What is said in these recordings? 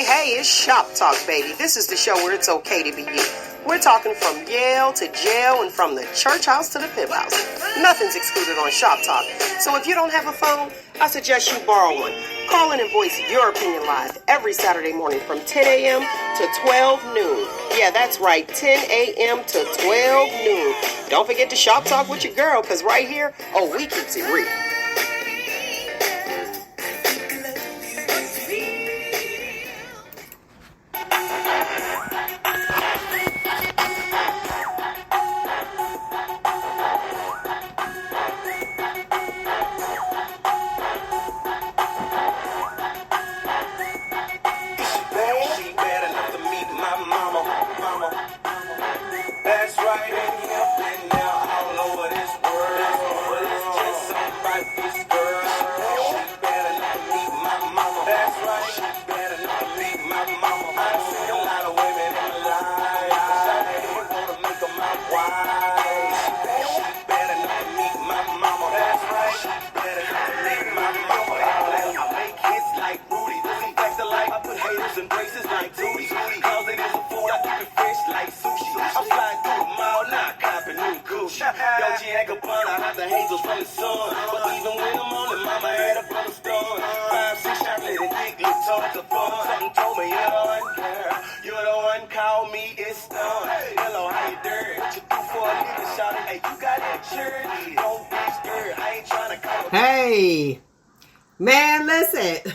Hey, it's Shop Talk, baby. This is the show where it's okay to be you. We're talking from Yale to jail and from the church house to the pimp house. Nothing's excluded on Shop Talk. So if you don't have a phone, I suggest you borrow one. Call in and voice your opinion live every Saturday morning from 10 a.m. to 12 noon. Yeah, that's right, 10 a.m. to 12 noon. Don't forget to Shop Talk with your girl, because right here, we keeps it real. Hey, man, listen.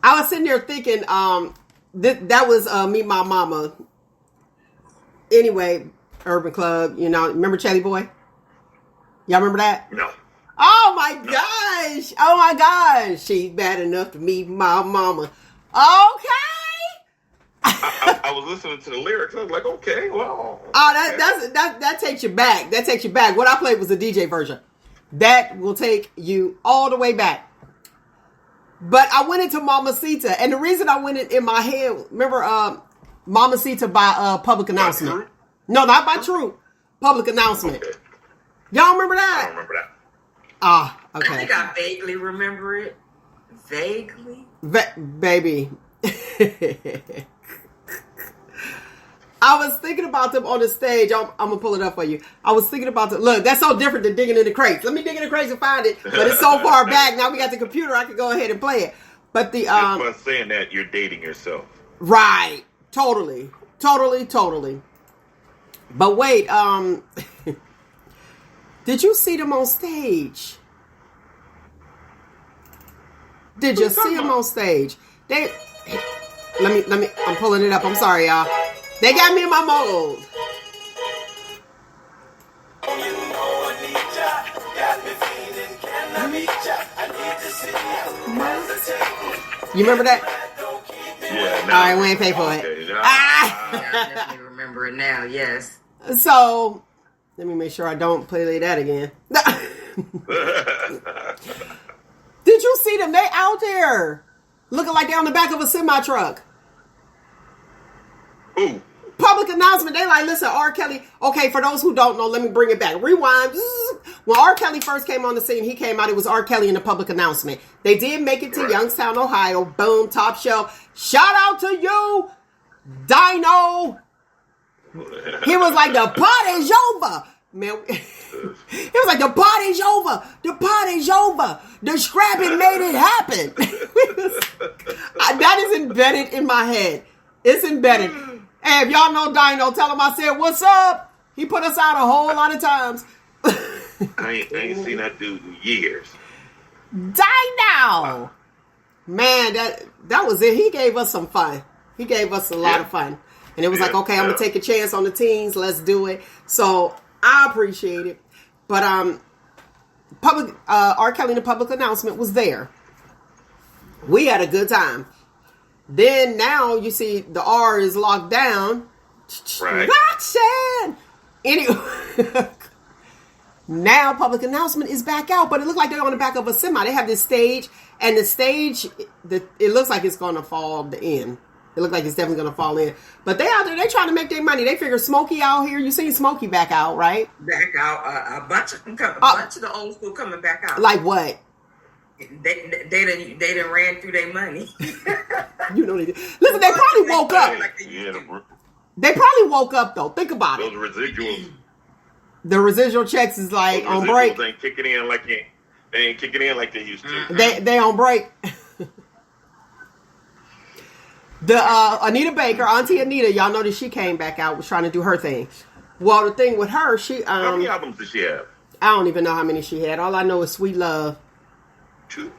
I was sitting there thinking, that was Meet My Mama. Anyway, Urban Club, remember Chelly Boy? Y'all remember that? No. Oh my gosh. Oh my gosh. She's bad enough to meet my mama. Okay. I was listening to the lyrics. I was like, okay, well. Oh, that takes you back. That takes you back. What I played was the DJ version. That will take you all the way back. But I went into Mamacita, and the reason I went in my head, remember Mamacita by Public Announcement? No, not by True. Public Announcement. Okay. Y'all remember that? I don't remember that. Ah, okay. I think I vaguely remember it. Vaguely? Baby. I was thinking about them on the stage. I'm going to pull it up for you. I was thinking about them. Look, that's so different than digging in the crates. Let me dig in the crates and find it. But it's so far back. Now we got the computer. I can go ahead and play it. But the... Just by saying that, you're dating yourself. Right. Totally. But wait, did you see them on stage? Did you see them on stage? Let me, I'm pulling it up. I'm sorry, y'all. They got me in my mode. You remember that? Yeah. All right, we ain't pay for it. Okay, I definitely remember it now, yes. So, let me make sure I don't play that again. Did you see them? They out there looking like they're on the back of a semi-truck. Ooh. Public Announcement. They like, listen, R. Kelly. Okay, for those who don't know, let me bring it back. Rewind. When R. Kelly first came on the scene, he came out. It was R. Kelly in the Public Announcement. They did make it to Youngstown, Ohio. Boom, top shelf. Shout out to you, Dino. He was like, the party's over. Man, it was like, the party's over. The party's over. The scrapping made it happen. That is embedded in my head. It's embedded. Hey, if y'all know Dino, tell him I said, what's up? He put us out a whole lot of times. I ain't seen that dude in years. Dino! Wow. Man, that was it. He gave us some fun. He gave us a lot of fun. And it was like, okay, I'm going to take a chance on the teens. Let's do it. So, I appreciate it. But R. Kelly in the Public Announcement was there. We had a good time. Then now you see the R is locked down. Right. Roxanne! Anyway, now Public Announcement is back out, but it looks like they're on the back of a semi. They have this stage, and the stage, it looks like it's going to fall in. It looks like it's definitely going to fall in. But they out there, they trying to make their money. They figure Smokey out here. You seen Smokey back out, right? Back out. A bunch of them a bunch of the old school coming back out. Like what? They done ran through their money. You know they did. Listen, they probably woke up. They probably woke up though. Think about those it. residuals. The residual checks is like Those on break. residuals ain't kicking in like they ain't kicking in like they used to. They on break. The Anita Baker, Auntie Anita, y'all know that she came back out, was trying to do her thing. Well, the thing with her, she How many albums does she have? I don't even know how many she had. All I know is Sweet Love. 2.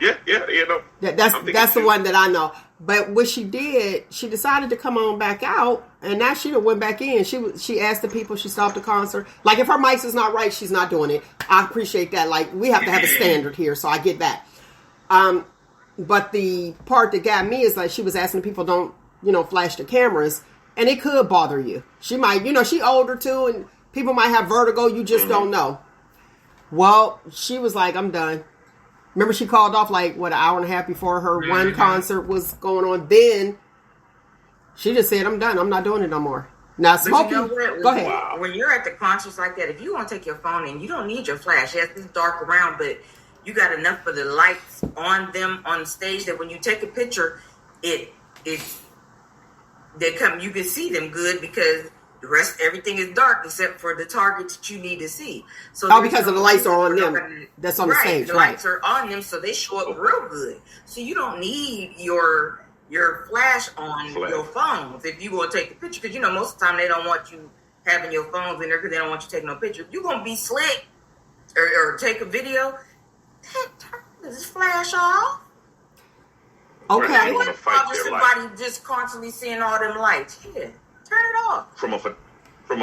Yeah, no. That's the one that I know. But what she did, she decided to come on back out, and now she went back in. She asked the people, she stopped the concert. Like, if her mics is not right, she's not doing it. I appreciate that. Like, we have to have a standard here, so I get that. But the part that got me is like she was asking the people don't, flash the cameras, and it could bother you. She might, she older too, and people might have vertigo. You just don't know. Well, she was like, I'm done. Remember, she called off like, an hour and a half before her one concert was going on. Then she just said, I'm done. I'm not doing it no more. Now, Smokey, go ahead. Wow. When you're at the concerts like that, if you want to take your phone in, you don't need your flash. Yes, it's dark around, but you got enough of the lights on them on stage that when you take a picture, you can see them good because everything is dark except for the targets that you need to see. So because of the lights are on them. That's on the stage, the lights are on them, so they show up real good. So you don't need your flash on your phones if you want to take the picture. Because most of the time they don't want you having your phones in there because they don't want you taking no picture. If you're gonna be slick or take a video, turn this flash off. Okay. You want to fight their light. Somebody just constantly seeing all them lights. Yeah. Turn it off. From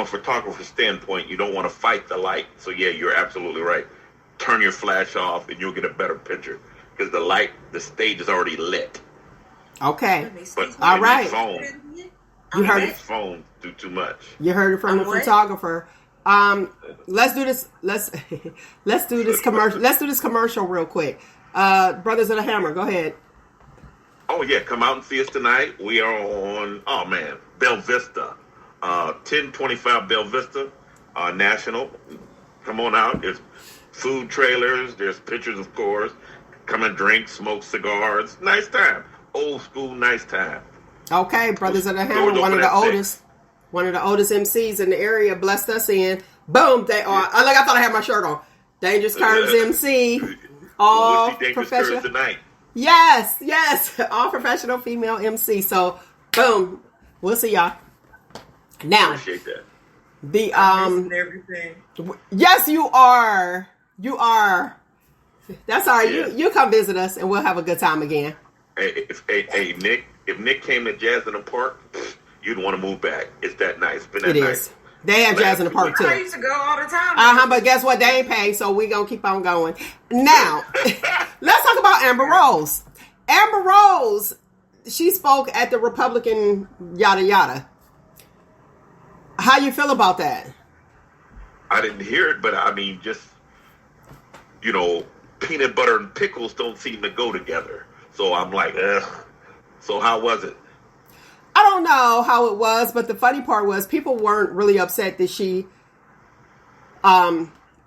a photographer standpoint, you don't want to fight the light. So yeah, you're absolutely right. Turn your flash off, and you'll get a better picture because the stage is already lit. Okay. But all right. You heard it. Phones do too much. You heard it from the photographer. Let's do this. Let's do this commercial. Let's do this commercial real quick. Brothers of the Hammer, go ahead. Oh, yeah. Come out and see us tonight. We are on, Bell Vista. 1025 Bell Vista, National. Come on out. There's food trailers. There's pictures, of course. Come and drink, smoke cigars. Nice time. Old school, nice time. Okay, Brothers of the Hammer, one of the oldest MCs in the area, blessed us in. Boom, they are. I thought I had my shirt on. Dangerous Curves MC. All professional. Tonight. Yes, all professional female MC. So, boom, we'll see y'all. Now, appreciate that. The everything. Yes, you are. You are. That's all right. Yeah. You come visit us, and we'll have a good time again. Hey, Nick. If Nick came to Jazz in the Park, you'd want to move back. It's that nice. Been that nice. Is. They have Jazz in the Park too. I used to go all the time. But guess what? They ain't paid, so we gonna keep on going. Now, let's talk about Amber Rose. Amber Rose, she spoke at the Republican yada yada. How you feel about that? I didn't hear it, but I mean, just peanut butter and pickles don't seem to go together. So I'm like, ugh. So how was it? I don't know how it was, but the funny part was people weren't really upset that she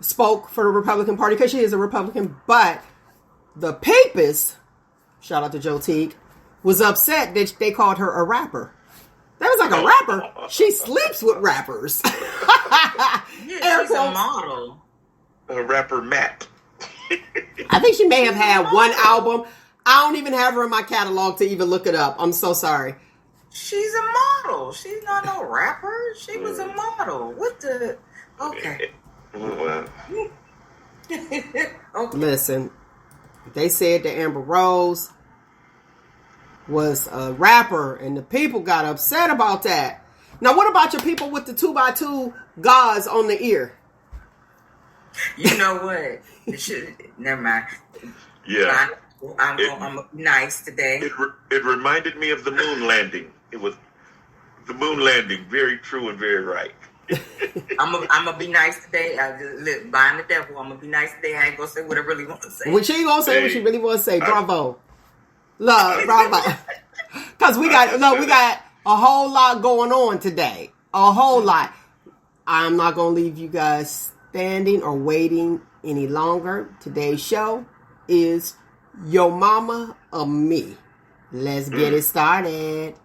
spoke for the Republican Party because she is a Republican. But the papists, shout out to Joe Teague, was upset that they called her a rapper. That was like a rapper. She sleeps with rappers. She's a model. A rapper Matt. I think she may have had one album. I don't even have her in my catalog to even look it up. I'm so sorry. She's a model. She's not no rapper. She was a model. What the? Okay. Well. Okay. Listen, they said that Amber Rose was a rapper, and the people got upset about that. Now, what about your people with the 2x2 gauze on the ear? You know what? Never mind. Yeah. I'm nice today. It reminded me of the moon landing. It was the moon landing. Very true and very right. I'm gonna be nice today. Buying the devil. I'm gonna be nice today. I ain't gonna say what I really want to say. What she gonna say? What she really want to say? Bravo, love, bravo. Because we got a whole lot going on today. A whole lot. I'm not gonna leave you guys standing or waiting any longer. Today's show is Yo Mama or Me. Let's get it started.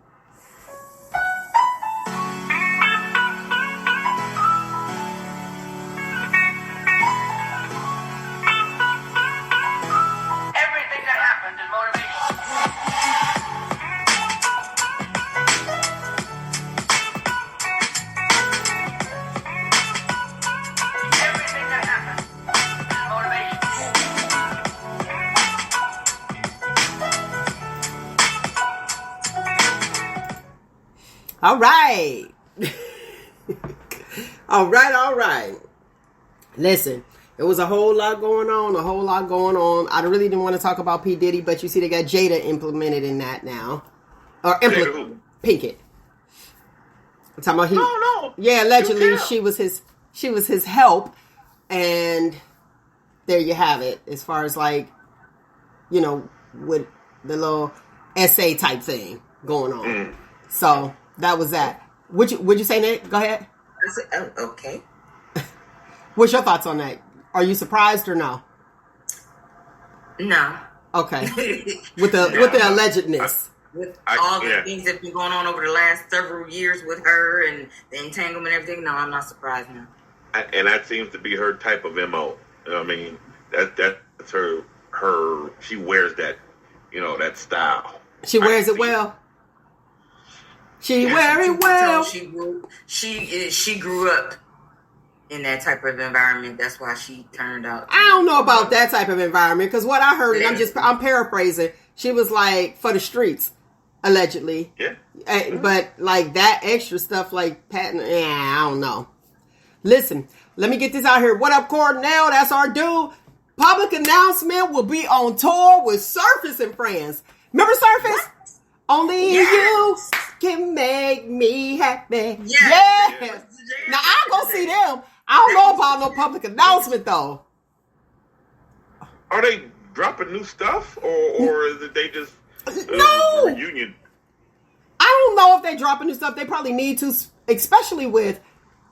All right. All right. Listen, it was a whole lot going on. I really didn't want to talk about P. Diddy, but you see they got Jada implemented in that now. Or Pinkett. I'm talking about No. Yeah, allegedly she was his help, and there you have it. As far as like, you know, with the little essay type thing going on. So that was that. Would you say that? Go ahead. I said, oh, okay. What's your thoughts on that? Are you surprised or no? No. Okay. With the allegedness. With all the things that have been going on over the last several years with her and the entanglement and everything, no, I'm not surprised now. And that seems to be her type of MO. I mean, that's her. She wears that, that style. She wears it well. She wear it well. She grew up in that type of environment. That's why she turned out. I don't know about that type of environment, because what I heard, and I'm paraphrasing, she was like for the streets, allegedly. Yeah. But like that extra stuff, like patent, I don't know. Listen, let me get this out here. What up, Cornell? That's our dude. Public announcement will be on tour with Surface and Friends. Remember Surface? What? Only you can make me happy. Yes. Now, I'll go see them. I don't know about no public announcement, though. Are they dropping new stuff? Or is it they just... No! Reunion? I don't know if they're dropping new stuff. They probably need to, especially with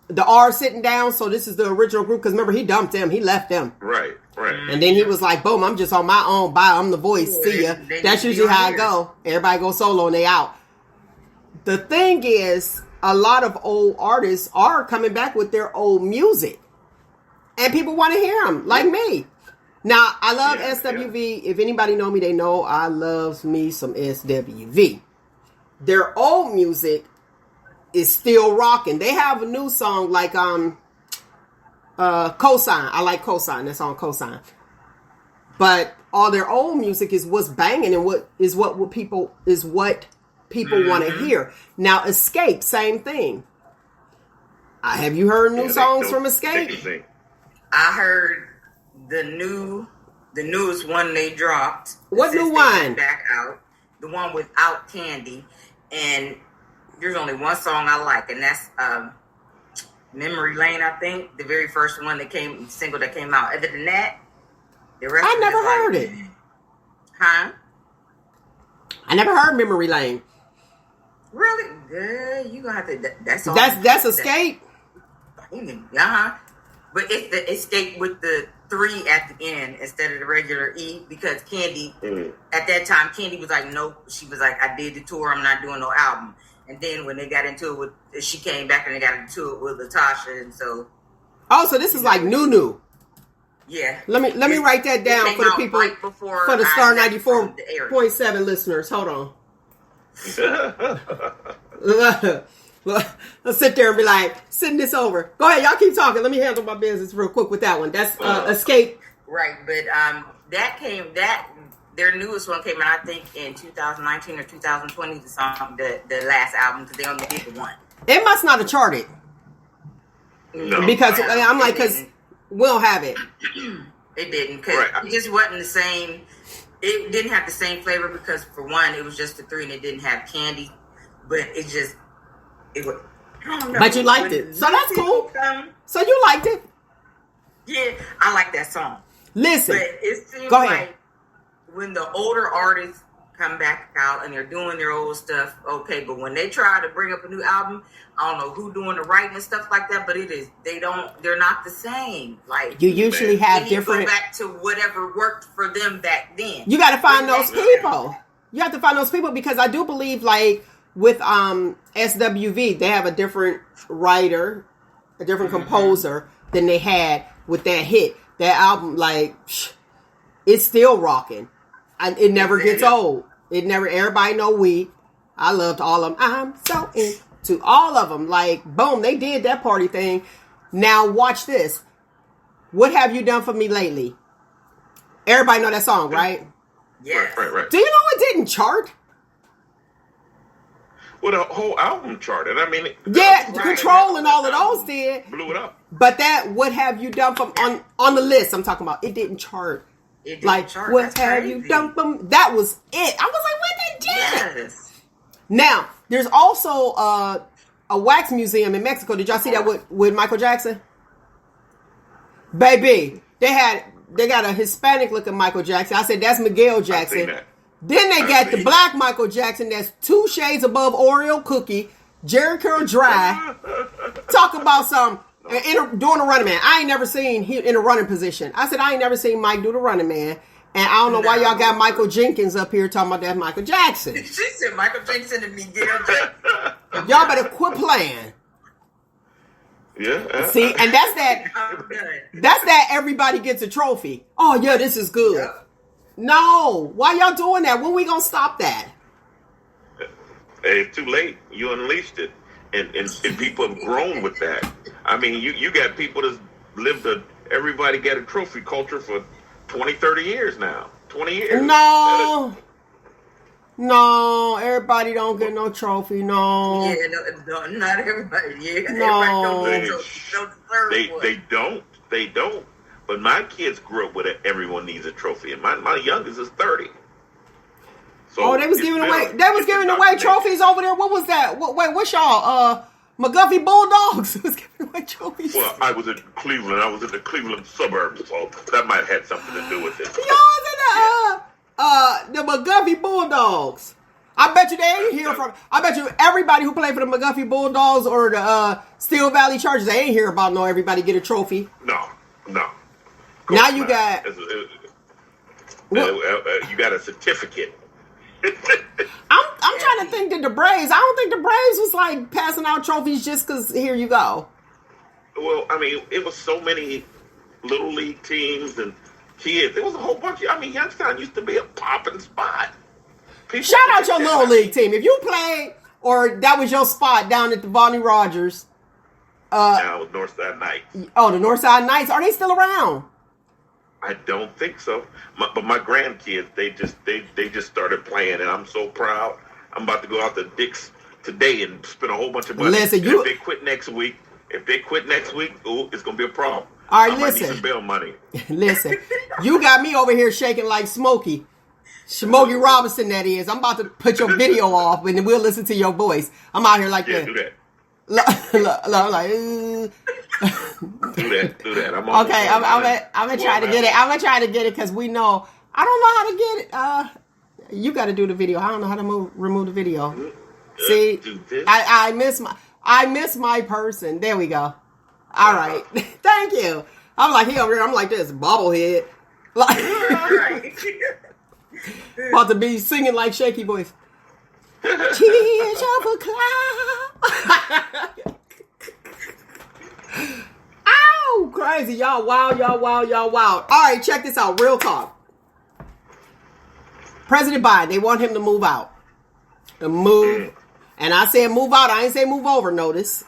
the R sitting down. So this is the original group. Because remember, he dumped them. He left them. Right. And then he was like, boom, I'm just on my own. Bye, I'm the voice. See ya. That's usually how I go. Everybody goes solo and they out. The thing is, a lot of old artists are coming back with their old music. And people want to hear them, like me. Now, I love SWV. If anybody know me, they know I love me some SWV. Their old music is still rocking. They have a new song like Cosign. I like Cosign. That's on Cosign. But all their old music is what's banging and what people want to hear. Now, Escape, same thing. Have you heard new songs from Escape? I heard the newest one they dropped. What new one? Back out. The one without Candy. And there's only one song I like, and that's Memory Lane, I think. The very first single that came out. Other than that, the rest I never heard it. Huh? I never heard Memory Lane. Really? You gonna have to. That's Escape. But it's the Escape with the 3 at the end instead of the regular E, because Candy at that time, Candy was like, nope. She was like, I did the tour. I'm not doing no album. And then when they got into it she came back and they got into it with Latasha, and so. Oh, so this is like new. Yeah. Let me write that down for the people, right for the Star 94.7 listeners. Hold on. Let's sit there and be like, send this over. Go ahead, y'all keep talking. Let me handle my business real quick with that one. That's Escape. Right, but their newest one came out, I think, in 2019 or 2020. The song, the last album, because they only did the one. It must not have charted. No, because I'm like, because we don't have it. It didn't, because it just wasn't the same. It didn't have the same flavor because, for one, it was just the 3 and it didn't have Candy. But it was. I don't know. But you liked it, so that's cool. So you liked it. Yeah, I like that song. Listen, but it seems go ahead. like when the older artists come back out and they're doing their old stuff, okay. But when they try to bring up a new album, I don't know who doing the writing and stuff like that, but they're not the same. Like, you usually have different. Go back to whatever worked for them back then. You got to find those people. You have to find those people, because I do believe, like with SWV, they have a different writer, a different composer than they had with that hit. That album, like, it's still rocking. And it never gets old. It never. Everybody know we. I loved all of them. I'm so into all of them. Like, boom, they did that party thing. Now watch this. What have you done for me lately? Everybody know that song, right? Yeah. Right. Do you know it didn't chart? Well, the whole album charted. I mean, Control and all of those did. Blew it up. But that what have you done from on the list? I'm talking about. It didn't chart. It didn't like chart. What That's have crazy. you done from? That was it. I was like, what they did? Yes. Now there's also a wax museum in Mexico. Did y'all see that with Michael Jackson? Baby, they got a Hispanic looking Michael Jackson. I said that's Miguel Jackson. Then they got the black Michael Jackson that's 2 shades above Oreo cookie, Jerry Curl dry. Talk about some doing a running man. I ain't never seen him in a running position. I said I ain't never seen Mike do the running man. And I don't know why y'all got Michael Jenkins up here talking about that Michael Jackson. She said Michael Jackson and Miguel Jackson. Y'all better quit playing. Yeah. See, and that's that everybody gets a trophy. Oh yeah, this is good. Yeah. No, why y'all doing that? When we gonna stop that? It's too late. You unleashed it. And people have grown with that. I mean, you got people that's lived everybody got a trophy culture for 20, 30 years now. 20 years. No, everybody don't get no trophy. No. Yeah, no, not everybody. Yeah, no. They don't. But my kids grew up with it. Everyone needs a trophy, and my youngest is 30. So they was giving away trophies over there. What was that? What's y'all? McGuffey Bulldogs was giving away trophies. Well, I was in Cleveland. I was in the Cleveland suburbs, so that might have had something to do with it. Y'all was in the McGuffey Bulldogs. I bet you they ain't hear from. I bet you everybody who played for the McGuffey Bulldogs or the Steel Valley Chargers, they ain't hear about no everybody get a trophy. No. Now you got. You got a certificate. I'm trying to think that the Braves. I don't think the Braves was like passing out trophies just because here you go. Well, I mean, it was so many little league teams and kids. It was a whole bunch. Youngstown used to be a popping spot. Shout out your little league team. If you played or that was your spot down at the Bonnie Rogers. Now with Northside Knights. Oh, the Northside Knights. Are they still around? I don't think so. But my grandkids, they just started playing, and I'm so proud. I'm about to go out to Dick's today and spend a whole bunch of money. Listen, if they quit next week, ooh, it's gonna be a problem. All right, I might need some bail money. Listen, you got me over here shaking like Smokey Robinson. That is. I'm about to put your video off, and then we'll listen to your voice. I'm out here like that. Do that. Like, do that. I'm gonna try to get it. I'm gonna try to get it because we know I don't know how to get it. You got to do the video. I don't know how to remove the video. See, I miss my person. There we go. All right, thank you. I'm like he over here. I'm like this bobblehead. Like, about to be singing like Shaky Boys. Tears of a cloud. Ow! Crazy. Y'all wild. All right, check this out. Real talk. President Biden, they want him to move out. And I said move out. I ain't say move over, notice.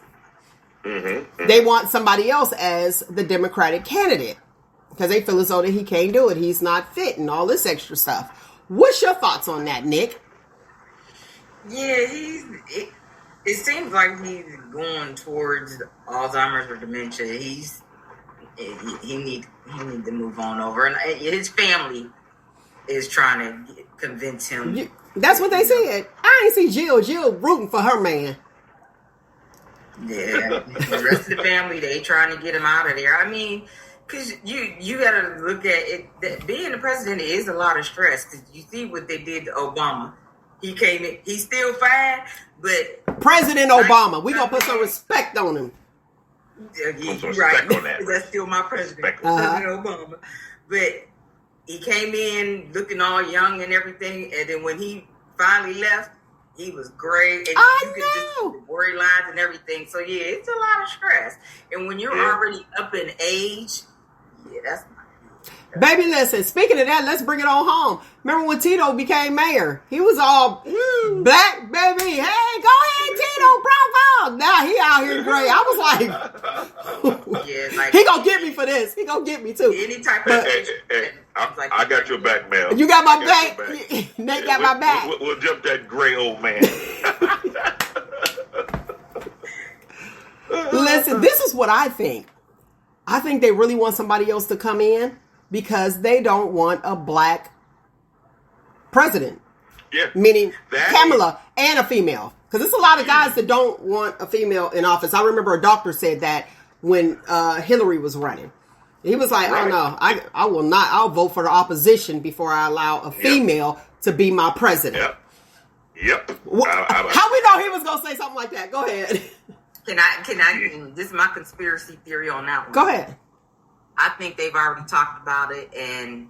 They want somebody else as the Democratic candidate. Because they feel as though that he can't do it. He's not fit and all this extra stuff. What's your thoughts on that, Nick? Yeah, it seems like he's going towards Alzheimer's or dementia. He need to move on over, and his family is trying to convince him. That's what they said. I ain't see Jill rooting for her man. Yeah, the rest of the family, they trying to get him out of there. I mean, Because you got to look at it. That being the president is a lot of stress. Because you see what they did to Obama. He came in. He's still fine, but President Obama. We gonna put some respect on him. You're right. That's still my president, President Obama. But he came in looking all young and everything, and then when he finally left, he was great. And you could just see the worry lines and everything. So yeah, it's a lot of stress. And when you're already up in age, that's not good. Baby, listen, speaking of that, let's bring it on home. Remember when Tito became mayor? He was all black, baby. Hey, go ahead, Tito, bravo. Now he out here in gray. I was like, he gonna get me for this. He gonna get me too. Any type of I got your back, Mel. You got my back. Nate got my back. We'll jump that gray old man. Listen, this is what I think. I think they really want somebody else to come in because they don't want a black president. Yeah. Meaning Kamala and a female. Because there's a lot of guys that don't want a female in office. I remember a doctor said that when Hillary was running. He was like, oh no, I will not. I'll vote for the opposition before I allow a female to be my president. Yep. How we know he was going to say something like that? Go ahead. Can I, this is my conspiracy theory on that one. Go ahead. I think they've already talked about it, and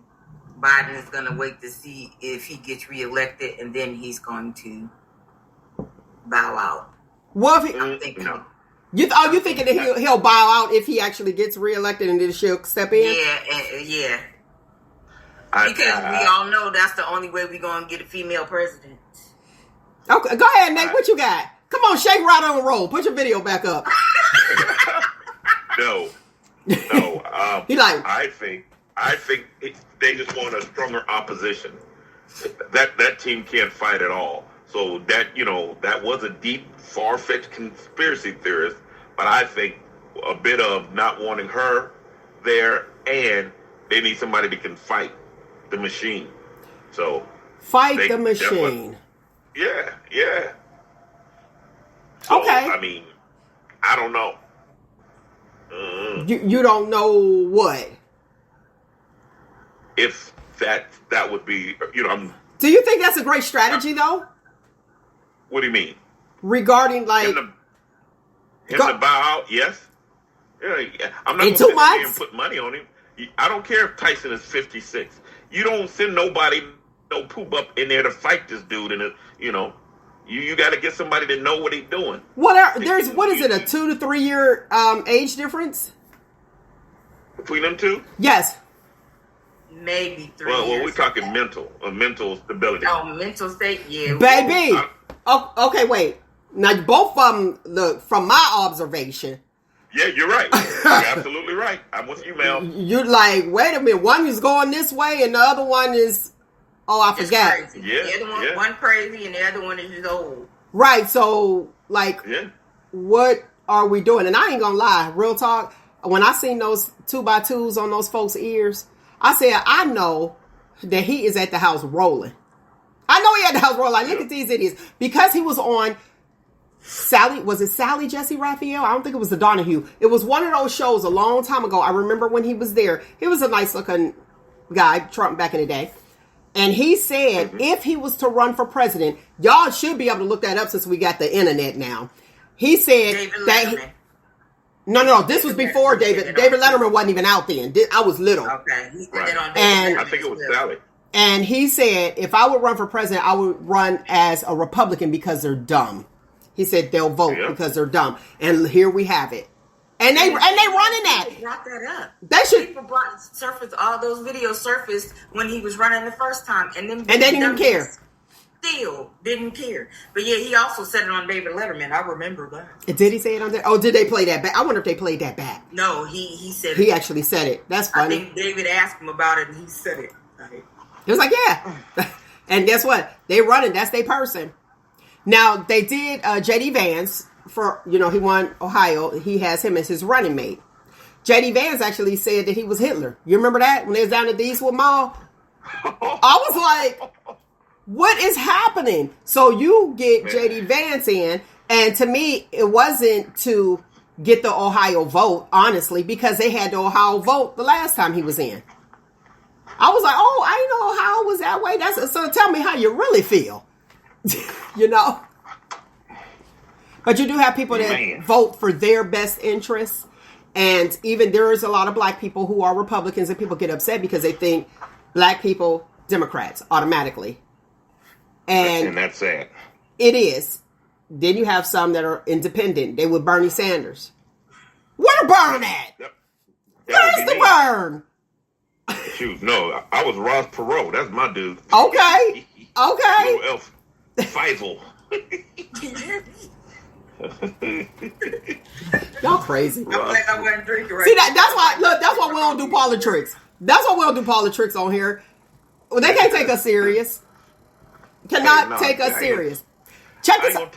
Biden is going to wait to see if he gets reelected, and then he's going to bow out. Well, if I'm thinking no. You thinking that he'll bow out if he actually gets reelected and then she'll step in? Yeah. Because we all know that's the only way we're going to get a female president. Okay, go ahead, Nate. What you got? Come on, shake, right on the roll. Put your video back up. No. He like, I think they just want a stronger opposition. That team can't fight at all. So that was a deep, far-fetched conspiracy theorist. But I think a bit of not wanting her there, and they need somebody that can fight the machine. So fight the machine. Yeah. So, okay. I mean, I don't know. You don't know what? If that would be, Do you think that's a great strategy, though? What do you mean? Regarding, like... Him to bow out, yes. Yeah, I'm not in 2 months? Put money on him. I don't care if Tyson is 56. You don't send nobody, no poop up in there to fight this dude. And, you got to get somebody to know what he's doing. What is it, a 2 to 3 year age difference? Between them two? Yes. Maybe 3 years. Well, we're talking mental stability. Oh, mental state, yeah. Baby. Okay, wait. Now, both of them, from my observation. Yeah, you're right. You're absolutely right. I'm with you, Mel. You're like, wait a minute. One is going this way and the other one is, I forgot. Crazy. Yeah, the other one crazy and the other one is just old. Right. So, like, what are we doing? And I ain't going to lie. Real talk. When I seen those 2x2s on those folks' ears, I said, I know that he is at the house rolling. I know he at the house rolling. Like, look at these idiots. Because he was on Sally Jesse Raphael? I don't think it was the Donahue. It was one of those shows a long time ago. I remember when he was there. He was a nice looking guy, Trump back in the day. And he said if he was to run for president, y'all should be able to look that up since we got the internet now. He said No, this was before David. David Letterman wasn't even out then. I was little. Okay. He said that on David. I think it was Sally. And he said, if I would run for president, I would run as a Republican because they're dumb. He said they'll vote because they're dumb. And here we have it. And they running that. Brought that up. They should. People surfaced all those videos surfaced when he was running the first time, and then they didn't even care. Still didn't care. But yeah, he also said it on David Letterman. I remember that. Did he say it on there? Oh, did they play that back? I wonder if they played that back. No, he said he actually said it. That's funny. I think David asked him about it, and he said it. He was like, yeah. And guess what? They running. That's their person. Now, they did J.D. Vance for, he won Ohio. He has him as his running mate. J.D. Vance actually said that he was Hitler. You remember that? When they was down at the Eastwood Mall? I was like, what is happening? So you get J.D. Vance in, and to me, it wasn't to get the Ohio vote, honestly, because they had the Ohio vote the last time he was in. I was like, oh, I didn't know Ohio was that way. So tell me how you really feel. You know? But you do have people that vote for their best interests. And even there is a lot of black people who are Republicans, and people get upset because they think black people, Democrats, automatically. And that's sad. It is. Then you have some that are independent. They with Bernie Sanders. Where the burn at? Where's the burn? Shoot, no, I was Ross Perot. That's my dude. Okay. Little elf. Feisal. Y'all crazy. I'm like, I wasn't drinking right. See, that's why we don't do politics. That's why we don't do politics on here. Well, they can't take us serious. Cannot take us serious. Check this out.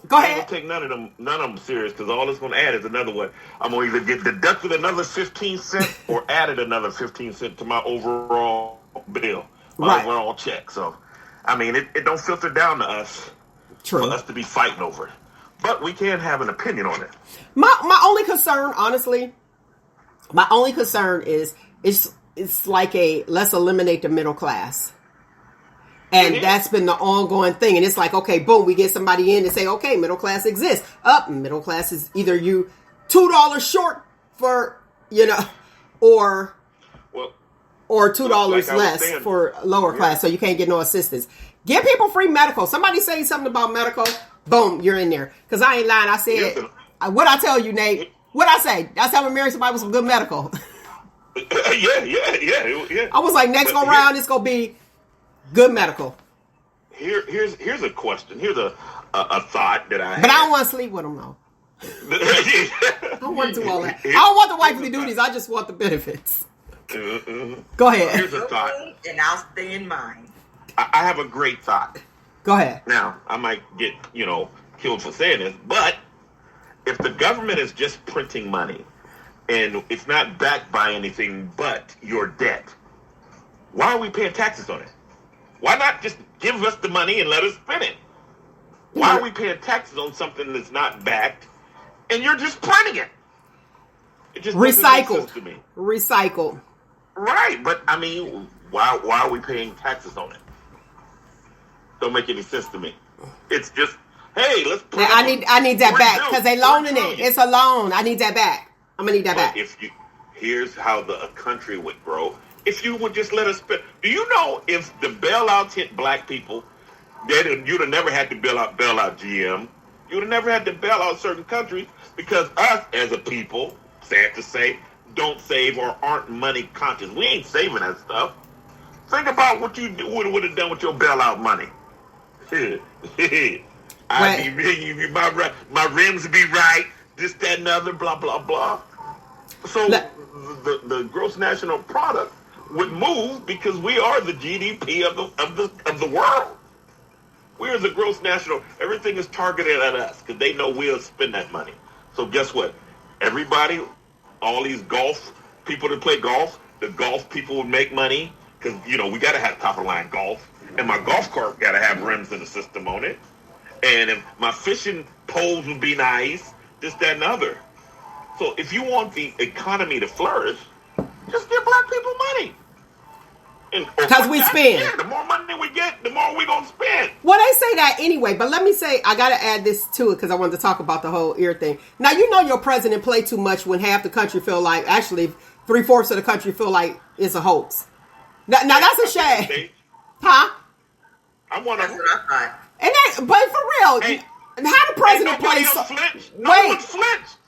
Go ahead. I ain't gonna take none of them serious, because all it's gonna add is another one. I'm gonna either get deducted another 15 cents or added another 15 cents to my overall bill, my overall check. So, I mean, it don't filter down to us for us to be fighting over it. But we can have an opinion on it. My only concern, honestly, is it's like let's eliminate the middle class. And that's been the ongoing thing. And it's like, okay, boom, we get somebody in and say, okay, middle class exists. Middle class is either you $2 short for, or $2 less for lower class. So you can't get no assistance. Give people free medical. Somebody say something about medical. Boom, you're in there. Because I ain't lying. I said, what I tell you, Nate? What I say? That's how I marry somebody with some good medical. Yeah. I was like, next go round, it's going to be good medical. Here's a question. Here's a thought that I had. But I don't want to sleep with them, though. I don't want to do all that. I don't want the wifely duties. I just want the benefits. Go ahead. Here's a thought. And I'll stay in mine. I have a great thought. Go ahead. Now, I might get, killed for saying this, but if the government is just printing money and it's not backed by anything but your debt, why are we paying taxes on it? Why not just give us the money and let us spend it? Why are we paying taxes on something that's not backed and you're just printing it? It just recycled to me. Recycled. Right, but I mean, why are we paying taxes on it? Don't make any sense to me. It's just, hey, let's put I need that back because they loaning it. It's a loan. I need that back. I'm gonna need that back. Here's how the country would grow. If you would just let us spend. Do you know if the bailouts hit black people, you'd have never had to bail out GM. You would have never had to bail out certain countries because us as a people, sad to say, don't save or aren't money conscious. We ain't saving that stuff. Think about what you would have done with your bailout money. My rims would be right. This, that, and other. Blah blah blah. So the gross national product would move because we are the GDP of the world. We're the gross national. Everything is targeted at us because they know we'll spend that money. So guess what? Everybody, all these golf people that play golf, the golf people would make money because we got to have top of the line golf, and my golf cart got to have rims in the system on it, and if my fishing poles would be nice, this, that, and other. So if you want the economy to flourish, just give black people money. Because we spend. Yeah, the more money we get, the more we're going to spend. Well, they say that anyway, but let me say, I got to add this to it because I wanted to talk about the whole ear thing. Now, your president play too much when half the country feel like, actually, 3/4 of the country feel like it's a hoax. Now that's a shame. Huh? I'm one of them. But for real, hey, how the president play so...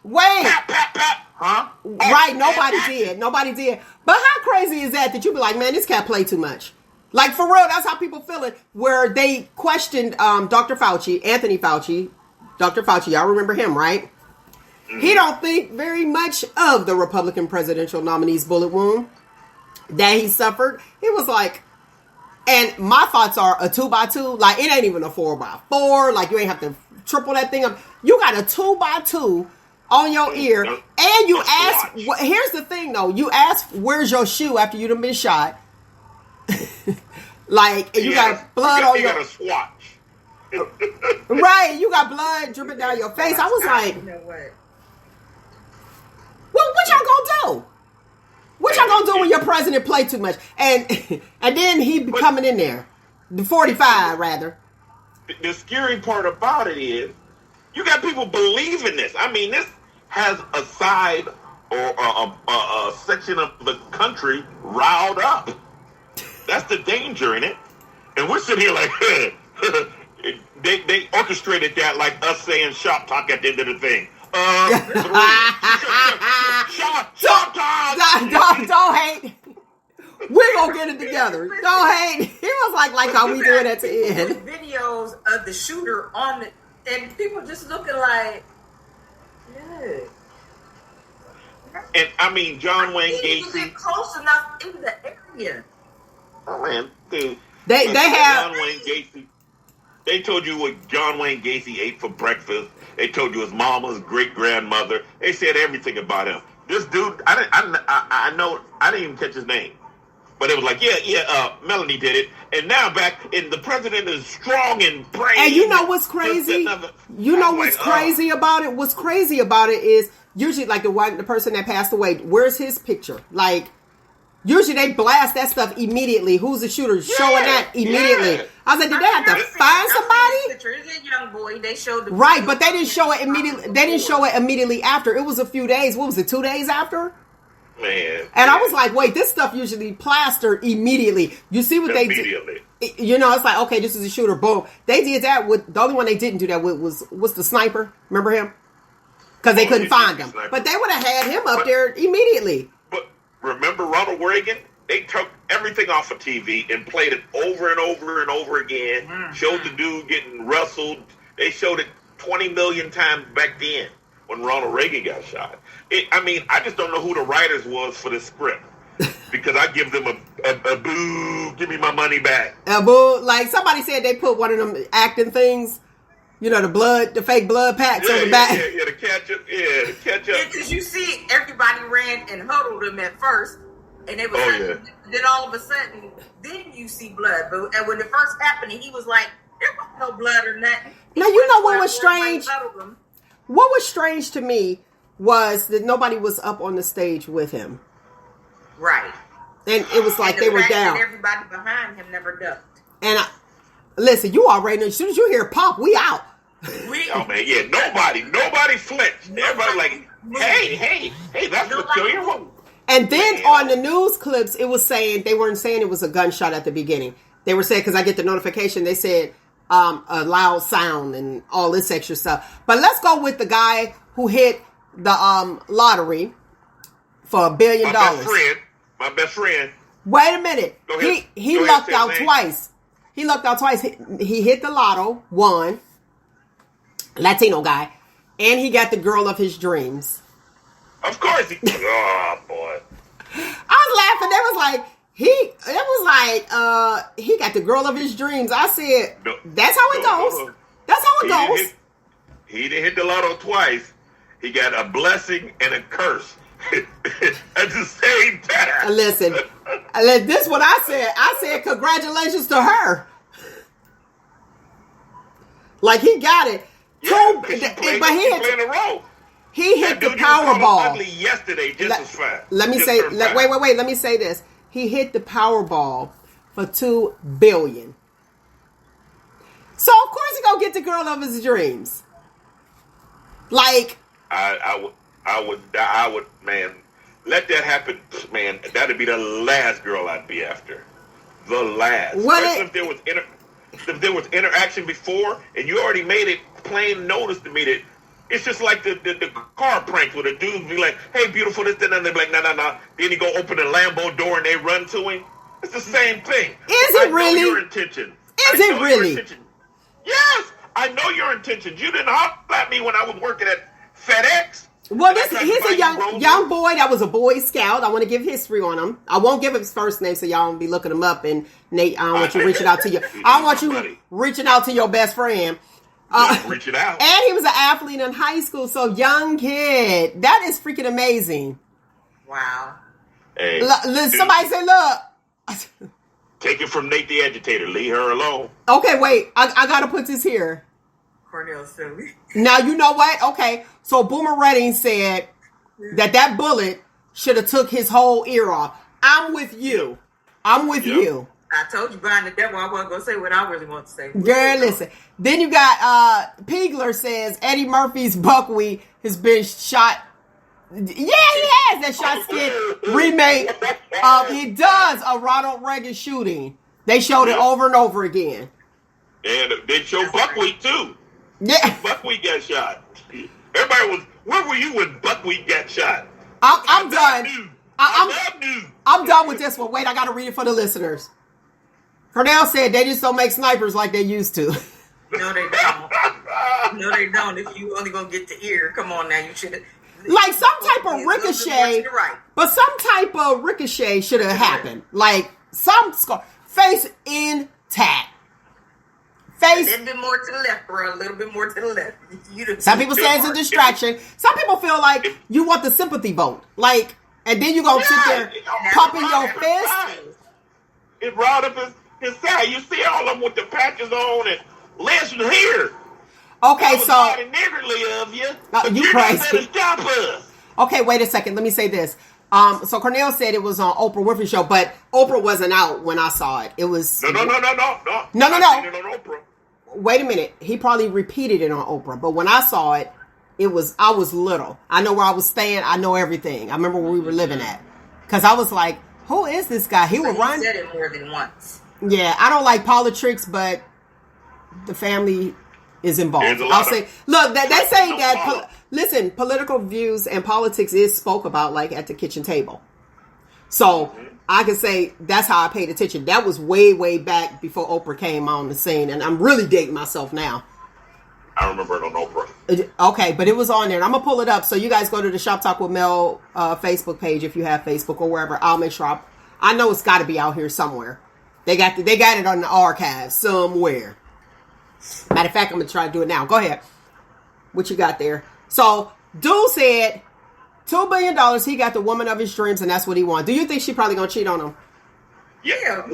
Wait. Pat, pat, pat. Huh? Right, nobody did. But how crazy is that you be like, man, this cat play too much? Like, for real, that's how people feel it. Where they questioned Dr. Fauci, Anthony Fauci. Dr. Fauci, y'all remember him, right? Mm-hmm. He don't think very much of the Republican presidential nominee's bullet wound that he suffered. He was like, and my thoughts are a 2x2. Like, it ain't even a 4x4. Like, you ain't have to triple that thing up. You got a 2x2 on your ear, and you ask. Here's the thing, though. You ask, "Where's your shoe?" After you done been shot. Like, and you got blood on your. You got a swatch. Right, you got blood dripping down your face. I was like, you know what? Well, what y'all gonna do? What y'all gonna do when your president play too much? And then he be coming in there. The 45, rather. The scary part about it is you got people believing this. I mean, this has a side or a section of the country riled up. That's the danger in it. And we're sitting here like, they orchestrated that like us saying shop talk at the end of the thing. Don't hate. We're gonna get it together. Don't hate. It was like how we do it at the end. Videos of the shooter on the, and people just looking like, yeah. And I mean, John Wayne Gacy. Get close enough in the area. Oh man, dude. They have John Wayne Gacy. They told you what John Wayne Gacy ate for breakfast. They told you his mama's great grandmother. They said everything about him. This dude, I know, I didn't even catch his name, but it was like, Melanie did it, and now back, and the president is strong and brave. And you know what's crazy? You know what's crazy about it? What's crazy about it is usually like the person that passed away. Where's his picture? Like. Usually they blast that stuff immediately. Who's the shooter? Showing that immediately. Yeah. I was like, did they have to find somebody? It's a young boy. They showed the right, but they didn't show it immediately. They didn't show it immediately after. It was a few days. What was it? 2 days after? Man. And I was like, wait, this stuff usually plastered immediately. You see what they did? You know, it's like, okay, this is a shooter. Boom. They did that with the only one they didn't do that with was the sniper. Remember him? Because they couldn't find him. But they would have had him up there immediately. Remember Ronald Reagan? They took everything off of TV and played it over and over and over again. Showed the dude getting wrestled. They showed it 20 million times back then when Ronald Reagan got shot. I just don't know who the writers was for this script. Because I give them a boo, give me my money back. A boo. Like somebody said they put one of them acting things. You know, the fake blood packs on the back. The ketchup. Yeah, the ketchup. Yeah, because you see, everybody ran and huddled them at first, and they was then all of a sudden, then you see blood. But and when it first happened, he was like, there was no blood or nothing. Now, you know what was strange? What was strange to me was that nobody was up on the stage with him. Right. And it was like they were down. Everybody behind him never ducked. And listen, you already know. As soon as you hear pop, we out. Oh man, yeah, nobody flinched. Everybody like, hey, that's peculiar. And then on the news clips, it was saying they weren't saying it was a gunshot at the beginning. They were saying, because I get the notification, they said a loud sound and all this extra stuff. But let's go with the guy who hit the lottery for $1 billion. My best friend. Wait a minute. He lucked out twice. He lucked out twice. He hit the lotto, won. Latino guy. And he got the girl of his dreams. Of course he oh boy. I was laughing. He got the girl of his dreams. I said, that's how it goes. That's how it goes. He didn't hit the lotto twice. He got a blessing and a curse at the same time. Listen, this is what I said. I said, congratulations to her. Like, he got it. Yeah, he hit the Powerball. Ugly yesterday, just as fine. Let me say, wait. Let me say this. He hit the Powerball for $2 billion. So of course he gonna get the girl of his dreams. Like, I would, man. Let that happen, man. That'd be the last girl I'd be after. The last. If there was interaction before, and you already made it plain notice to me that it's just like the car prank where the dudes be like, hey, beautiful, this, that, and they're like, no. Then he go open the Lambo door and they run to him. It's the same thing. Is it really? Your intention. Is it really? Yes, I know your intentions. You didn't holler at me when I was working at FedEx. Well, he's a young boy that was a Boy Scout. I want to give history on him. I won't give his first name, so y'all won't be looking him up. And Nate, I don't want you reaching out to your. I don't want you reaching out to your best friend. Reach it out. And he was an athlete in high school, so young kid. That is freaking amazing. Wow. Hey, somebody say, look. Take it from Nate the Agitator. Leave her alone. Okay, wait. I got to put this here. Cornell silly. Now, you know what? Okay. So Boomer Redding said, that bullet should have took his whole ear off. I'm with you. I'm with you. I told you, Brian, the devil, I wasn't going to say what I really want to say. Girl, listen. Then you got Pigler says Eddie Murphy's Buckwheat has been shot. Yeah, he has. That shot skin remake. It does a Ronald Reagan shooting. They showed it over and over again. And they showed Buckwheat too. Yeah. Buckwheat got shot. Everybody was, where were you when Buckwheat got shot? I'm done. I'm done with this one. Wait, I got to read it for the listeners. Cornell said they just don't make snipers like they used to. No, they don't. No, they don't. If you only gonna get the ear, come on now, you should have. Like some type of ricochet, but some type of ricochet should have happened. Like some scar, face intact. Face. A little bit more to the left, bro. A little bit more to the left. Some people say it's a distraction. Some people feel like you want the sympathy vote. Like, and then you gonna sit there pumping your fist. It brought up his side. You see all of them with the patches on and less than here. Okay, so niggerly of you. You crazy? Stop us. Okay, wait a second. Let me say this. So Cornell said it was on Oprah Winfrey show, but Oprah wasn't out when I saw it. It was no. No. I seen it on Oprah. Wait a minute. He probably repeated it on Oprah, but when I saw it, I was little. I know where I was staying. I know everything. I remember where we were living at, because I was like, "Who is this guy?" He would run. Said it more than once. Yeah, I don't like politics, but the family is involved. I'll say, look, they say that. Listen, political views and politics is spoke about like at the kitchen table. So I can say that's how I paid attention. That was way, way back before Oprah came on the scene, and I'm really dating myself now. I remember it on Oprah. Okay, but it was on there. And I'm going to pull it up. So you guys go to the Shop Talk with Mel Facebook page if you have Facebook or wherever. I'll make sure. I know it's got to be out here somewhere. They got it on the archives somewhere. Matter of fact, I'm going to try to do it now. Go ahead. What you got there? So, dude said $2 billion. He got the woman of his dreams, and that's what he wants. Do you think she probably going to cheat on him? Yeah.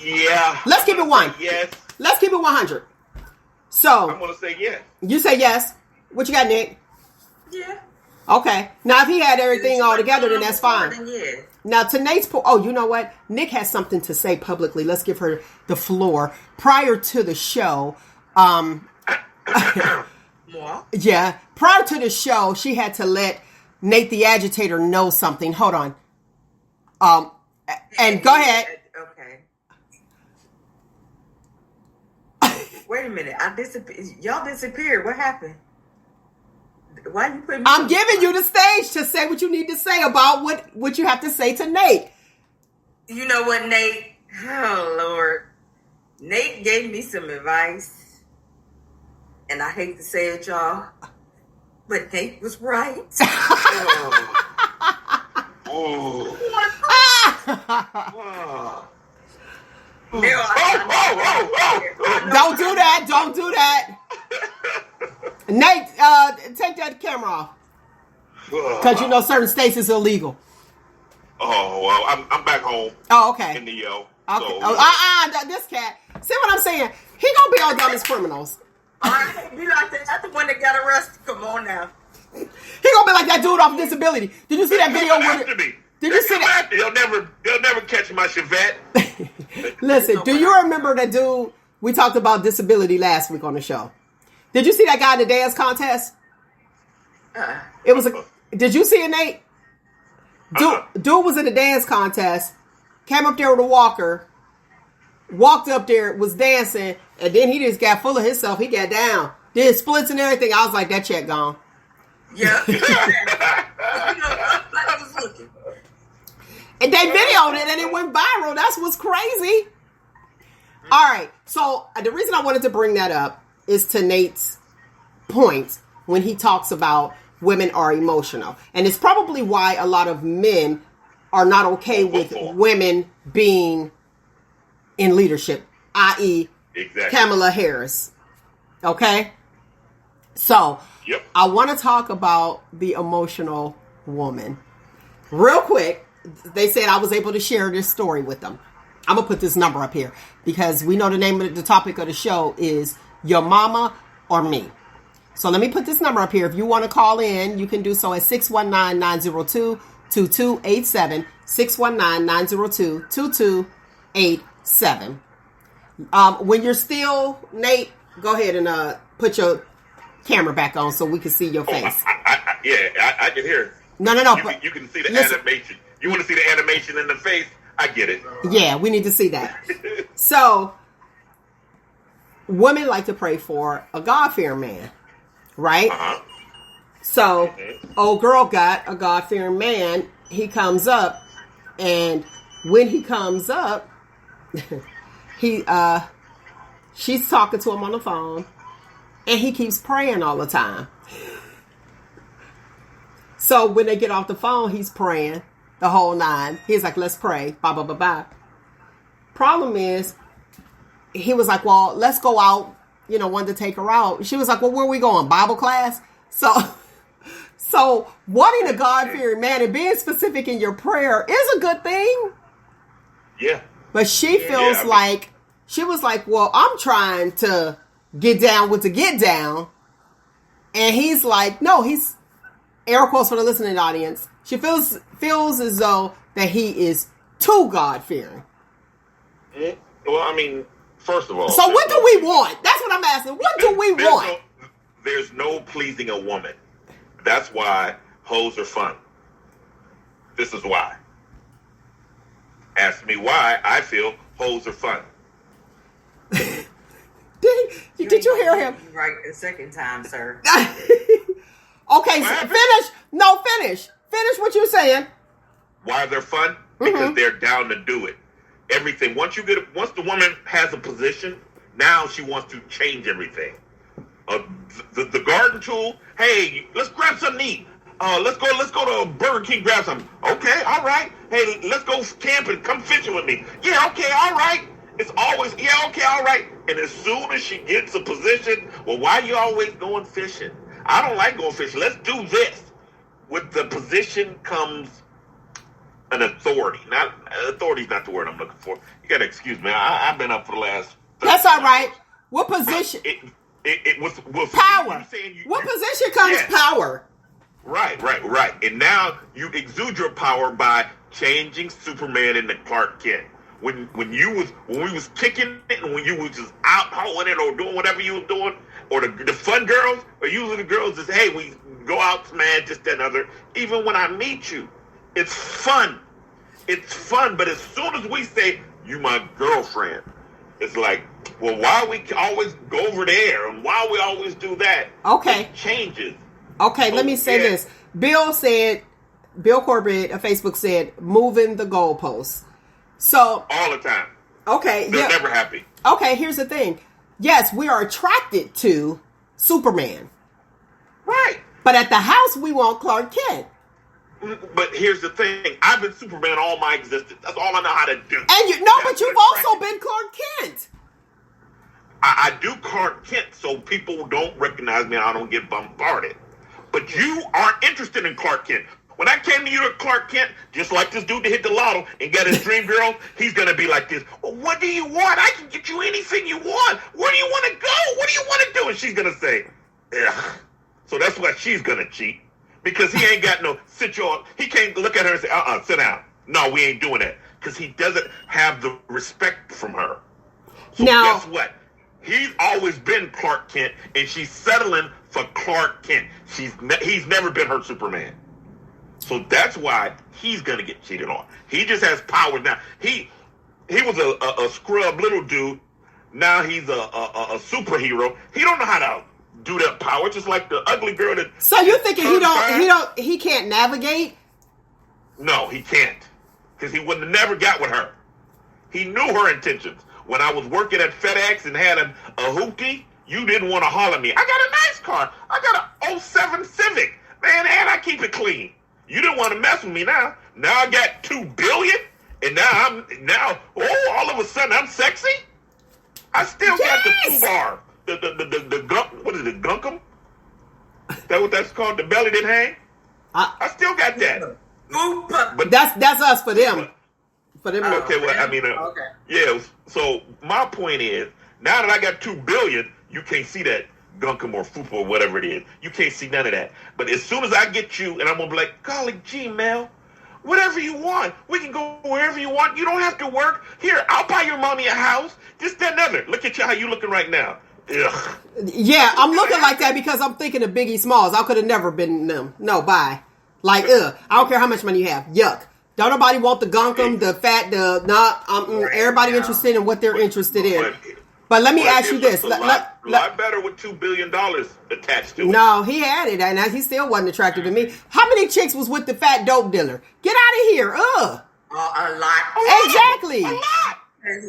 Yeah. Let's keep it one. Yes. Let's keep it 100. So I'm gonna say yes. You say yes. What you got, Nick? Yeah. Okay. Now, if he had everything all together, then that's fine. Yeah. Now, to Nate's point, oh, you know what? Nick has something to say publicly. Let's give her the floor. Prior to the show, yeah, prior to the show, she had to let Nate the Agitator know something. Hold on. And go ahead. Okay. Wait a minute. Y'all disappeared. What happened? Why you putting me I'm giving you the stage to say what you need to say about what you have to say to Nate. You know what, Nate? Oh, Lord. Nate gave me some advice. And I hate to say it, y'all. But Nate was right. Oh. Don't do that. Don't do that. Nate, take that camera off. Because you know certain states is illegal. Oh, well, I'm back home. Oh, okay. In the yo. Okay. So, This cat. See what I'm saying? He gonna be all dumb as criminals. I be like that. That's the one that got arrested. Come on now. He gonna be like that dude off disability. Did you see that video with it? Did you see that? They'll never catch my Chevette. Listen, do you remember that dude we talked about disability last week on the show? Did you see that guy in the dance contest? It was did you see it, Nate? Dude was in a dance contest, came up there with a walker, walked up there, was dancing, and then he just got full of himself. He got down, did splits and everything. I was like, that check gone. Yeah. I was looking. And they videoed it and it went viral. That's what's crazy. All right. So the reason I wanted to bring that up is to Nate's point when he talks about women are emotional. And it's probably why a lot of men are not okay with women being in leadership, i.e. Exactly. Kamala Harris. Okay? So, yep. I want to talk about the emotional woman. Real quick, they said I was able to share this story with them. I'm going to put this number up here because we know the name of the topic of the show is Your Mama or Me. So let me put this number up here. If you want to call in, you can do so at 619-902-2287, 619-902-2287. When you're still, Nate, go ahead and put your camera back on so we can see your face. I can hear. No. You can see the animation. You want to see the animation in the face? I get it. Yeah, we need to see that. So, women like to pray for a God-fearing man, right? Uh-huh. So, old girl got a God-fearing man. He comes up, and when he comes up, she's talking to him on the phone, and he keeps praying all the time. So when they get off the phone, he's praying the whole nine. He's like, let's pray. Blah, blah, blah, blah. Problem is, he was like, well, let's go out. Wanted to take her out. She was like, well, where are we going? Bible class? So wanting a God-fearing man and being specific in your prayer is a good thing. Yeah. But she feels she was like, well, I'm trying to get down with the get down. And he's like, no, he's, air quotes for the listening audience. She feels as though that he is too God-fearing. Well, I mean, first of all. So what do we want? That's what I'm asking. What do we want? There's no pleasing a woman. That's why hoes are fun. This is why. Ask me why I feel hoes are fun. Did you hear him? Right the second time, sir. Okay, so finish. No, finish. Finish what you're saying. Why they're fun? Because they're down to do it. Everything. Once the woman has a position, now she wants to change everything. The garden tool. Hey, let's grab something to eat. Let's go to Burger King, grab something. Okay, all right. Hey, let's go camping. Come fishing with me. Yeah, okay, all right. It's always, yeah, okay, all right. And as soon as she gets a position, well, why are you always going fishing? I don't like going fishing. Let's do this. With the position comes an authority. Authority's not the word I'm looking for. You got to excuse me. I've been up for the last. That's all right. What position? It was power. What position comes power? Right. And now you exude your power by changing Superman into Clark Kent. When we was kicking it and when you was just out hoeing it or doing whatever you was doing, or the fun girls, or usually the girls is, hey, we go out, man, just another. Even when I meet you, it's fun. It's fun. But as soon as we say, you my girlfriend, it's like, well, why we always go over there and why we always do that? Okay. It changes. Okay, let me say this. Bill Corbett of Facebook said, moving the goalposts. So all the time. Okay. They're never happy. Okay, here's the thing. Yes, we are attracted to Superman. Right. But at the house, we want Clark Kent. But here's the thing. I've been Superman all my existence. That's all I know how to do. And but you've also been Clark Kent. I do Clark Kent so people don't recognize me and I don't get bombarded. But you aren't interested in Clark Kent. When I came to you to Clark Kent, just like this dude that hit the lotto and got his dream girl, he's going to be like this. Well, what do you want? I can get you anything you want. Where do you want to go? What do you want to do? And she's going to say, ugh. So that's why she's going to cheat. Because he ain't got no situation. He can't look at her and say, sit down. No, we ain't doing that. Because he doesn't have the respect from her. So now, guess what? He's always been Clark Kent, and she's settling for Clark Kent. He's never been her Superman. So that's why he's going to get cheated on. He just has power now. He was a scrub little dude. Now he's a superhero. He don't know how to do that power, just like the ugly girl that. So you're thinking he can't navigate? No, he can't, because he would have never got with her. He knew her intentions. When I was working at FedEx and had a hoopty, you didn't want to holler at me. I got a nice car. I got a 07 Civic, man, and I keep it clean. You didn't want to mess with me now. Now I got $2 billion, and all of a sudden I'm sexy. I still got the 2-bar. What is it, gunkum? That what that's called? The belly that hang? I still got that. But that's us for them. for them. Okay, well, I mean, yeah. So my point is, now that I got $2 billion, you can't see that gunkum or fupa or whatever it is. You can't see none of that. But as soon as I get you, and I'm gonna be like, golly gee, Mel, whatever you want, we can go wherever you want. You don't have to work. Here, I'll buy your mommy a house. This, that, and other. Look at you, how you looking right now. Ugh. Yeah, I'm looking like that because I'm thinking of Biggie Smalls. I could have never been them. No, bye. Like, I don't care how much money you have. Yuck. Don't nobody want the gunkum, the fat, everybody interested in what they're interested in. But let me ask you this. A lot better with $2 billion attached to it. No, he had it, and he still wasn't attractive to me. How many chicks was with the fat dope dealer? Get out of here. A lot. Exactly. A lot.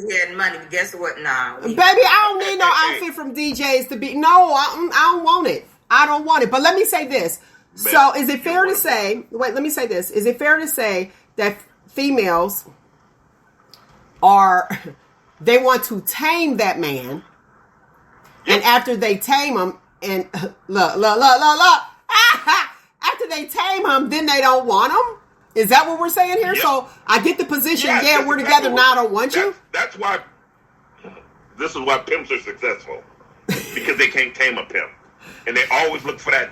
He had money, but guess what? Nah. Baby, I don't need no outfit from DJs to be... No, I don't want it. I don't want it. But let me say this. So, is it fair to say... Wait, let me say this. Is it fair to say that females are... They want to tame that man, and after they tame him, and after they tame him, then they don't want him? Is that what we're saying here? Yep. So I get the position, we're together, now I don't want you? That's why, this is why pimps are successful, because they can't tame a pimp. And they always look for that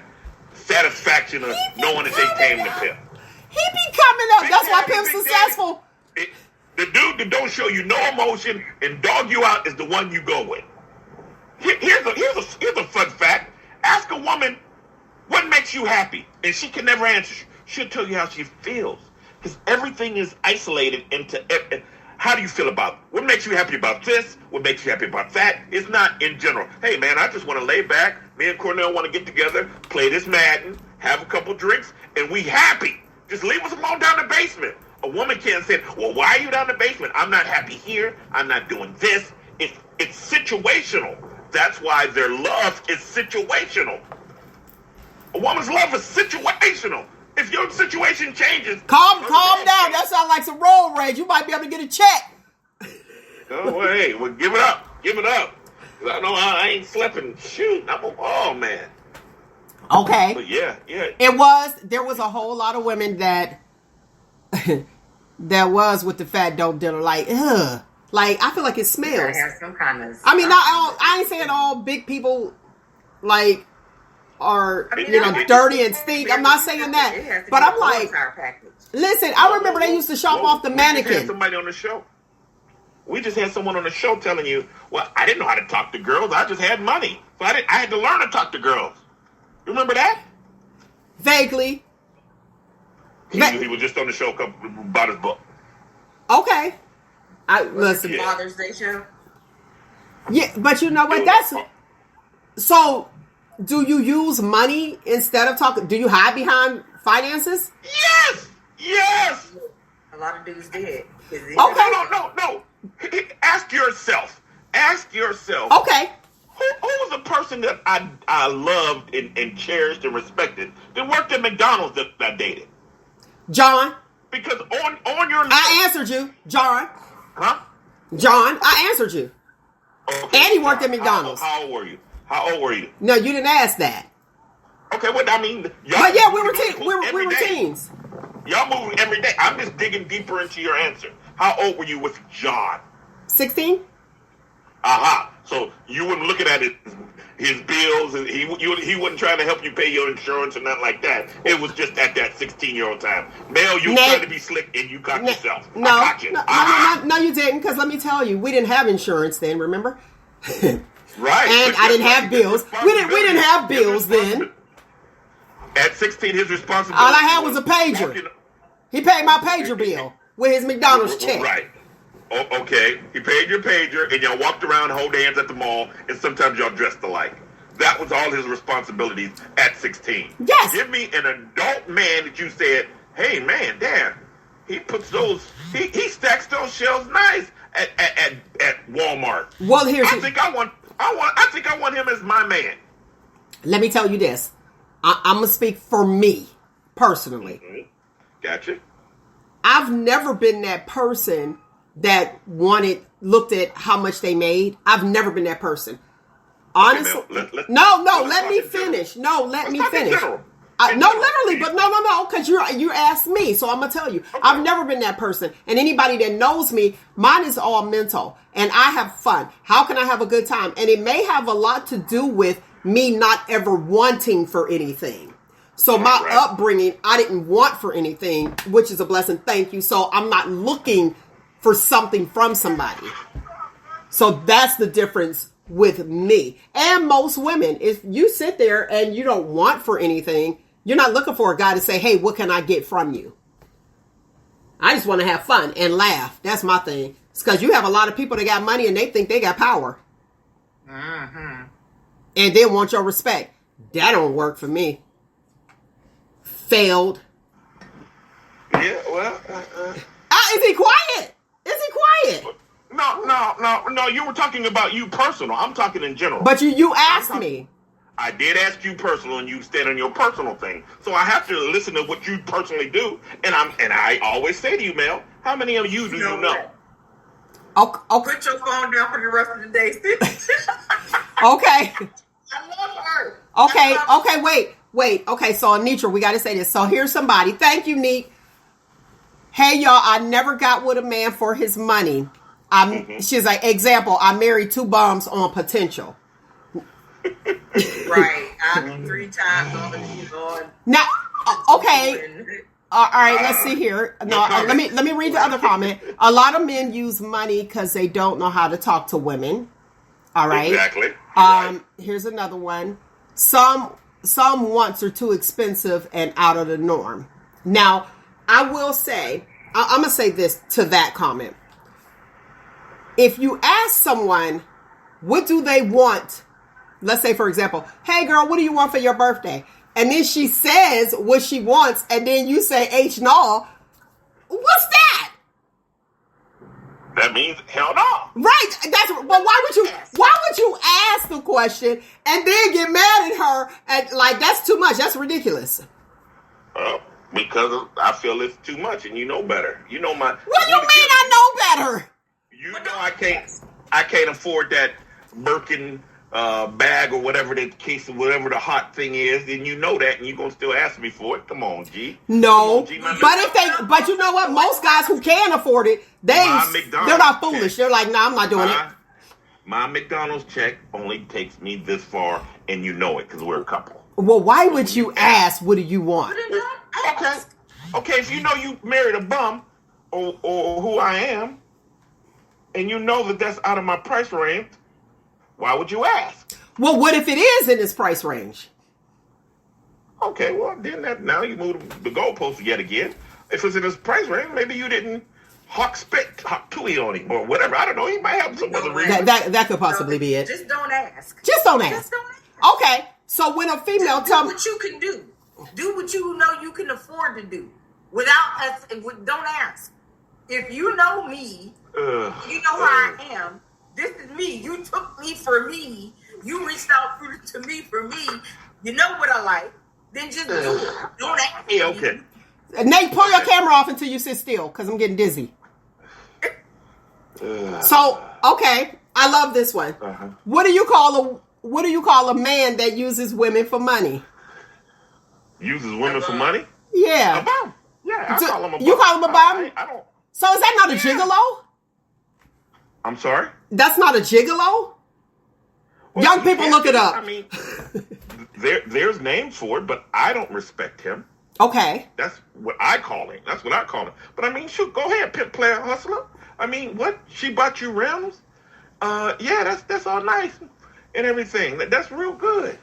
satisfaction of knowing that they tamed the pimp. He be coming up, that's why pimp's successful. The dude that don't show you no emotion and dog you out is the one you go with. Here's a fun fact. Ask a woman what makes you happy, and she can never answer. She'll tell you how she feels, because everything is isolated into how do you feel about it? What makes you happy about this? What makes you happy about that? It's not in general. Hey man, I just want to lay back. Me and Cornell want to get together, play this Madden, have a couple drinks, and we happy. Just leave us alone down the basement. A woman can't say, well, why are you down the basement? I'm not happy here. I'm not doing this. It's situational. That's why their love is situational. A woman's love is situational. If your situation changes... Calm down. That sounds like some road rage. You might be able to get a check. Oh, hey, well, give it up. Give it up. I know I ain't sleeping. Shoot. Oh, man. Okay. But yeah. There was a whole lot of women that was with the fat dope dealer, like, ugh. Like, I feel like it smells. Have some kind of... I mean, not all, I ain't saying all big people, like, are, dirty and stink. I'm not saying that. But I'm like, listen, I remember they used to shop off the mannequin. We just had somebody on the show. We just had someone on the show telling you, well, I didn't know how to talk to girls. I just had money. So I had to learn to talk to girls. You remember that? Vaguely. He was just on the show about his book. Okay. Listen. Father's Day show? Yeah, but you know what? So, do you use money instead of talking? Do you hide behind finances? Yes. A lot of dudes did. Okay. No. Ask yourself. Okay. Who was the person that I loved and cherished and respected that worked at McDonald's that I dated? John. Because on your list, I answered you, John. Huh? John, I answered you. Okay, and he worked at McDonald's. How old were you? No, you didn't ask that. Okay, what I mean, but yeah, we were teens. Y'all moving every day. I'm just digging deeper into your answer. How old were you with John? 16. Aha. So you weren't looking at his bills, and he wasn't trying to help you pay your insurance or nothing like that. It was just at that 16-year-old time. Mel, you were trying to be slick, and you caught yourself. No, I got you. No, you didn't. Because let me tell you, we didn't have insurance then. Remember? Right. And I didn't have bills. We didn't have bills then. At 16, his responsibility. All I had was a pager. He paid my pager bill with his McDonald's check. Right. Okay. He paid your pager, and y'all walked around, hold hands at the mall, and sometimes y'all dressed alike. That was all his responsibilities at 16. Yes. Give me an adult man that you said, hey, man, damn, he puts those, he stacks those shelves nice at Walmart. Well, I think I want him as my man. Let me tell you this. I'm going to speak for me, personally. Mm-hmm. Gotcha. I've never been that person that looked at how much they made. I've never been that person. Honestly. Okay, let me finish. No, let me finish. No, literally, but no, because you asked me, so I'm gonna tell you. Okay. I've never been that person, and anybody that knows me, mine is all mental, and I have fun. How can I have a good time? And it may have a lot to do with me not ever wanting for anything. So my upbringing, I didn't want for anything, which is a blessing. Thank you. So I'm not looking for something from somebody. So that's the difference with me and most women. If you sit there and you don't want for anything, you're not looking for a guy to say, hey, what can I get from you? I just want to have fun and laugh. That's my thing. It's because you have a lot of people that got money and they think they got power. Mm-hmm. And they want your respect. That don't work for me. Failed. Yeah, well. Is he quiet? Is he quiet? No. You were talking about you personal. I'm talking in general. But you asked me. I did ask you personal, and you stayed on your personal thing. So I have to listen to what you personally do. And I always say to you, Mel, how many of you do you know? Okay. Put your phone down for the rest of the day. Okay. I love her. Okay, wait. Okay, so Anitra, we got to say this. So here's somebody. Thank you, Neek. Hey, y'all, I never got with a man for his money. She's like, example, I married 2 bums on potential. Right. I 3 times on the on. Now, okay. All right, let's see here. No, let me read the other comment. A lot of men use money because they don't know how to talk to women. All right. Exactly. Here's another one. Some wants are too expensive and out of the norm. Now, I will say, I'm gonna say this to that comment. If you ask someone, what do they want? Let's say, for example, hey girl, what do you want for your birthday? And then she says what she wants, and then you say H no. What's that? That means hell no. Right. But why would you ask the question and then get mad at her and like that's too much? That's ridiculous. Because I feel it's too much, and you know better. You know my. What do you mean? I know better. You know I can't afford that Birkin bag or whatever the case, whatever the hot thing is, and you know that, and you're gonna still ask me for it. Come on, G. No, but you know what? Most guys who can afford it, they're not foolish. They're like, nah, I'm not doing it. My McDonald's check only takes me this far, and you know it because we're a couple. Well, why would you ask? What do you want? Okay. If you know you married a bum, or who I am, and you know that that's out of my price range, why would you ask? Well, what if it is in this price range? Okay, well, then now you move the goalpost yet again. If it's in this price range, maybe you didn't hawk tui on him or whatever. I don't know. He might have some other reason. That could possibly be it. Just don't ask. Just don't ask. Okay, so when a female tells me what you can do what you know you can afford to do without us. Don't ask. If you know me, you know how I am. This is me. You took me for me. You reached out to me for me. You know what I like. Then just do it. Don't ask. Yeah, okay. Nate, pull your camera off until you sit still, because I'm getting dizzy. So, okay, I love this one. Uh-huh. What do you call a man that uses women for money? Uses women for money? Yeah. A bum. Yeah, I call him a bum. You call him a bum? I don't. So is that not a gigolo? I'm sorry? That's not a gigolo? Well, young people, look it up. I mean, there's names for it, but I don't respect him. Okay. That's what I call him. But I mean, shoot, go ahead, pimp player hustler. I mean, what? She bought you rims? Yeah, that's all nice and everything. That's real good.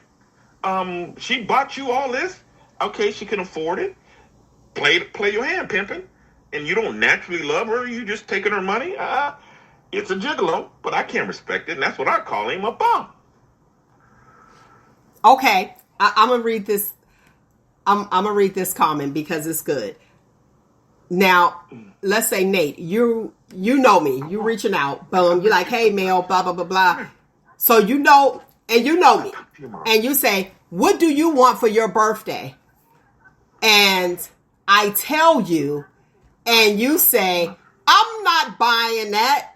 She bought you all this. Okay, she can afford it. Play your hand, pimping. And you don't naturally love her. You just taking her money. It's a gigolo, but I can't respect it. And that's what I call him, a bum. Okay, I'm gonna read this. I'm gonna read this comment because it's good. Now, let's say Nate, you know me. You reaching out, boom. You're like, hey, Mel, blah blah blah blah. So you know me, and you say, what do you want for your birthday? And I tell you, and you say, I'm not buying that.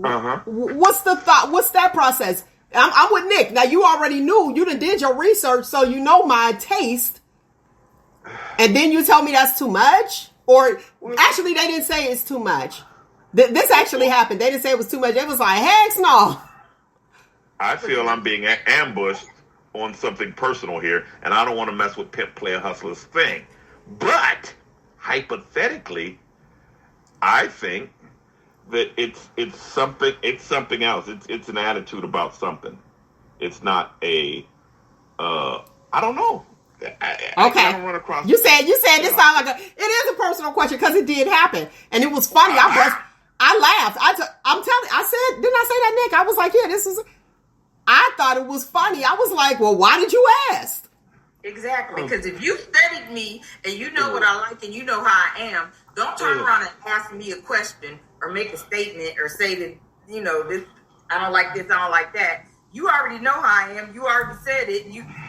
Uh-huh. What's the thought? What's that process? I'm with Nick. Now, you already knew. You done did your research, so you know my taste. And then you tell me that's too much? Or, actually, they didn't say it's too much. This actually happened. They didn't say it was too much. It was like, heck no. I feel I'm being ambushed on something personal here, and I don't want to mess with Pimp Player Hustler's thing. But, hypothetically, I think that it's something else. It's an attitude about something. It's not a I don't know. I run across you said this sounds like it is a personal question because it did happen and it was funny. I laughed. I said, didn't I say that, Nick? I was like, yeah, I thought it was funny. I was like, well, why did you ask? Exactly, because if you studied me and you know what I like and you know how I am, don't turn around and ask me a question or make a statement or say that, this, I don't like this, I don't like that. You already know how I am. You already said it.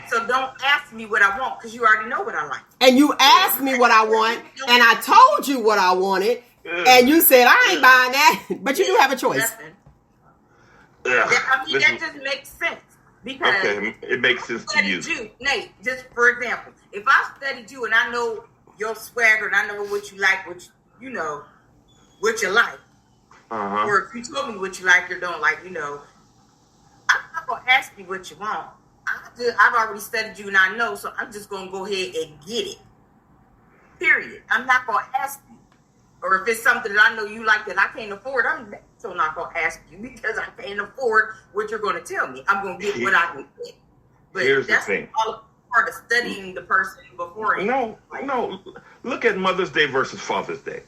So don't ask me what I want because you already know what I like. And you asked me what I want, and I told you what I wanted, and you said, I ain't buying that. But you do have a choice. That just makes sense. Because it makes sense to you. Nate, just for example, if I studied you and I know your swagger and I know what you like, what you like, or if you told me what you like or don't like, I'm not gonna ask you what you want. I've already studied you and I know, so I'm just gonna go ahead and get it. Period. I'm not gonna ask you. Or if it's something that I know you like that I can't afford, I'm still not going to ask you because I can't afford what you're going to tell me. I'm going to get what I can get. But here's that's the thing. all part of studying the person beforehand. No. Look at Mother's Day versus Father's Day.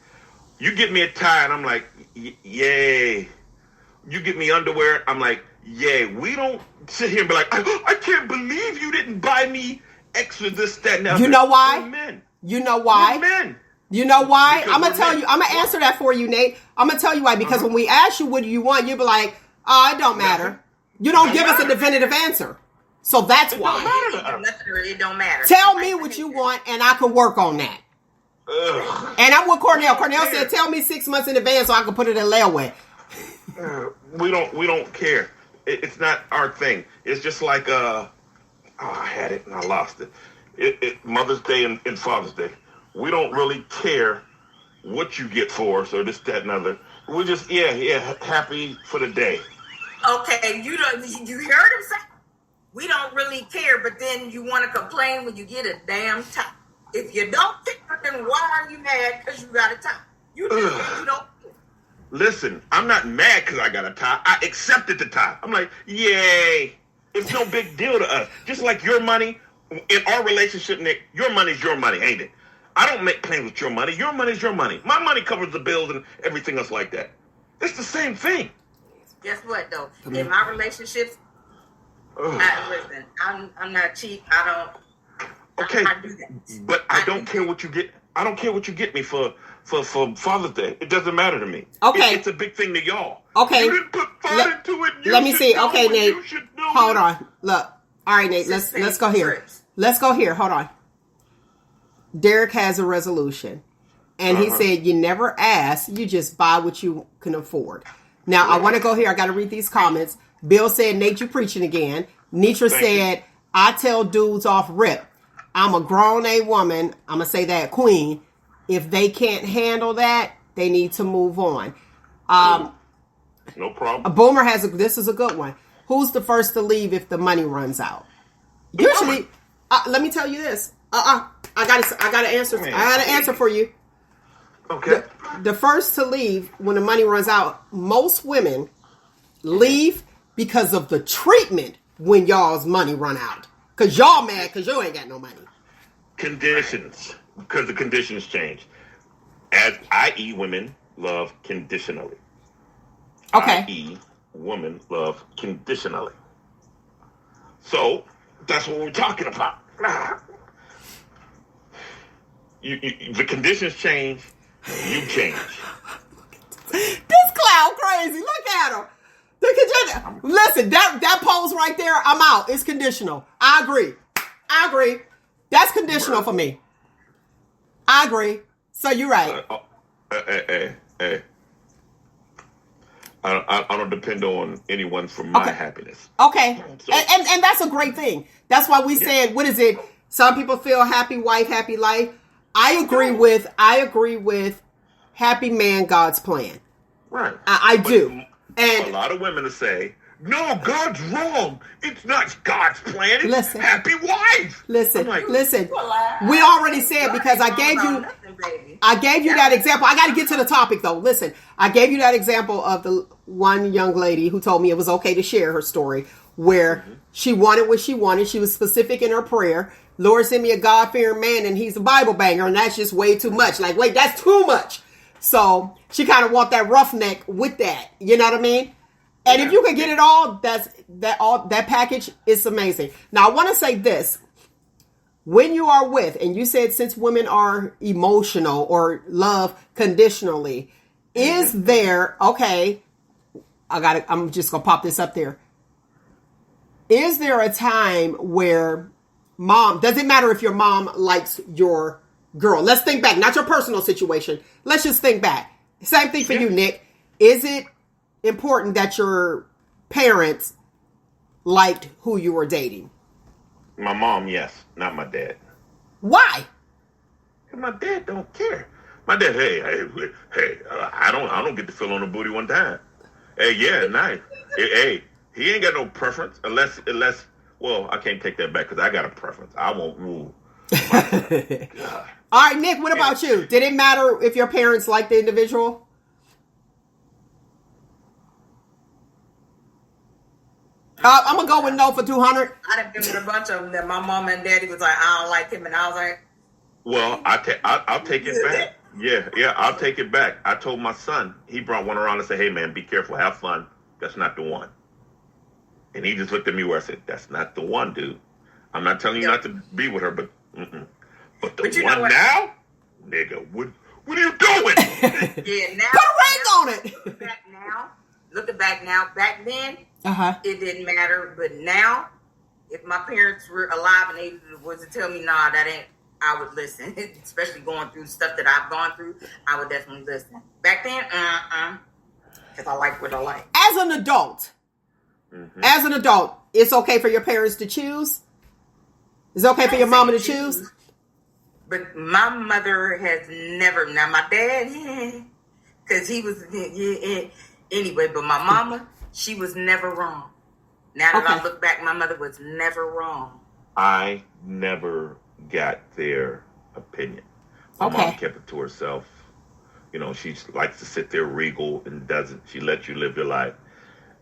You get me a tie and I'm like, yay. You get me underwear, I'm like, yay. We don't sit here and be like, I can't believe you didn't buy me extra this, that, and that. You know why? We're men. You know why? We're men. You know why? Because I'm going to tell you. I'm going to answer that for you, Nate. I'm going to tell you why. Because when we ask you what do you want, you'll be like, oh, it don't matter. You don't give us a definitive answer. So that's why. It don't matter. Tell me what you want and I can work on that. And I'm with Cornell. Cornell said, tell me 6 months in advance so I can put it in layaway. We don't care. It's not our thing. It's just like, I had it and I lost it. Mother's Day and Father's Day. We don't really care what you get for us or this, that, and other. We're just, happy for the day. Okay, you heard him say, we don't really care, but then you want to complain when you get a damn tie. If you don't care, then why are you mad because you got a tie? You don't. Listen, I'm not mad because I got a tie. I accepted the tie. I'm like, yay. It's no big deal to us. Just like your money, in our relationship, Nick, your money's your money, ain't it? I don't make plans with your money. Your money's your money. My money covers the bills and everything else like that. It's the same thing. Guess what, though? In my relationships, listen, I'm not cheap. I don't do that. But I don't care what you get. I don't care what you get me for Father's Day. It doesn't matter to me. Okay. It's a big thing to y'all. Okay. You didn't put thought into it. Let me see. Okay, Nate. Hold on. Look. All right, Nate. Let's go here. Let's go here. Hold on. Derek has a resolution. And he said, you never ask, you just buy what you can afford. Now, I want to go here. I got to read these comments. Bill said, Nate, you preaching again. Nitra said, I tell dudes off rip, I'm a grown A woman. I'm going to say that queen. If they can't handle that, they need to move on. No problem. Boomer this is a good one. Who's the first to leave if the money runs out? Usually, let me tell you this. I got to answer. I got an answer for you. Okay. The first to leave when the money runs out, most women leave because of the treatment when y'all's money run out. Because y'all mad because you ain't got no money. Conditions. Because the conditions change. I.e. women love conditionally. Okay. I.e. women love conditionally. So, that's what we're talking about. The conditions change, you change. This clown crazy. Look at him. Listen, that pose right there, I'm out. It's conditional. I agree. That's conditional for me. I agree. So you're right. Hey. I don't depend on anyone for my happiness. Okay. So, and that's a great thing. That's why we said, what is it? Some people feel happy wife, happy life. I agree with happy man, God's plan. Right. I do. And a lot of women will say, no, God's wrong. It's not God's plan. It's listen, happy wife. Listen. Like, We already said, because I gave you that example. I got to get to the topic though. Listen, I gave you that example of the one young lady who told me it was okay to share her story, where she wanted what she wanted. She was specific in her prayer. Lord, send me a God-fearing man, and he's a Bible banger, and that's just way too much. Like, wait, that's too much. So she kind of want that roughneck with that. You know what I mean? And if you can get it all, that package is amazing. Now, I want to say this. When you are with, and you said since women are emotional or love conditionally, is there, okay, I'm just going to pop this up there. Is there a time where mom, doesn't matter if your mom likes your girl. Let's think back, not your personal situation. Let's just think back. Same thing for you, Nick. Is it important that your parents liked who you were dating? My mom, yes, not my dad. Why? My dad don't care. My dad, I don't get to feel on the booty one time. Hey, yeah, nice. Hey, he ain't got no preference unless. Well, I can't take that back because I got a preference. I won't rule. All right, Nick. What about you? Did it matter if your parents liked the individual? I'm gonna go with no for 200. I done been with a bunch of them that my mom and daddy was like, I don't like him, and I was like, well, I'll take it back. Yeah, I'll take it back. I told my son, he brought one around and said, hey man, be careful, have fun. That's not the one. And he just looked at me where I said, that's not the one, dude. I'm not telling you not to be with her, but But the one now, nigga, what are you doing? Yeah, now. Put a ring on it. Looking back now, back then, it didn't matter. But now, if my parents were alive and they was to tell me, nah, that ain't, I would listen. Especially going through stuff that I've gone through, I would definitely listen. Back then, because I like what I like. As an adult, it's okay for your parents to choose? It's okay for your mama to choose? But my mother has never, now my dad, because he was, anyway, but my mama, she was never wrong. Now that I look back, my mother was never wrong. I never got their opinion. My mom kept it to herself. You know, she likes to sit there regal and doesn't. She lets you live your life.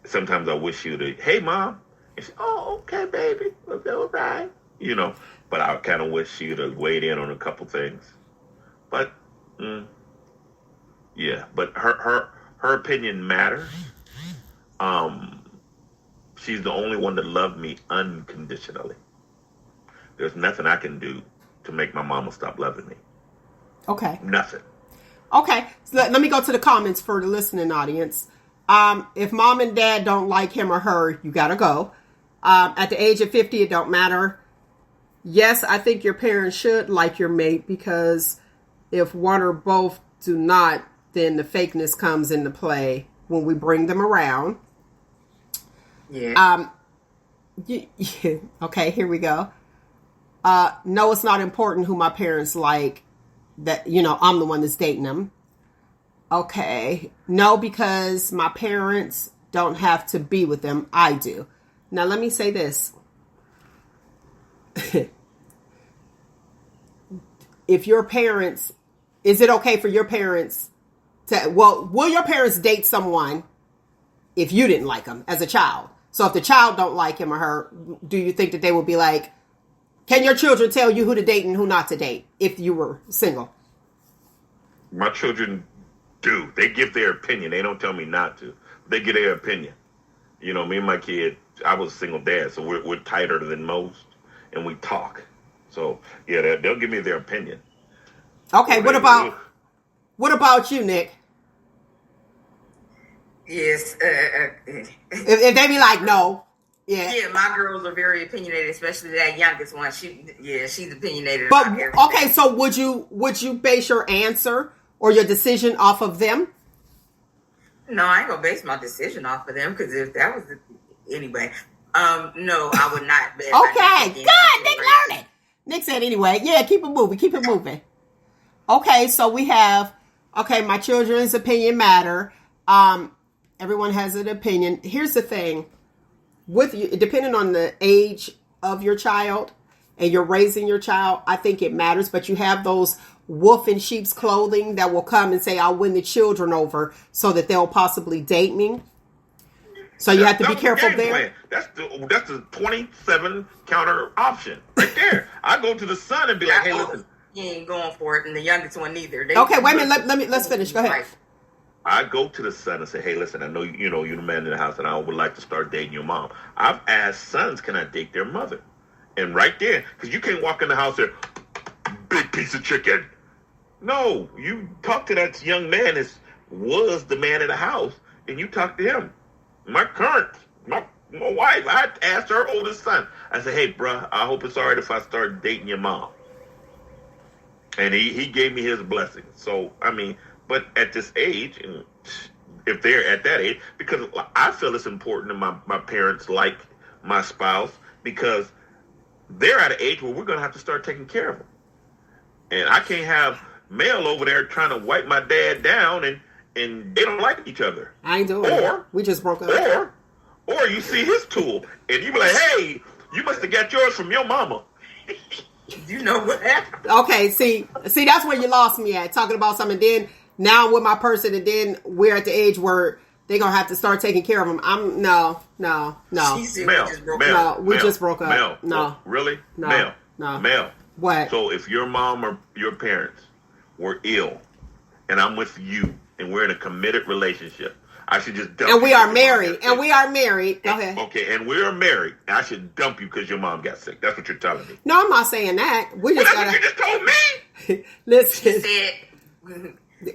Sometimes I wish she would have, hey, Mom. And she, oh, okay, baby. All right. You know, but I kind of wish she would have weighed in on a couple things. But, yeah. But her opinion matters. She's the only one that loved me unconditionally. There's nothing I can do to make my mama stop loving me. Okay. Nothing. Okay. So let me go to the comments for the listening audience. If mom and dad don't like him or her, you gotta go. At the age of 50, it don't matter. Yes, I think your parents should like your mate, because if one or both do not, then the fakeness comes into play when we bring them around. Yeah. Okay, here we go. No, it's not important who my parents like. That, you know, I'm the one that's dating them. Okay. No, because my parents don't have to be with them. I do. Now, let me say this. If your parents, is it okay for your parents to, well, will your parents date someone if you didn't like them as a child? So if the child don't like him or her, do you think that they will be like, can your children tell you who to date and who not to date if you were single? My children do. They give their opinion. They don't tell me not to. They give their opinion. You know, me and my kid, I was a single dad, so we're tighter than most, and we talk. So, yeah, they'll give me their opinion. Okay, what about you, Nick? Yes. If they be like, no. Yeah, my girls are very opinionated, especially that youngest one. She's opinionated. But okay, so would you base your answer or your decision off of them? No, I ain't gonna base my decision off of them because if that was anyway, no, I would not. Okay, good. Nick learned it. Nick said anyway. Yeah, keep it moving. Okay, so we have my children's opinion matter. Everyone has an opinion. Here's the thing, with you, depending on the age of your child and you're raising your child, I think it matters. But you have those wolf in sheep's clothing that will come and say, I'll win the children over so that they'll possibly date me. So you have to be careful there. That's the 27 counter option right there. I go to the son and be like, hey, listen. He ain't going for it, and the youngest one neither. Okay, wait a minute. Let's finish. Go ahead. Right. I go to the son and say, hey, listen, I know you're the man in the house and I would like to start dating your mom. I've asked sons, can I date their mother? And right there, because you can't walk in the house there, big piece of chicken. No, you talk to that young man that was the man of the house, and you talk to him. My wife, I asked her oldest son. I said, hey, bruh, I hope it's all right if I start dating your mom. And he gave me his blessing. So, I mean, but at this age, and if they're at that age, because I feel it's important that my parents like my spouse because they're at an age where we're going to have to start taking care of them. And I can't have Mel over there trying to wipe my dad down and they don't like each other. I ain't doing it. We just broke up. Or you see his tool and you be like, hey, you must have got yours from your mama. You know what happened? Okay, see, that's where you lost me at, talking about something. Then now I'm with my person, and then we're at the age where they're going to have to start taking care of them. No. We just broke up. Mel, no. Really? No. Mel. What? So if your mom or your parents were ill, and I'm with you, and we're in a committed relationship, I should just dump you. And we are married. Go ahead. Okay, and we are married. I should dump you because your mom got sick. That's what you're telling me. No, I'm not saying that. We just That's what you just told me. Listen. Said,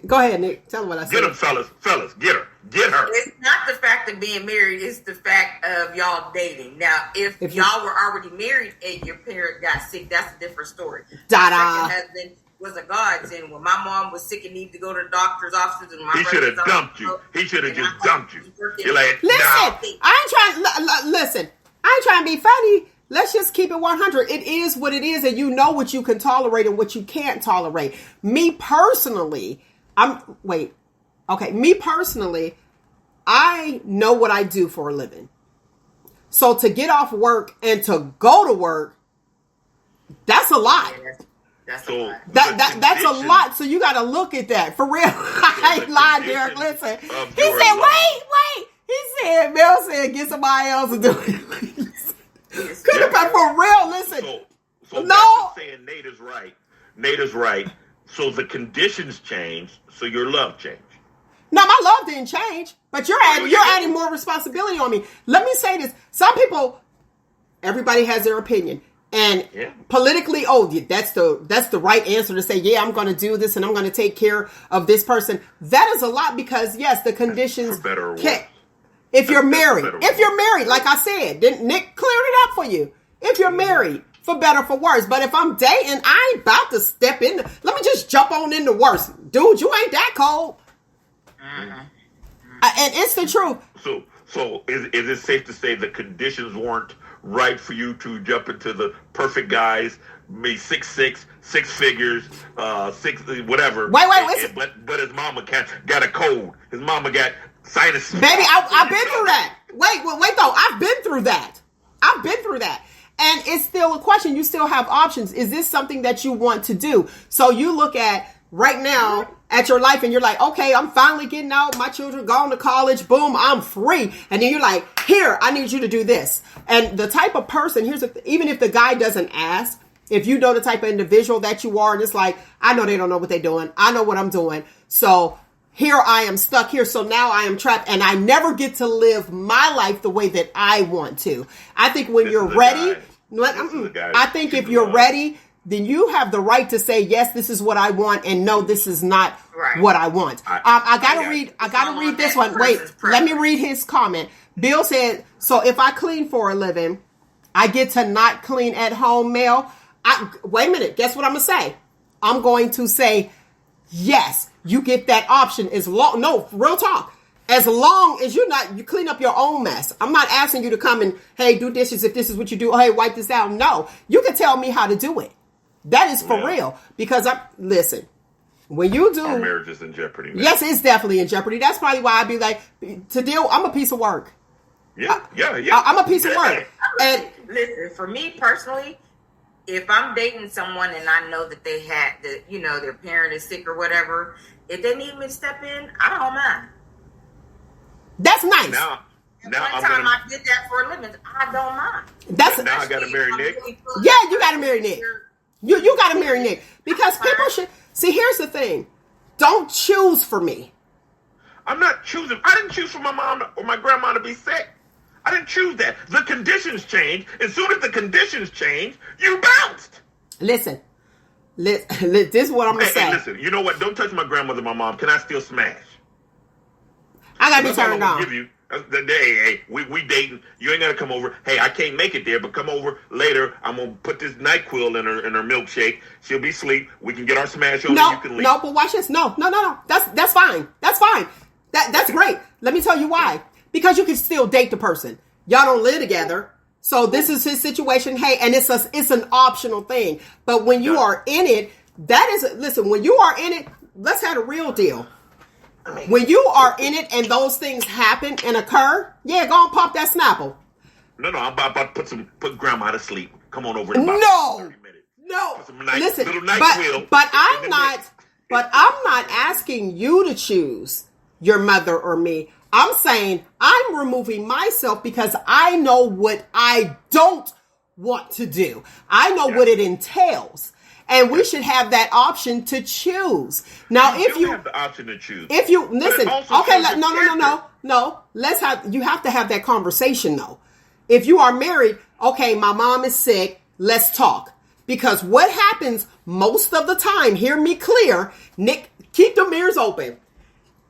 go ahead, Nick. Tell them what I said. Get him, fellas. Get her. It's not the fact of being married. It's the fact of y'all dating. Now, if y'all were already married and your parent got sick, that's a different story. Da-da. My second husband was a godsend. When my mom was sick and needed to go to the doctor's offices, and he should have dumped you. He should have just dumped you. You're like, listen, nah. I ain't trying to be funny. Let's just keep it 100. It is what it is, and you know what you can tolerate and what you can't tolerate. Me personally, I know what I do for a living. So to get off work and to go to work, that's a lot. That's a lot. That's a lot. So you got to look at that for real. I ain't lying, Derek. Listen, he said, wait. He said, Mel said, get somebody else to do it. Could have been for real. Listen. So no. Saying Nate is right. So the conditions changed. So your love changed. No, my love didn't change. But you're adding more responsibility on me. Let me say this. Some people, everybody has their opinion. And politically, that's the right answer to say, I'm going to do this and I'm going to take care of this person. That is a lot because, yes, the conditions. For better or worse. If you're married, like I said, then Nick cleared it up for you. If you're married, for better, for worse. But if I'm dating, I ain't about to step in. Let me just jump on in the worst. Dude, you ain't that cold. Mm-hmm. And it's the truth. So is it safe to say the conditions weren't right for you to jump into the perfect guys, maybe 6'6", 6 figures, 6 whatever? Wait. But his mama got a cold. His mama got sinus. Baby, I've been through that. Wait though. I've been through that. And it's still a question. You still have options. Is this something that you want to do? So you look at right now at your life and you're like, okay, I'm finally getting out. My children gone to college. Boom, I'm free. And then you're like, here, I need you to do this. And the type of person, even if the guy doesn't ask, if you know the type of individual that you are, and it's like, I know they don't know what they're doing. I know what I'm doing. So here I am stuck here. So now I am trapped and I never get to live my life the way that I want to. I think when you're ready, I think if you're ready, then you have the right to say, yes, this is what I want. And no, this is not what I want. I gotta read this one. Wait, let me read his comment. Bill said, so if I clean for a living, I get to not clean at home, Mel. Wait a minute. Guess what I'm going to say? I'm going to say, yes, you get that option as long. No, real talk. As long as you clean up your own mess. I'm not asking you to come and, hey, do dishes if this is what you do. Oh, hey, wipe this down. No, you can tell me how to do it. That is for real. Because listen, when you do, our marriage is in jeopardy. Man. Yes, it's definitely in jeopardy. That's probably why I'd be like, I'm a piece of work. Yeah. I'm a piece of work. And listen, for me personally, if I'm dating someone and I know that they had their parent is sick or whatever, if they need me to step in, I don't mind. That's nice. Now I did that for a living. I don't mind. Now I got to marry Nick. Yeah, you got to marry Nick. You got to marry Nick because people should see. Here's the thing: don't choose for me. I'm not choosing. I didn't choose for my mom or my grandma to be sick. I didn't choose that. The conditions changed. As soon as the conditions changed, you bounced. Listen, this is what I'm gonna say. Hey, listen, you know what? Don't touch my grandmother, my mom. Can I still smash? I gotta be turned on. Give you. Hey, we dating. You ain't gotta come over. Hey, I can't make it there, but come over later. I'm gonna put this NyQuil in her milkshake. She'll be asleep. We can get our smash on. No, and you can leave. No, but watch this. No. That's fine. That's fine. That's great. Let me tell you why. Because you can still date the person. Y'all don't live together. So this is his situation. Hey, and it's an optional thing. But when you are in it, when you are in it, let's have a real deal. When you are in it and those things happen and occur, yeah, go and pop that Snapple. No, I'm about to put grandma to sleep. Come on over. In about 30 minutes. No. Listen, but I'm not asking you to choose your mother or me. I'm saying I'm removing myself because I know what I don't want to do. I know what it entails. And we should have that option to choose. Now, if you have the option to choose, if you listen, okay, no. You have to have that conversation though. If you are married, okay, my mom is sick. Let's talk. Because what happens most of the time, hear me clear, Nick, keep the ears open.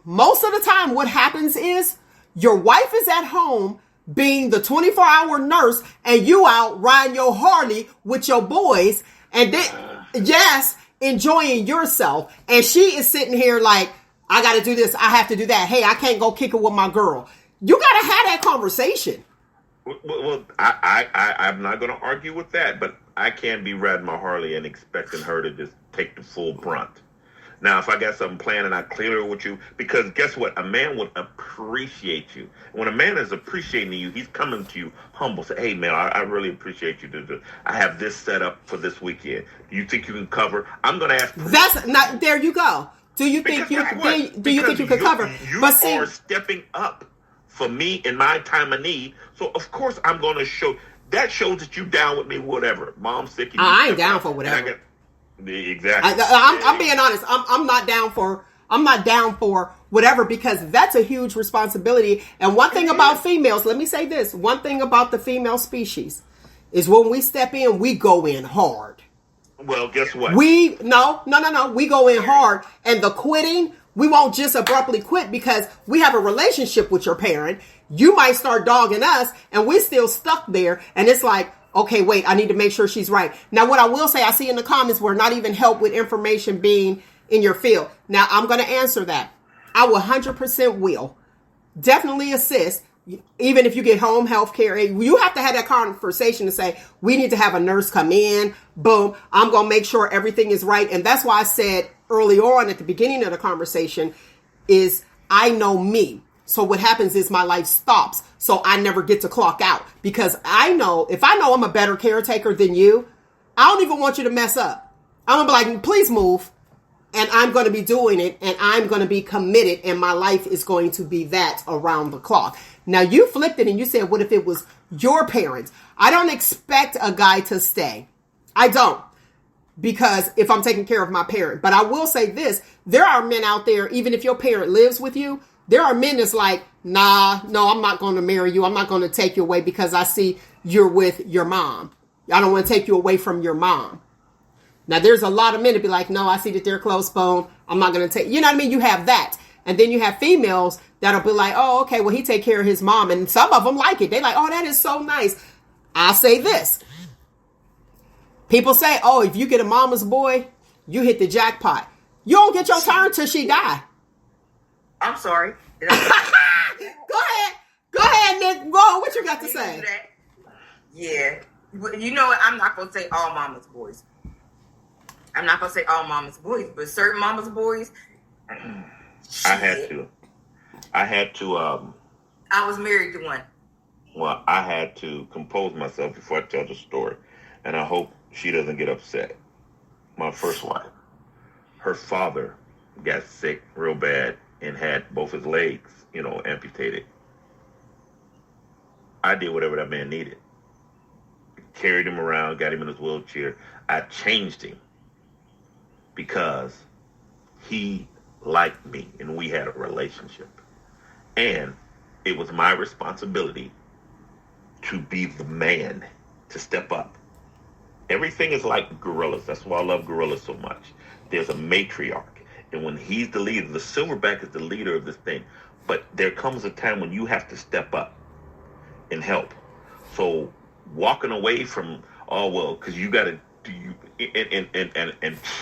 Most of the time, what happens is your wife is at home being the 24-hour nurse, and you out riding your Harley with your boys, and then. Yes, enjoying yourself. And she is sitting here like, I got to do this. I have to do that. Hey, I can't go kick it with my girl. You got to have that conversation. Well, I'm not going to argue with that, but I can't be riding my Harley and expecting her to just take the full brunt. Now, if I got something planned and I clear it with you, because guess what? A man would appreciate you. When a man is appreciating you, he's coming to you humble. Say, hey, man, I really appreciate you. I have this set up for this weekend. Do you think you can cover? I'm going to ask. That's not, there you go. Do you think you can cover? You are stepping up for me in my time of need. So, of course, I'm going to show. That shows that you down with me, whatever. Mom's sick. I ain't down for whatever. Exactly. I'm being honest. I'm not down for whatever, because that's a huge responsibility. And one thing about females, let me say this. One thing about the female species is when we step in, we go in hard. Well, guess what? No. We go in hard, and the quitting, we won't just abruptly quit because we have a relationship with your parent. You might start dogging us, and we're still stuck there. And it's like, okay, wait, I need to make sure she's right. Now, what I will say, I see in the comments where not even help with information being in your field. Now, I'm going to answer that. I will 100% will. Definitely assist. Even if you get home health care, you have to have that conversation to say, we need to have a nurse come in. Boom. I'm going to make sure everything is right. And that's why I said early on at the beginning of the conversation is I know me. So what happens is my life stops. So I never get to clock out, because I know if I know I'm a better caretaker than you, I don't even want you to mess up. I'm going to be like, please move. And I'm going to be doing it, and I'm going to be committed, and my life is going to be that around the clock. Now, you flipped it and you said, what if it was your parents? I don't expect a guy to stay. I don't. Because if I'm taking care of my parent. But I will say this. There are men out there, even if your parent lives with you, there are men that's like, nah, no, I'm not going to marry you. I'm not going to take you away because I see you're with your mom. I don't want to take you away from your mom. Now, there's a lot of men that be like, no, I see that they're close bone. I'm not going to take, you know what I mean? You have that. And then you have females that'll be like, oh, okay, well, he take care of his mom. And some of them like it. They like, oh, that is so nice. I'll say this. People say, oh, if you get a mama's boy, you hit the jackpot. You don't get your turn till she die. I'm sorry. Go ahead, Nick. Go. What you got to say? Yeah. You know what? I'm not going to say all mama's boys. I'm not going to say all mama's boys, but certain mama's boys. I had to. I was married to one. Well, I had to compose myself before I tell the story, and I hope she doesn't get upset. My first wife, her father got sick real bad and had both his legs, amputated. I did whatever that man needed. Carried him around, got him in his wheelchair. I changed him because he liked me and we had a relationship. And it was my responsibility to be the man, to step up. Everything is like gorillas. That's why I love gorillas so much. There's a matriarch. And when he's the leader, the silverback is the leader of this thing. But there comes a time when you have to step up and help. So walking away from, because you got to do you, and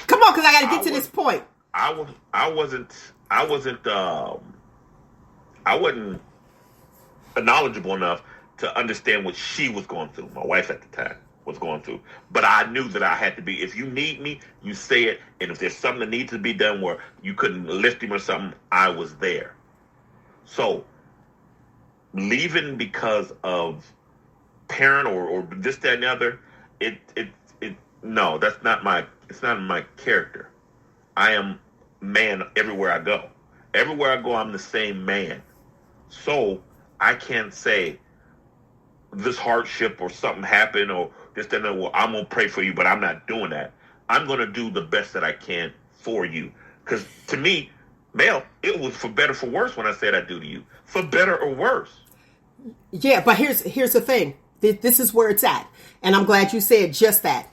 come on, because I got to get to this point. I wasn't knowledgeable enough to understand what she was going through. My wife at the time was going through. But I knew that I had to be, if you need me, you say it. And if there's something that needs to be done where you couldn't lift him or something, I was there. So leaving because of parent or this, that, and the other, no, it's not my character. I am man everywhere I go. Everywhere I go, I'm the same man. So I can't say this hardship or something happened or this, that, and that. Well, I'm going to pray for you, but I'm not doing that. I'm going to do the best that I can for you. Because to me, Mel, it was for better, for worse when I said I do to you. For better or worse. Yeah, but here's the thing. This is where it's at. And I'm glad you said just that.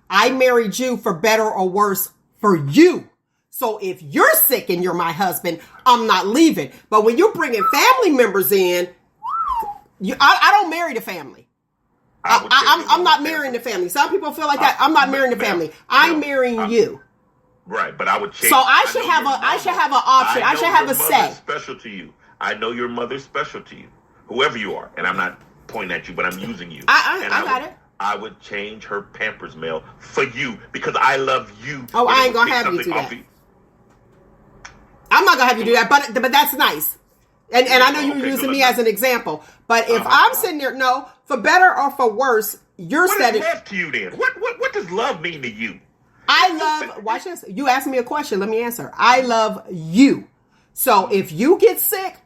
I married you for better or worse for you. So if you're sick and you're my husband, I'm not leaving. But when you're bringing family members in, I don't marry the family. I'm not marrying the family. Some people feel like that. I'm not marrying the family. I'm marrying you. Right, but I would change. So I should have an option. I should have a say. Special to you. I know your mother's special to you, whoever you are, and I'm not pointing at you, but I'm using you. I got it. I would change her Pampers, Mel, for you because I love you. Oh, I ain't gonna have you do that. I'm not gonna have you do that, but that's nice. And I know you're using me as an example. But if I'm sitting there, no, for better or for worse, you're setting. What is love to you then? What does love mean to you? I love. Watch this. You asked me a question. Let me answer. I love you. So if you get sick,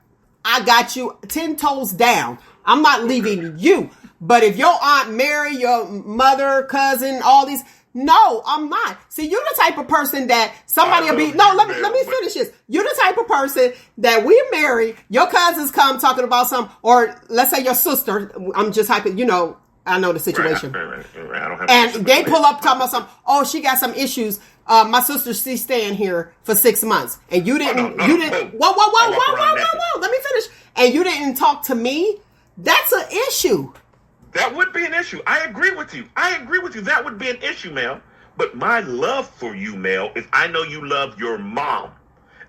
I got you 10 toes down. I'm not leaving you. But if your Aunt Mary, your mother, cousin, all these, no, I'm not. See, you're the type of person that somebody will be. No, let me finish this. You're the type of person that we marry. Your cousins come talking about some, or let's say your sister. I'm just hyping. I know the situation. Right. I don't have and they pull up talking about some. Oh, she got some issues. My sister, she's staying here for 6 months, and you didn't. Whoa. Let me finish. And you didn't talk to me. That's an issue. That would be an issue. I agree with you. That would be an issue, Mel. But my love for you, Mel, is I know you love your mom.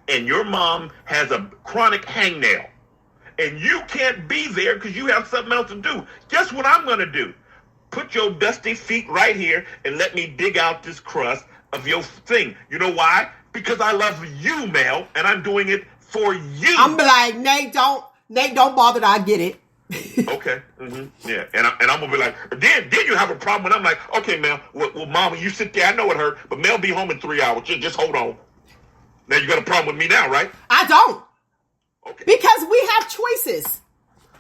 And your mom has a chronic hangnail. And you can't be there because you have something else to do. Guess what I'm going to do? Put your dusty feet right here and let me dig out this crust of your thing. You know why? Because I love you, Mel, and I'm doing it for you. I'm like, Nate, don't bother. I get it. Okay. Mm-hmm. Yeah. And I'm gonna be like, then you have a problem. And I'm like, okay, Mel. Well, Mama, you sit there. I know it hurt, but Mel be home in 3 hours. Just hold on. Now you got a problem with me now, right? I don't. Okay. Because we have choices.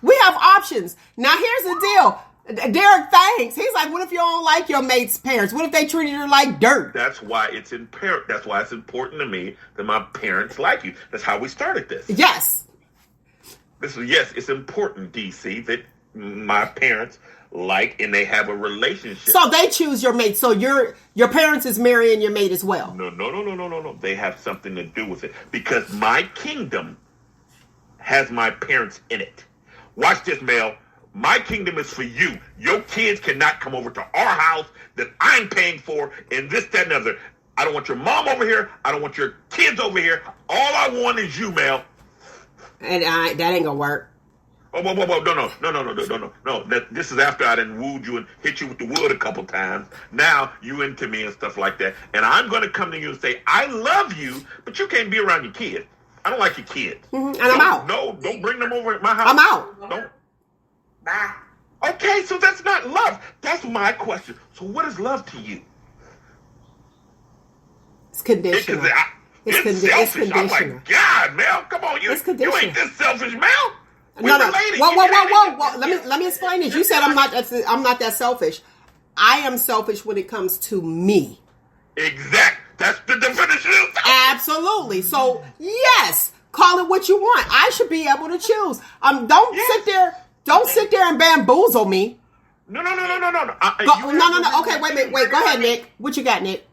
We have options. Now here's the deal. Derek thinks. He's like, what if you don't like your mate's parents? What if they treated you like dirt? That's why it's important to me that my parents like you. That's how we started this. Yes. Yes, it's important, DC, that my parents like and they have a relationship. So they choose your mate. So your parents is marrying your mate as well. No. They have something to do with it because my kingdom has my parents in it. Watch this, Mel. My kingdom is for you. Your kids cannot come over to our house that I'm paying for and this, that, and other. I don't want your mom over here. I don't want your kids over here. All I want is you, Mel. And that ain't gonna work. Oh, whoa, no. This is after I done wooed you and hit you with the wood a couple times. Now you into me and stuff like that. And I'm going to come to you and say, I love you, but you can't be around your kids. I don't like your kids. Mm-hmm. And I'm out. No, don't bring them over at my house. I'm out. Don't. Bye. Okay, so that's not love. That's my question. So what is love to you? It's conditional. It's selfish. I'm like, God, Mel, come on. You ain't this selfish, Mel. No. Whoa. Let me explain this. You said I'm not that selfish. I am selfish when it comes to me. Exact. That's the definition of selfish. Absolutely. So yes, call it what you want. I should be able to choose. Don't sit there and bamboozle me. No. Okay, wait. Go ahead, Nick. What you got, Nick?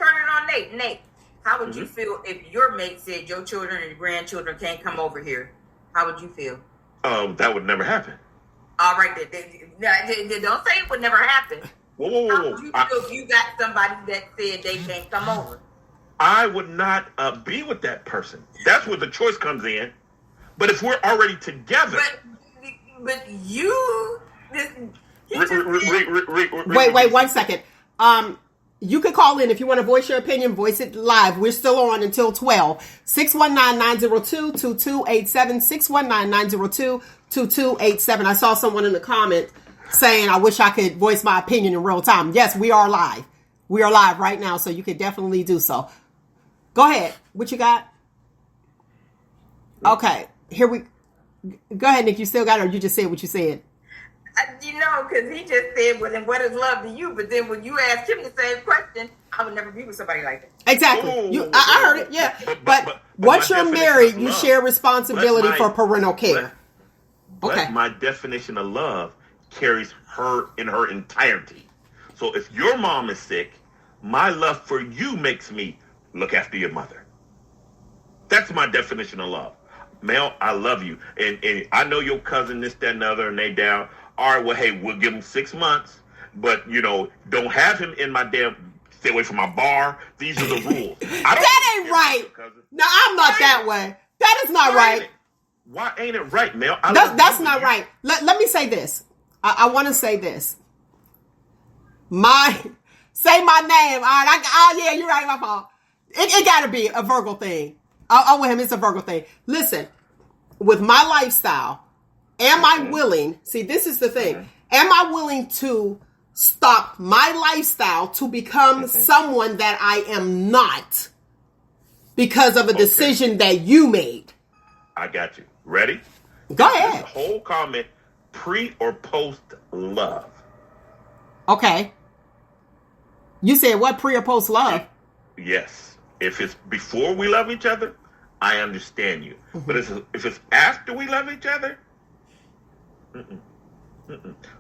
Turn it on, Nate. Nate, how would you feel if your mate said your children and your grandchildren can't come over here? How would you feel? That would never happen. All right, don't say it would never happen. Whoa. How would you feel if you got somebody that said they can't come over? I would not be with that person. That's where the choice comes in. But if we're already together, but you. Wait 1 second. You can call in if you want to voice your opinion, voice it live. We're still on until 12. 619-902-2287. 619-902-2287. I saw someone in the comment saying, I wish I could voice my opinion in real time. Yes, we are live. We are live right now, so you can definitely do so. Go ahead. What you got? Okay. Go ahead, Nick. You still got it, or you just said what you said? Because he just said, well, then what is love to you? But then when you asked him the same question, I would never be with somebody like that. Exactly. I heard it, yeah. But once you're married, you share responsibility for parental care. But my definition of love carries her in her entirety. So if your mom is sick, my love for you makes me look after your mother. That's my definition of love. Mel, I love you. And I know your cousin, this, that, and the other, and they down. All right, well, hey, we'll give him 6 months. But, don't have him in my stay away from my bar. These are the rules. That ain't right. No, I'm not that way. That is not right. Why ain't it right, Mel? That's not right. Let me say this. I want to say this. Say my name. All right. Yeah, you're right. My fault. It got to be a Virgo thing. I'm with him. It's a Virgo thing. Listen, with my lifestyle, am I willing? See, this is the thing. Am I willing to stop my lifestyle to become someone that I am not because of a decision that you made? I got you. Ready? Go ahead. This whole comment, pre or post love. Okay. You said what, pre or post love? Yes. If it's before we love each other, I understand you. But if it's after we love each other,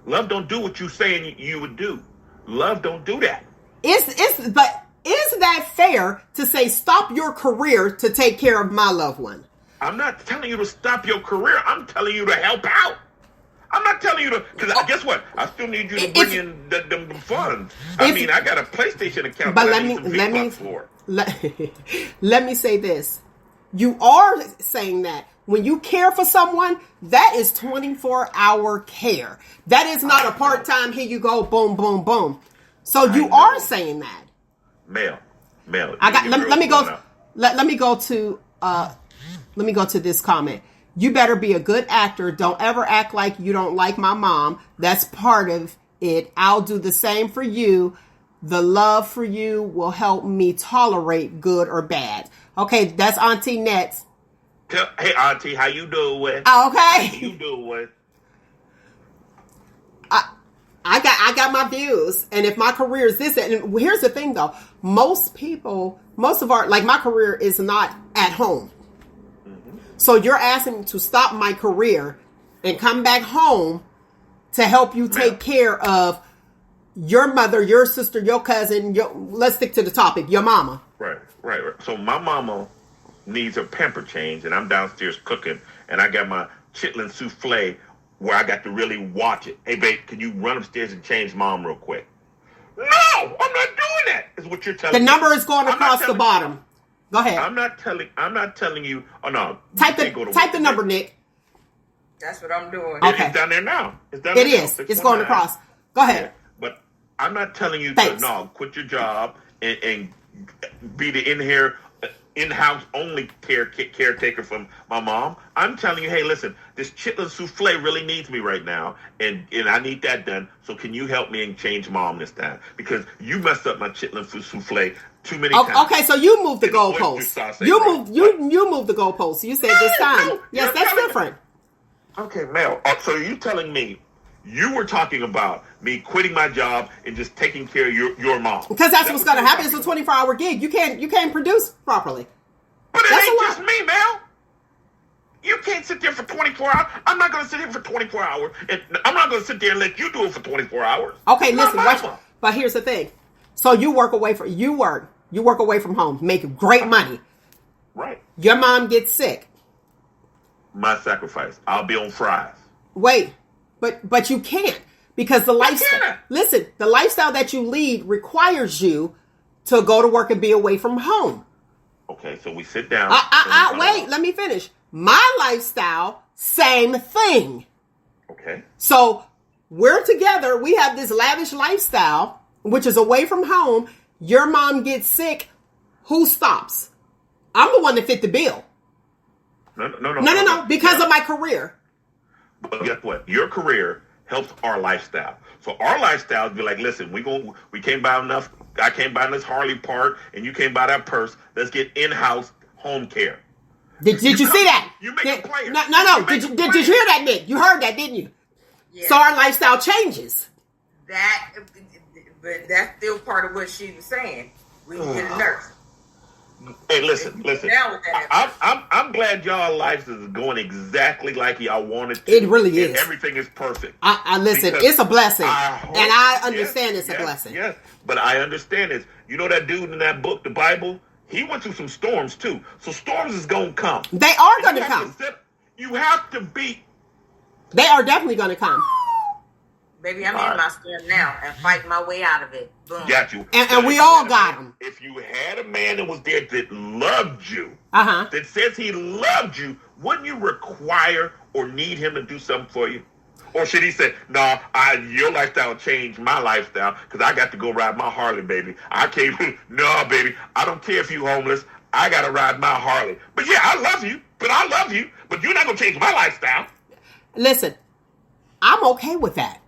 love don't do what you saying you would do. Love don't do that. But is that fair to say stop your career to take care of my loved one? I'm not telling you to stop your career. I'm telling you to help out. I'm not telling you to, because guess what? I still need you to bring in the funds. I got a PlayStation account. But let me say this. You are saying that when you care for someone, that is 24-hour care. That is not a part-time, here you go, boom, boom, boom. So you are saying that. Mel. Let me go to this comment. You better be a good actor. Don't ever act like you don't like my mom. That's part of it. I'll do the same for you. The love for you will help me tolerate good or bad. Okay, that's Auntie Nets. Hey, Auntie, how you doing? Okay. How you doing? I got my views, and if my career is this, and here's the thing though, most of our, like, my career is not at home. So you're asking me to stop my career and come back home to help you take care of your mother, your sister, your cousin, let's stick to the topic, your mama. Right. So my mama needs her pamper change, and I'm downstairs cooking, and I got my chitlin souffle where I got to really watch it. Hey, babe, can you run upstairs and change mom real quick? No, I'm not doing that, is what you're telling me. The number is going across the bottom. Go ahead. I'm not telling you. Oh no. Type the number, Nick. That's what I'm doing. Okay. It's down there now. It's down It there is. now. It's going across. Go ahead. Yeah, but I'm not telling you Thanks. to quit your job and be the in-house only caretaker from my mom. I'm telling you, hey, listen, this chitlin souffle really needs me right now, and I need that done. So can you help me and change mom this time? Because you messed up my chitlin souffle too many times. Okay, so you moved the goalposts. You moved the goalposts. You said this time. Yes, that's different. Okay, Mel. So you telling me you were talking about me quitting my job and just taking care of your mom? Because that's what's going to happen. It's a 24-hour gig. You can't produce properly. But it ain't just me, Mel. You can't sit there for 24 hours. I'm not going to sit here for 24 hours, and I'm not going to sit there and let you do it for 24 hours. Okay, listen. But here's the thing. So you work away from home, make great money. Right. Your mom gets sick. My sacrifice. I'll be on fries. Wait, but you can't, because the lifestyle. Listen, the lifestyle that you lead requires you to go to work and be away from home. Okay, so we sit down. Wait, let me finish. My lifestyle, same thing. Okay. So we're together. We have this lavish lifestyle, which is away from home. Your mom gets sick. Who stops? I'm the one that fit the bill. No. Because of my career. But guess what? Your career helps our lifestyle. So our lifestyle be like, listen, we can't buy enough. I can't buy this Harley part, and you can't buy that purse. Let's get in-house home care. Did you see that? You make a player. No. Did you hear that, Nick? You heard that, didn't you? Yeah. So our lifestyle changes. But that's still part of what she was saying. We can get a nurse. Hey, listen. I'm glad y'all lives is going exactly like y'all wanted to. It really is. Everything is perfect. I listen. It's a blessing, and I understand it's a blessing. Yes, but I understand this. You know that dude in that book, the Bible. He went through some storms too. So storms is gonna come. They are going to come. You have to be. They are definitely going to come. Baby, I'm in my storm now and fighting my way out of it. Boom. Got you. And we all got them. If you had a man that was there that loved you, that says he loved you, wouldn't you require or need him to do something for you? Or should he say, no, your lifestyle changed my lifestyle because I got to go ride my Harley, baby. I can't. No, baby. I don't care if you homeless. I got to ride my Harley. But yeah, I love you. But you're not going to change my lifestyle. Listen, I'm okay with that.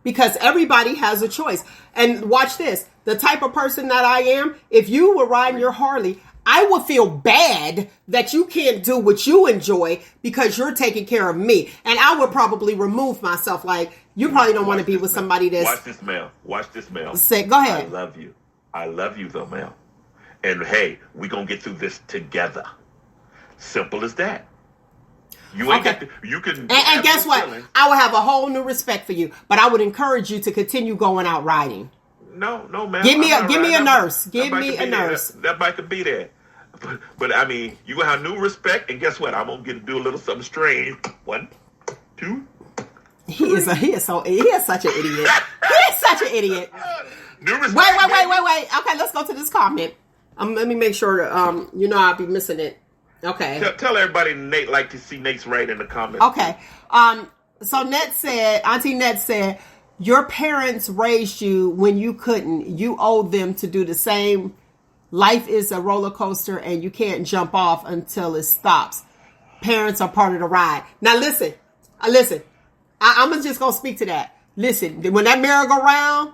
Because everybody has a choice. And watch this. The type of person that I am, if you were riding your Harley, I would feel bad that you can't do what you enjoy because you're taking care of me. And I would probably remove myself. Like, you probably don't want to be with somebody that's... Watch this, Mel. Say, go ahead. I love you, though, Mel. And hey, we're going to get through this together. Simple as that. You ain't got to, you can. And guess what? I would have a whole new respect for you, but I would encourage you to continue going out riding. No, man. Give me a nurse. Give me a nurse. That bike could be there. But I mean, you gonna have new respect, and guess what? I'm gonna get to do a little something strange. 1, 2. He is such an idiot. He is such an idiot. New respect. Wait. Okay, let's go to this comment. Let me make sure. I'll be missing it. Okay. Tell everybody Nate like to see Nate's right in the comments. Okay. So Auntie Net said, your parents raised you when you couldn't. You owed them to do the same. Life is a roller coaster and you can't jump off until it stops. Parents are part of the ride. Now listen. I'm just going to speak to that. Listen, when that merry-go-round,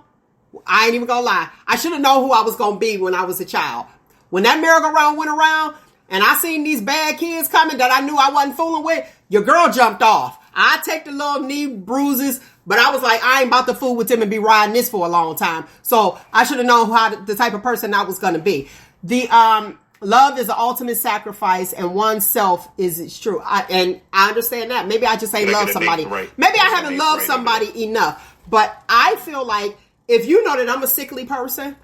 I ain't even going to lie. I should have known who I was going to be when I was a child. When that merry-go-round went around, and I seen these bad kids coming that I knew I wasn't fooling with, your girl jumped off. I take the little knee bruises, but I was like, I ain't about to fool with them and be riding this for a long time. So I should have known the type of person I was going to be. The love is the ultimate sacrifice, and oneself is true. And I understand that. Maybe I just ain't love somebody. Right. Maybe I haven't loved somebody enough. But I feel like if you know that I'm a sickly person,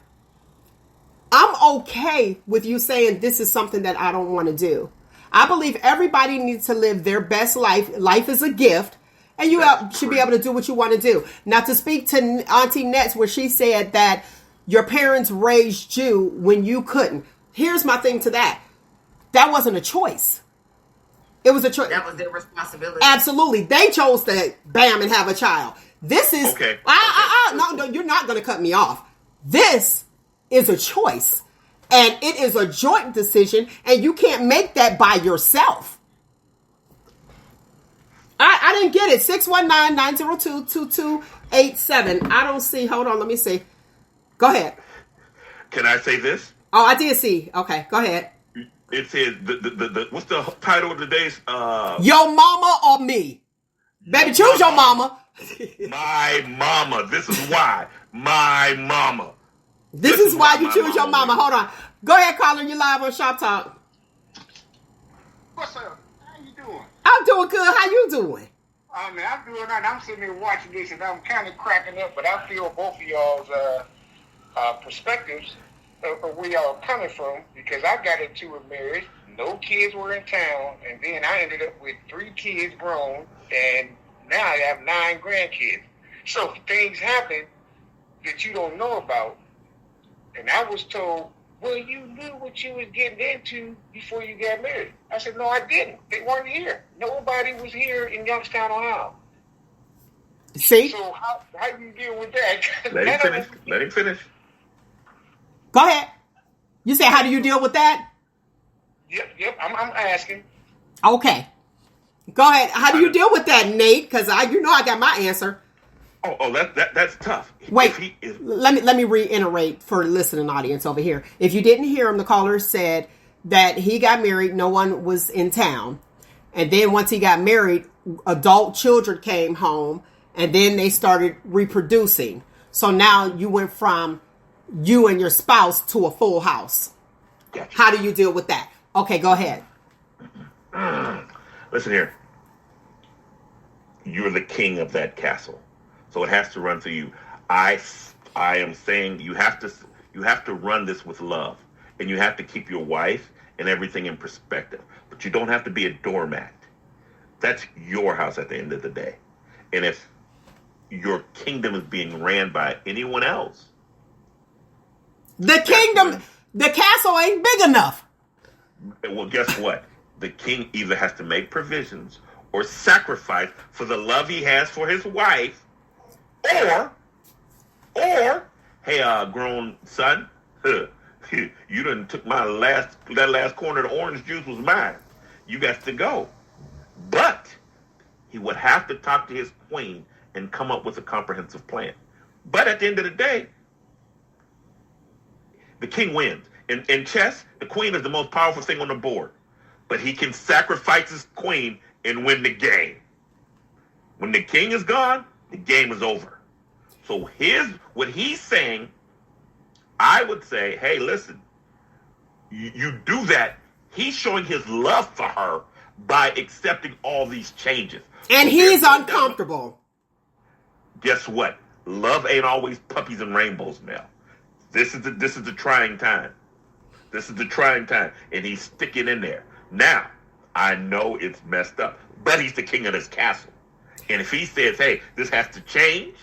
I'm okay with you saying this is something that I don't want to do. I believe everybody needs to live their best life. Life is a gift, and you should be able to do what you want to do. Now, to speak to Auntie Nets, where she said that your parents raised you when you couldn't. here's my thing to that. That wasn't a choice. It was a choice. That was their responsibility. Absolutely. They chose to bam and have a child. This is Okay. No, you're not going to cut me off. This is a choice. And it is a joint decision, and you can't make that by yourself. I didn't get it. 619-902-2287. I don't see. Hold on, let me see. Go ahead. Can I say this? Oh, I did see. Okay, go ahead. It says the what's the title of today's Your mama or me? Baby, choose your mama. My mama. This is why. My mama. This is why you choose your mama. Hold on. Go ahead, caller. You live on Shop Talk. What's up? How you doing? I'm doing good. How you doing? I mean, I'm doing that. I'm sitting here watching this, and I'm kind of cracking up, but I feel both of y'all's perspectives of where y'all are coming from, because I got into a marriage, no kids were in town, and then I ended up with 3 kids grown, and now I have 9 grandkids. So things happen that you don't know about. And I was told, well, you knew what you was getting into before you got married. I said, no, I didn't. They weren't here. Nobody was here in Youngstown, Ohio. See? So how do you deal with that? Let him finish. Let him finish. Go ahead. You say, how do you deal with that? Yep. I'm asking. Okay. Go ahead. How do you deal with that, Nate? Because I got my answer. Oh, that's tough. Wait, let me reiterate for the listening audience over here. If you didn't hear him, the caller said that he got married, no one was in town. And then once he got married, adult children came home, and then they started reproducing. So now you went from you and your spouse to a full house. Gotcha. How do you deal with that? Okay, go ahead. Listen here. You're the king of that castle. So it has to run through you. I am saying you have to run this with love, and you have to keep your wife and everything in perspective. But you don't have to be a doormat. That's your house at the end of the day. And if your kingdom is being ran by anyone else, the castle ain't big enough. Well, guess what? The king either has to make provisions or sacrifice for the love he has for his wife. Or, hey, grown son, you done took that last corner of the orange juice was mine. You got to go. But he would have to talk to his queen and come up with a comprehensive plan. But at the end of the day, the king wins. In chess, the queen is the most powerful thing on the board. But he can sacrifice his queen and win the game. When the king is gone, the game is over. So what he's saying, I would say, hey, listen, you do that. He's showing his love for her by accepting all these changes. And he's uncomfortable. Guess what? Love ain't always puppies and rainbows, Mel. This is the trying time. This is the trying time. And he's sticking in there. Now, I know it's messed up, but he's the king of this castle. And if he says, hey, this has to change,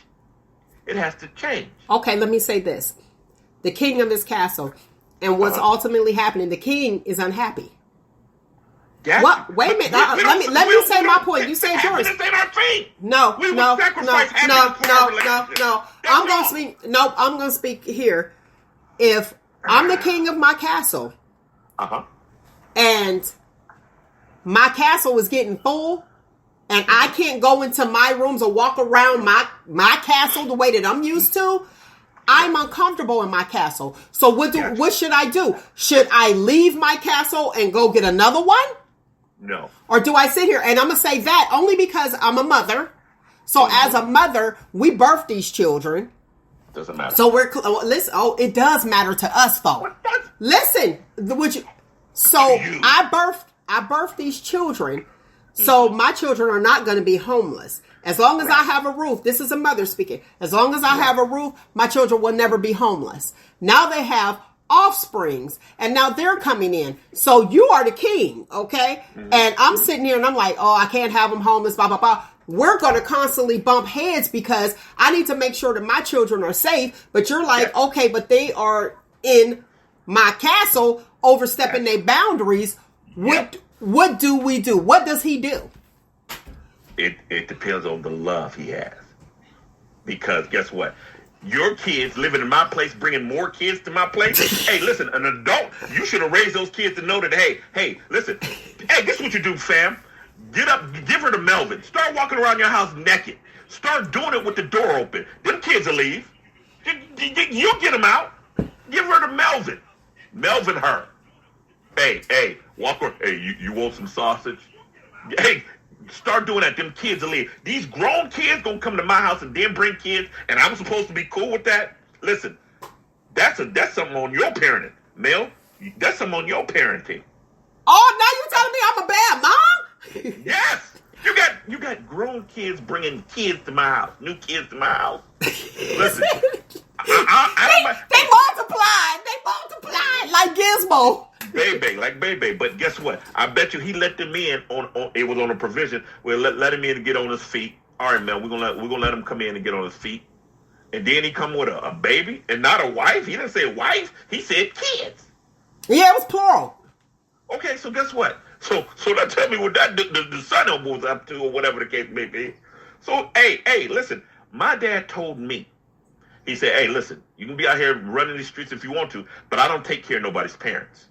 it has to change. Okay, let me say this. The king of his castle, and what's ultimately happening, the king is unhappy. Gotcha. What? Wait a minute. Let me say my point. You said yours. This ain't our thing. No. No. I'm gonna speak here. If I'm the king of my castle, and my castle is getting full, and I can't go into my rooms or walk around my castle the way that I'm used to, I'm uncomfortable in my castle. So what should I do? Should I leave my castle and go get another one? No. Or do I sit here? And I'm going to say that only because I'm a mother. So as a mother, we birth these children. Doesn't matter. So listen. Oh, it does matter to us, though. Listen, I birthed these children. So my children are not going to be homeless. As long as I have a roof, this is a mother speaking. As long as I have a roof, my children will never be homeless. Now they have offsprings, and now they're coming in. So you are the king, okay? Mm-hmm. And I'm sitting here and I'm like, oh, I can't have them homeless, blah, blah, blah. We're going to constantly bump heads because I need to make sure that my children are safe. But you're like, okay, but they are in my castle, overstepping their boundaries, what do we do? What does he do? It depends on the love he has. Because guess what? Your kids living in my place, bringing more kids to my place. Hey, listen, an adult, you should have raised those kids to know that, hey, listen. Hey, this is what you do, fam. Get up, give her to Melvin. Start walking around your house naked. Start doing it with the door open. Them kids will leave. You'll get them out. Give her to Melvin. Melvin her. Hey, walk her. Hey, you want some sausage? Hey, start doing that. Them kids will leave. These grown kids gonna come to my house and then bring kids, and I'm supposed to be cool with that? Listen, that's something on your parenting, Mel. That's something on your parenting. Oh, now you telling me I'm a bad mom? Yes. You got grown kids bringing kids to my house, new kids to my house. Listen, they multiplied like Gizmo. Baby. But guess what? I bet you he let them in on it was on a provision where let him in and get on his feet. All right, man, we're gonna let him come in and get on his feet. And then he come with a baby and not a wife. He didn't say wife. He said kids. Yeah, it was plural. Okay, so guess what? So now tell me what that the son was up to or whatever the case may be. So hey, listen. My dad told me. He said, hey, listen, you can be out here running these streets if you want to, but I don't take care of nobody's parents.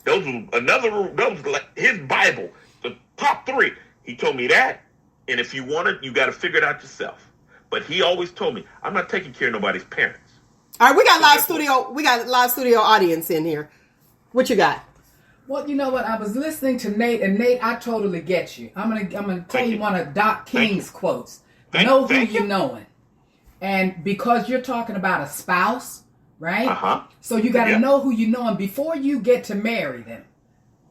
Those was like his Bible, the top 3. He told me that, and if you want it, you got to figure it out yourself. But he always told me, I'm not taking care of nobody's parents. All right, we got live studio audience in here. What you got? Well, you know what? I was listening to Nate, and Nate, I totally get you. I'm gonna tell you one of Doc King's quotes. Know who you're knowing. And because you're talking about a spouse, right? Uh-huh. So you got to know who you know. And before you get to marry them,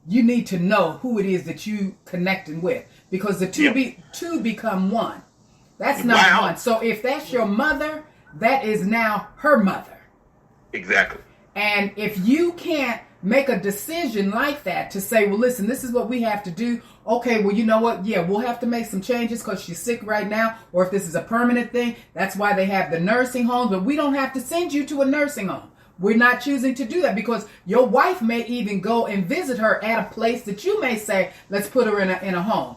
you need to know who it is that you connecting with. Because the two become one. That's number one. So if that's your mother, that is now her mother. Exactly. And if you can't make a decision like that to say, well, listen, this is what we have to do. Okay, well, you know what? Yeah, we'll have to make some changes because she's sick right now. Or if this is a permanent thing, that's why they have the nursing homes. But we don't have to send you to a nursing home. We're not choosing to do that because your wife may even go and visit her at a place that you may say, let's put her in a home.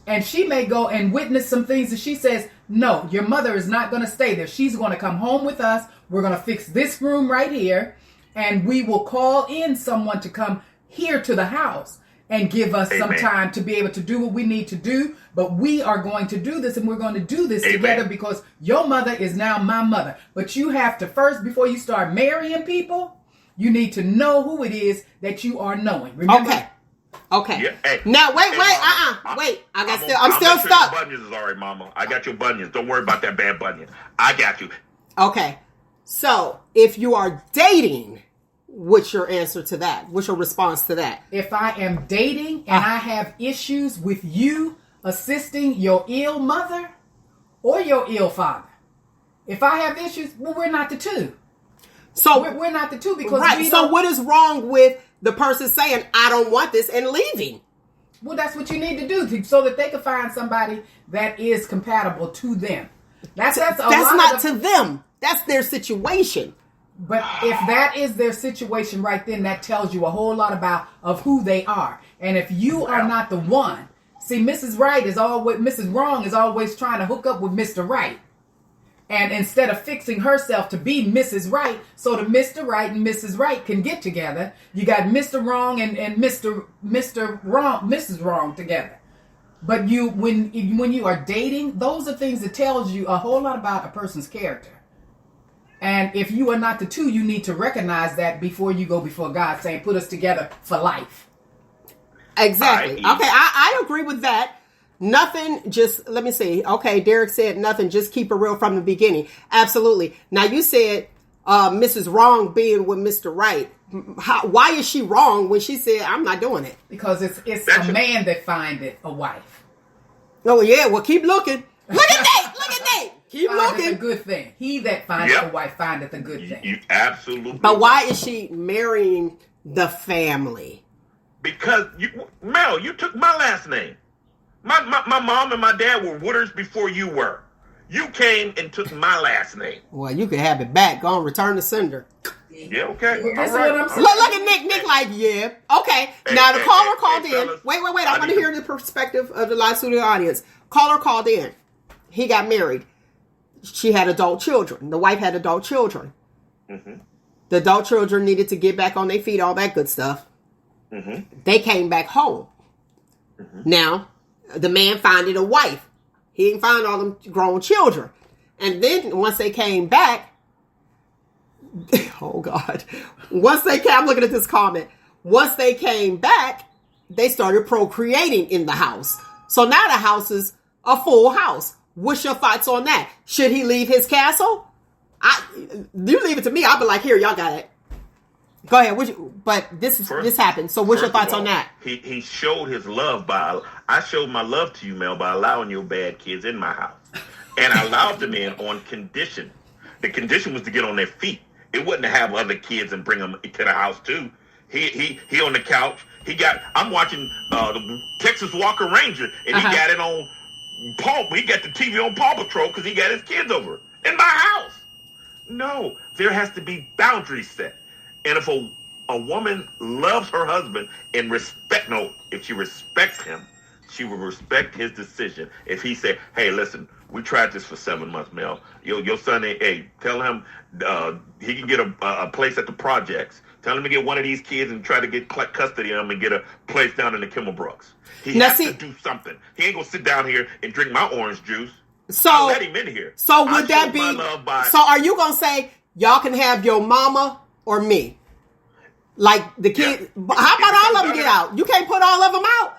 And she may go and witness some things that she says, no, your mother is not going to stay there. She's going to come home with us. We're going to fix this room right here. And we will call in someone to come here to the house and give us some time to be able to do what we need to do. But we are going to do this, and we're going to do this together because your mother is now my mother. But you have to first, before you start marrying people, you need to know who it is that you are knowing. Remember? Okay. Yeah, hey, now wait. I'm still stuck. Your bunions is all right, Mama. I got your bunions. Don't worry about that bad bunion. I got you. Okay. So if you are dating, what's your answer to that? What's your response to that? If I am dating and I have issues with you assisting your ill mother or your ill father, if I have issues, well, we're not the two. So we're not the two because So what is wrong with the person saying, I don't want this and leaving? Well, that's what you need to do so that they can find somebody that is compatible to them. That's not to them. That's their situation. But if that is their situation right then, that tells you a whole lot of who they are. And if you are not the one, see, Mrs. Wrong is always trying to hook up with Mr. Right. And instead of fixing herself to be Mrs. Right, so that Mr. Right and Mrs. Right can get together, you got Mr. Wrong and Mr. Wrong, Mrs. Wrong together. But when you are dating, those are things that tells you a whole lot about a person's character. And if you are not the two, you need to recognize that before you go before God saying, put us together for life. Exactly. Okay, I agree with that. Nothing, just, let me see. Okay, Derek said nothing, just keep it real from the beginning. Absolutely. Now, you said Mrs. Wrong being with Mr. Right. Why is she wrong when she said, I'm not doing it? Because it's a man that find it a wife. Oh, yeah, well, keep looking. Look at Nate. Keep looking. It's a good thing. He that findeth a wife findeth a good thing. You absolutely. But why is she marrying the family? Because, Mel, you took my last name. My mom and my dad were Wooders before you were. You came and took my last name. Well, you can have it back. Go on, return to sender. Yeah, okay. Well, this is All right. what I'm saying. Look at Nick. Nick like, yeah. Okay. Now the caller called in. fellas, Wait. I want to hear the perspective of the live studio audience. Caller called in. He got married. She had adult children. The wife had adult children. Mm-hmm. The adult children needed to get back on their feet, all that good stuff. Mm-hmm. They came back home. Mm-hmm. Now, the man finding a wife. He didn't find all them grown children. And then once they came back, oh God. I'm looking at this comment. Once they came back, they started procreating in the house. So now the house is a full house. What's your thoughts on that? Should he leave his castle? You leave it to me. I'll be like, here, y'all got it. Go ahead. But this happened. So what's your thoughts on that? He showed his love I showed my love to you, Mel, by allowing your bad kids in my house. And I allowed them in on condition. The condition was to get on their feet. It wasn't to have other kids and bring them to the house too. He on the couch. I'm watching the Texas Walker Ranger, and he got it on he got the TV on Paw Patrol because he got his kids over in my house. No, there has to be boundaries set. And if a woman loves her husband and if she respects him, she will respect his decision. If he say, hey, listen, we tried this for 7 months, Mel. Your son, hey, tell him he can get a place at the projects. Tell him to get one of these kids and try to get custody of them and get a place down in the Kimmelbrooks. He has to do something. He ain't going to sit down here and drink my orange juice. So I'll let him in here. So would that be? So are you gonna say y'all can have your mama or me? Like the kid? Yeah. How about all of them get out? You can't put all of them out.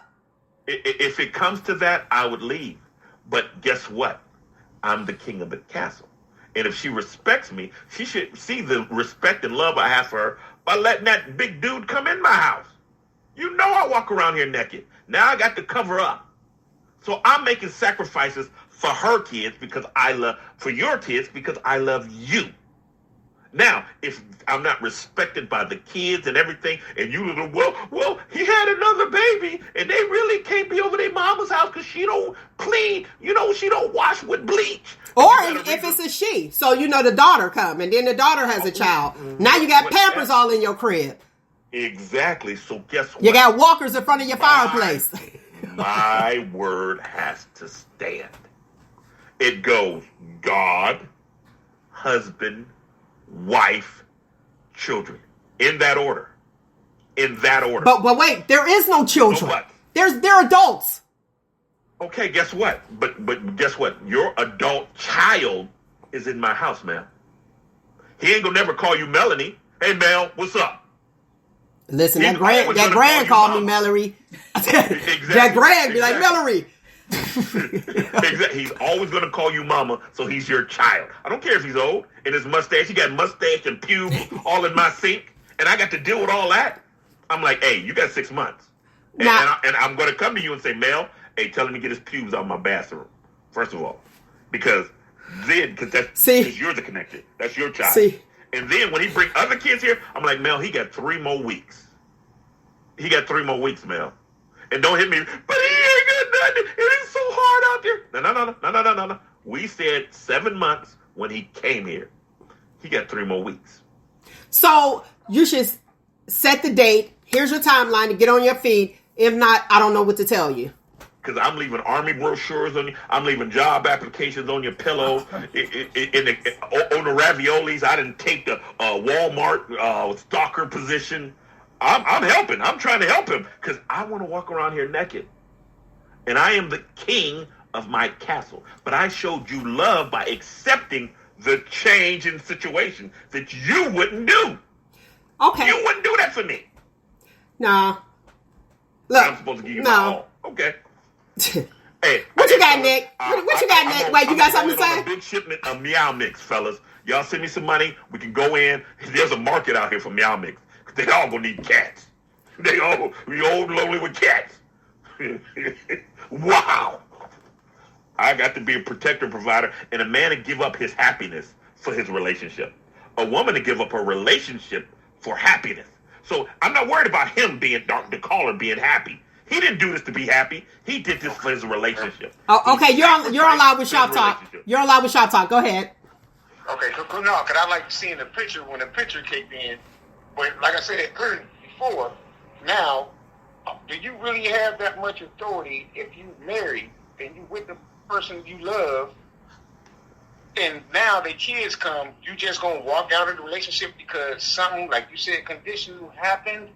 If it comes to that, I would leave. But guess what? I'm the king of the castle, and if she respects me, she should see the respect and love I have for her by letting that big dude come in my house. You know I walk around here naked. Now I got to cover up. So I'm making sacrifices for her kids for your kids because I love you. Now, if I'm not respected by the kids and everything, and you little, well, he had another baby, and they really can't be over their mama's house because she don't clean, she don't wash with bleach. Or if it's a she, so the daughter come, and then the daughter has a child. Now you got Pampers all in your crib. Exactly. So guess what? You got walkers in front of your fireplace. My word has to stand. It goes God, husband, wife, children. In that order. But wait, there is no children. What? They're adults. Okay, guess what? But guess what? Your adult child is in my house, man. He ain't gonna never call you Melanie. Hey, Mel, what's up? Listen, that grand called me Melanie. Exactly. That grand be like, Melanie. Exactly. He's always going to call you mama, so he's your child. I don't care if he's old and his mustache. He got mustache and pubes all in my sink, and I got to deal with all that. I'm like, hey, you got 6 months. And I'm going to come to you and say, Mel, hey, tell him to get his pubes out of my bathroom, first of all. Because you're the connected. That's your child. See. And then when he bring other kids here, I'm like, Mel, he got 3 more weeks. He got 3 more weeks, Mel. And don't hit me, but he ain't got nothing. It is so hard out there. No. We said 7 months when he came here. He got 3 more weeks. So you should set the date. Here's your timeline to get on your feet. If not, I don't know what to tell you. Because I'm leaving Army brochures on you. I'm leaving job applications on your pillow. On the raviolis, I didn't take the Walmart stalker position. I'm helping. I'm trying to help him because I want to walk around here naked. And I am the king of my castle. But I showed you love by accepting the change in situation that you wouldn't do. Okay. You wouldn't do that for me. Nah. Look. I'm supposed to give you my all. Okay. Hey, what you got, Nick? What you got, Nick? Wait, you got something to say? A big shipment of Meow Mix, fellas. Y'all send me some money. We can go in. There's a market out here for Meow Mix. They all gonna need cats. They all be old and lonely with cats. Wow. I got to be a protector provider, and a man to give up his happiness for his relationship. A woman to give up her relationship for happiness. So I'm not worried about him being the caller being happy. He didn't do this to be happy. He did this for his relationship. Oh, okay, you're on live with Shop Talk. You're on live with Shop Talk. Go ahead. Okay, no, because I like seeing the picture when the picture kicked in. But like I said before, now, do you really have that much authority if you married and you with the person you love, and now the kids come, you just gonna walk out of the relationship because something, like you said, condition happened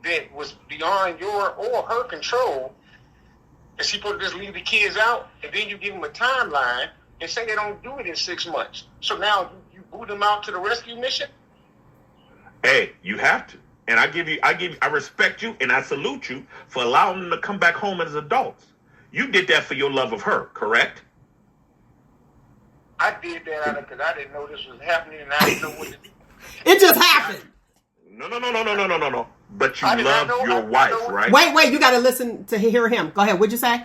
that was beyond your or her control? Is she supposed to just leave the kids out, and then you give them a timeline and say they don't do it in 6 months? So now you boot them out to the rescue mission? Hey, you have to. And I respect you and I salute you for allowing them to come back home as adults. You did that for your love of her, correct? I did that because I didn't know this was happening and I didn't know what to do. It just happened. No. But you love your wife, right? Wait, you got to listen to hear him. Go ahead. What'd you say?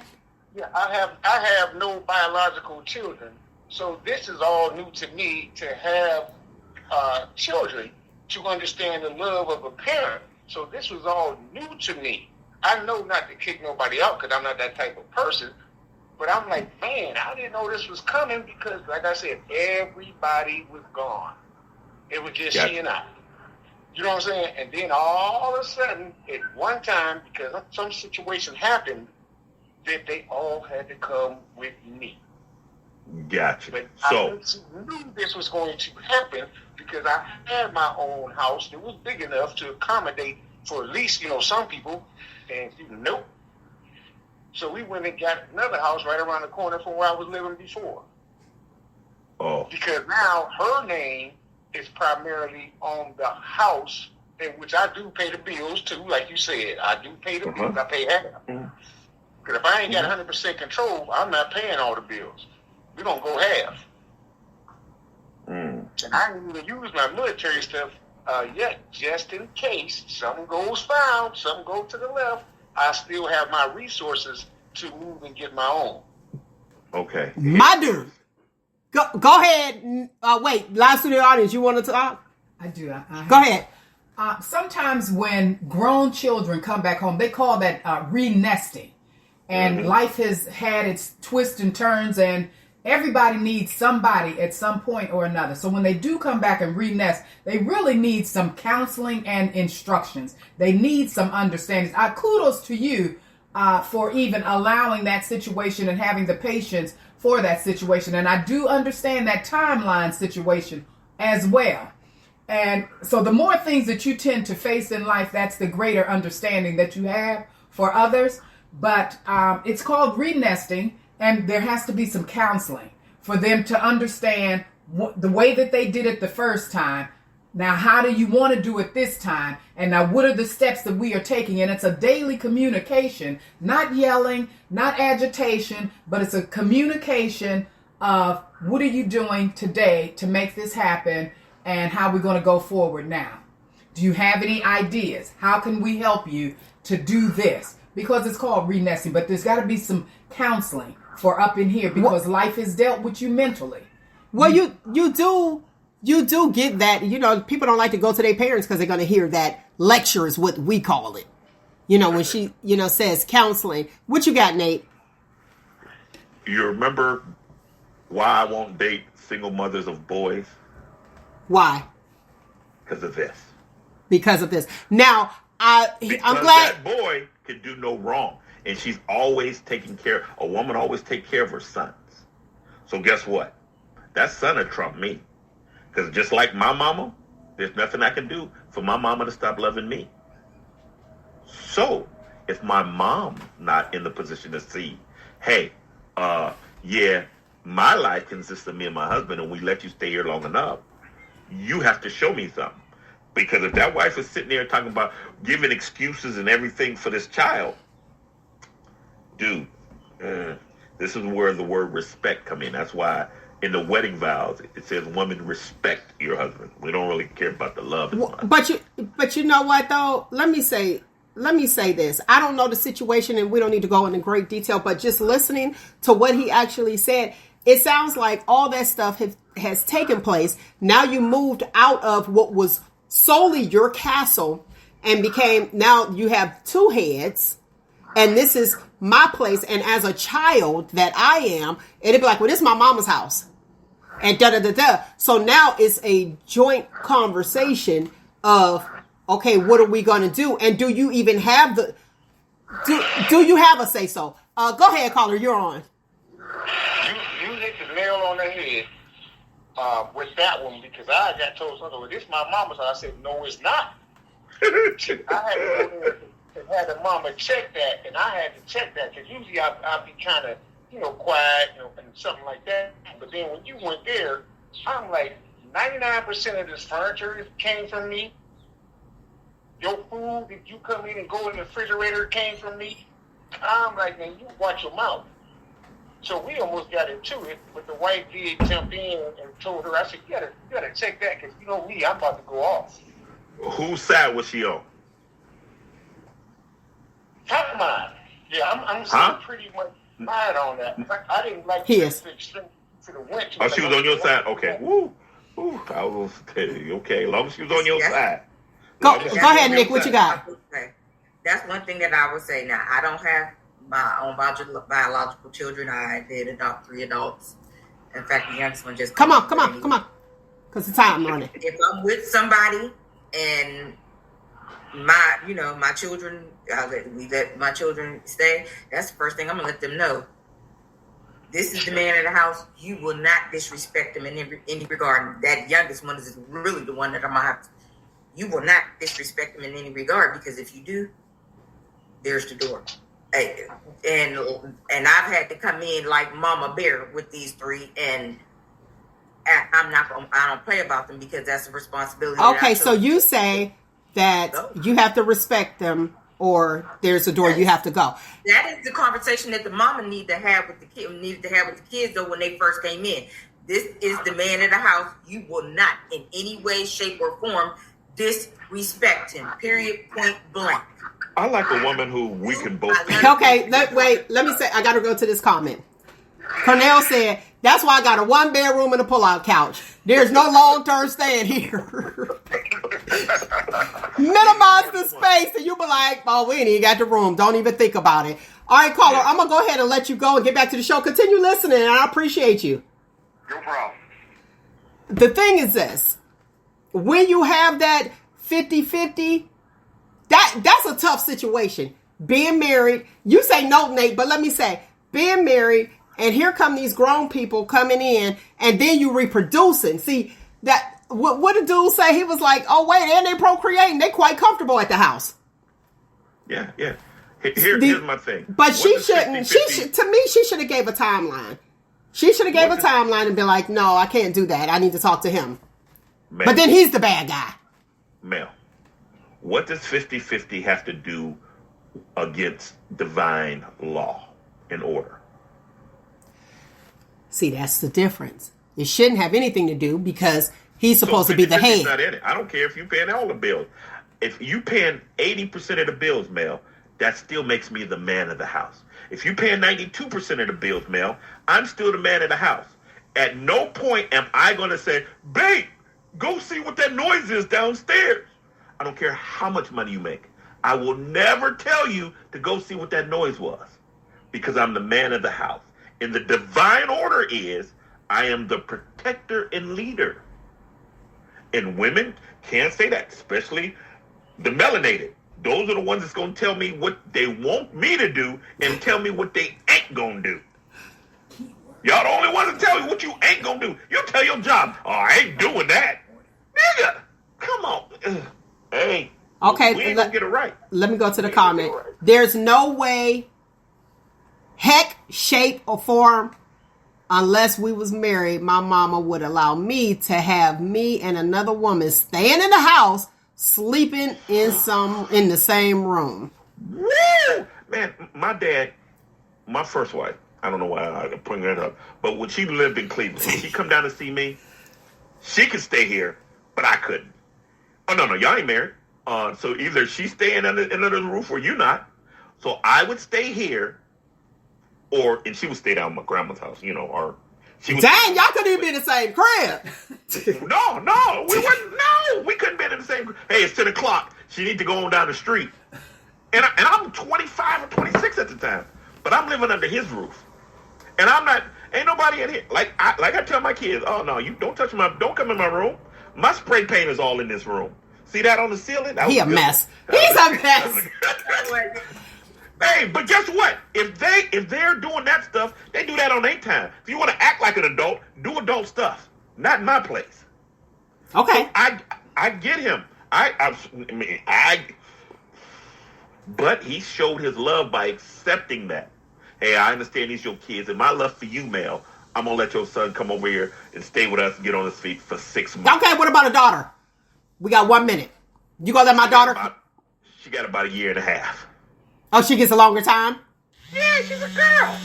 Yeah, I have no biological children, so this is all new to me to have children, to understand the love of a parent. So this was all new to me. I know not to kick nobody out because I'm not that type of person, but I'm like, man, I didn't know this was coming because, like I said, everybody was gone. It was just she and I. You know what I'm saying? And then all of a sudden, at one time, because some situation happened, that they all had to come with me. Gotcha. But So I knew this was going to happen because I had my own house that was big enough to accommodate for at least, some people. And nope. So we went and got another house right around the corner from where I was living before. Oh. Because now her name is primarily on the house, in which I do pay the bills too, like you said. I do pay the bills. I pay half. Because if I ain't got 100% control, I'm not paying all the bills. We're going to go half. And I didn't even use my military stuff yet, just in case something goes foul, something goes to the left, I still have my resources to move and get my own. Okay. My dude. Go ahead. Wait, last to the audience, you want to talk? I do. Go ahead. Sometimes when grown children come back home, they call that re-nesting. And life has had its twists and turns, and everybody needs somebody at some point or another. So when they do come back and re-nest, they really need some counseling and instructions. They need some understanding. Kudos to you for even allowing that situation and having the patience for that situation. And I do understand that timeline situation as well. And so the more things that you tend to face in life, that's the greater understanding that you have for others. But it's called re-nesting, and there has to be some counseling for them to understand the way that they did it the first time. Now, how do you want to do it this time? And now, what are the steps that we are taking? And it's a daily communication, not yelling, not agitation, but it's a communication of what are you doing today to make this happen, and how we're going to go forward now. Do you have any ideas? How can we help you to do this? Because it's called re-nesting, but there's got to be some counseling for up in here because life has dealt with you mentally. Well, you do get that. People don't like to go to their parents because they're going to hear that lecture is what we call it. When she, says counseling. What you got, Nate? You remember why I won't date single mothers of boys? Why? Because of this. Because of this. Now, I'm glad that boy can do no wrong. And she's always a woman always take care of her sons. So guess what? That son will trump me. Because just like my mama, there's nothing I can do for my mama to stop loving me. So if my mom not in the position to see, hey, my life consists of me and my husband, and we let you stay here long enough, you have to show me something. Because if that wife is sitting there talking about giving excuses and everything for this child, dude, this is where the word respect come in. That's why in the wedding vows it says, "Woman, respect your husband." We don't really care about the love. But you know what though? Let me say this. I don't know the situation, and we don't need to go into great detail. But just listening to what he actually said, it sounds like all that stuff has taken place. Now you moved out of what was solely your castle and now you have two heads, and this is my place. And as a child that I am, it'd be like, well, this is my mama's house. and da da da da. So now it's a joint conversation of, okay, what are we going to do? And do you even have do you have a say so? Go ahead, caller, you're on. You hit the nail on the head with that one, because I got told something. Well, this is my mama's house. I said, no, it's not. I had to go there and had the mama check that, and I had to check that, because usually I'd be kind of, quiet, and something like that. But then when you went there, I'm like, 99% of this furniture came from me. Your food, if you come in and go in the refrigerator, came from me. I'm like, man, you watch your mouth. So we almost got into it, but the wife did jump in and told her, I said, you gotta check that, because me, I'm about to go off. Whose side was she on? Not mine. Yeah, I'm pretty much mad on that. I didn't like He to is. extend to the winter. Oh, she was on your side? Okay. Woo. I was okay. As long as she was on your side. Go ahead, Nick. What you got? That's one thing that I would say. Now, I don't have my own biological children. I did adopt 3 adults. In fact, the youngest one just Come on. Because the time running. If I'm with somebody and my children, we let my children stay, that's the first thing I'm going to let them know. This is the man of the house. You will not disrespect him in any regard. That youngest one is really the one that I'm going to have to. You will not disrespect him in any regard, because if you do, there's the door. And I've had to come in like Mama Bear with these 3, and I don't play about them, because that's a responsibility. Okay, so you say that you have to respect them, or there's a door you have to go. That is the conversation that the mama needed to have with the kids though, when they first came in. This is the man of the house. You will not in any way, shape, or form disrespect him. Period. Point blank. I like a woman who we can both be. Okay, let me say, I got to go to this comment. Cornell said, that's why I got a 1-bedroom and a pull-out couch. There's no long-term staying here. Minimize the space, and you be like, oh, we ain't even got the room. Don't even think about it. All right, caller, I'm going to go ahead and let you go and get back to the show. Continue listening, and I appreciate you. No problem. The thing is this. When you have that 50-50, that's a tough situation. Being married, you say no, Nate, but let me say, being married, and here come these grown people coming in, and then you reproducing. See, that what did dude say? He was like, oh, wait, and they procreating. They quite comfortable at the house. Yeah. Here's my thing. But she shouldn't. To me, she should have gave a timeline. She should have gave a timeline and been like, no, I can't do that. I need to talk to him. Mel, but then he's the bad guy. Mel, what does 50-50 have to do against divine law and order? See, that's the difference. It shouldn't have anything to do, because he's supposed to be the head. Not in it. I don't care if you're paying all the bills. If you paying 80% of the bills, Mel, that still makes me the man of the house. If you paying 92% of the bills, Mel, I'm still the man of the house. At no point am I going to say, babe, go see what that noise is downstairs. I don't care how much money you make. I will never tell you to go see what that noise was, because I'm the man of the house. And the divine order is I am the protector and leader. And women can't say that, especially the melanated. Those are the ones that's going to tell me what they want me to do and tell me what they ain't going to do. Y'all the only ones that tell you what you ain't going to do. You tell your job, oh, I ain't doing that. Nigga, come on. Hey, okay, we ain't going to get it right. Let me go to the comment. There's no way, heck, shape, or form, unless we was married, my mama would allow me to have me and another woman staying in the house, sleeping in the same room. Woo! Man, my dad, my first wife, I don't know why I bring that up, but when she lived in Cleveland, when she come down to see me, she could stay here, but I couldn't. Oh, no, y'all ain't married. So either she's staying under the roof or you not. So I would stay here, and she would stay down at my grandma's house, or she was. Dang, y'all couldn't even be in the same crib. No, we wouldn't. No, we couldn't be in the same. Hey, it's 10 o'clock. She need to go on down the street, and I'm 25 or 26 at the time, but I'm living under his roof, and I'm not. Ain't nobody in here. Like I tell my kids, oh no, you don't don't come in my room. My spray paint is all in this room. See that on the ceiling? He a mess. He's a mess. Hey, but guess what? If they're doing that stuff, they do that on their time. If you want to act like an adult, do adult stuff. Not in my place. Okay. So I get him. But he showed his love by accepting that. Hey, I understand these your kids, and my love for you, Mel, I'm gonna let your son come over here and stay with us and get on his feet for 6 months. Okay, what about a daughter? We got 1 minute. You gonna let my daughter? She got about a year and a half. Oh, she gets a longer time? Yeah, she's a girl.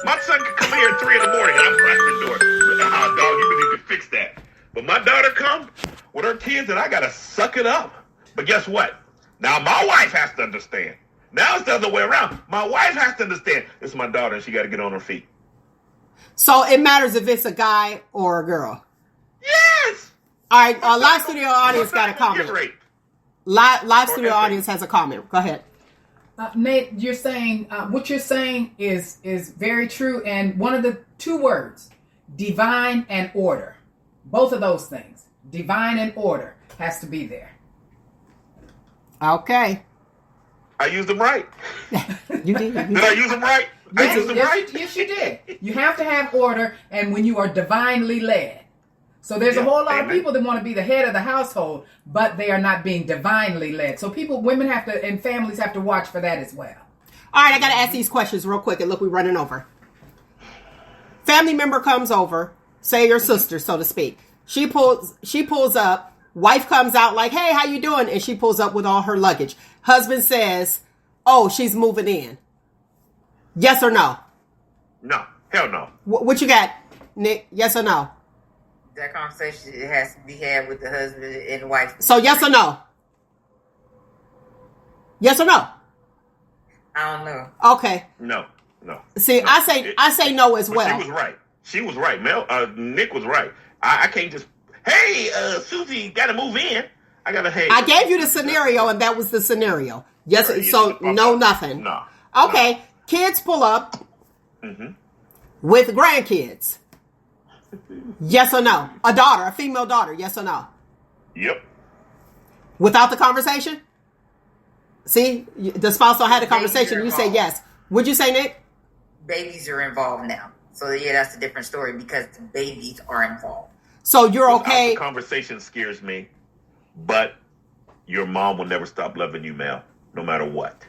My son can come here at 3 in the morning, and I'm cracking the door. Dog, you need to fix that. But my daughter come with her kids, and I gotta suck it up. But guess what? Now my wife has to understand. Now it's the other way around. My wife has to understand. It's my daughter, and she got to get on her feet. So it matters if it's a guy or a girl. Yes. All right. Live studio audience got a comment. Live studio audience has a comment. Go ahead. Nate, you're saying what you're saying is very true, and one of the two words, divine and order, both of those things, divine and order, has to be there. Okay. I used them right. You did. Did I use them right? I used them right. Yes, you did. You have to have order, and when you are divinely led. So there's a whole lot of people that want to be the head of the household, but they are not being divinely led. So women have to, and families have to watch for that as well. All right, I got to ask these questions real quick, and look, we're running over. Family member comes over, say your sister, so to speak. She pulls up. Wife comes out like, hey, how you doing? And she pulls up with all her luggage. Husband says, oh, she's moving in. Yes or no? No. Hell no. What you got, Nick? Yes or no? That conversation has to be had with the husband and the wife. So yes or no? Yes or no? I don't know. Okay. No. See, no. I say no as well. She was right. Nick was right. I can't just, hey, Susie, got to move in. I gave you the scenario, and that was the scenario. Yes, right, so no, nothing. No. Okay, no. Kids pull up with grandkids. Yes or no? A female daughter, yes or no? Yep. Without the conversation? See, the spouse don't have the conversation. You say yes. Would you say, Nick? Babies are involved now. So, yeah, that's a different story because the babies are involved. So you're okay. The conversation scares me, but your mom will never stop loving you, Mel, no matter what.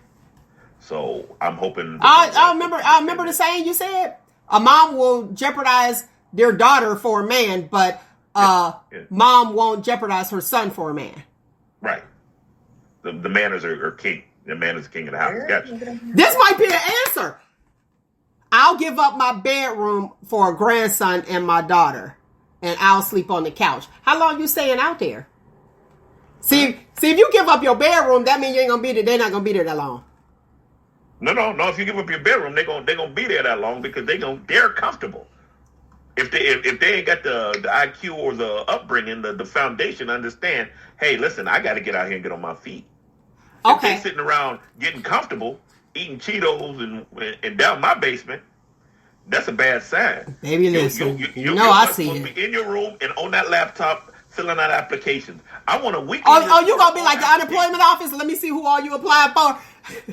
So I'm hoping. I remember the saying you said. A mom will jeopardize their daughter for a man, but mom won't jeopardize her son for a man. Right. The manners are king. The man is the king of the house. Gotcha. This might be an answer. I'll give up my bedroom for a grandson and my daughter, and I'll sleep on the couch. How long you staying out there? See, if you give up your bedroom, that means you ain't gonna be there. They're not gonna be there that long. No. If you give up your bedroom, they're gonna be there that long because they're comfortable. If they ain't got the IQ or the upbringing, the foundation, understand. Hey, listen, I got to get out here and get on my feet. Okay. If they sitting around getting comfortable, eating Cheetos and down my basement, that's a bad sign. Baby, listen. I see it. Be in your room and on that laptop filling out applications. I want a weekly. Oh, you gonna be like the unemployment office? Let me see who all you applied for.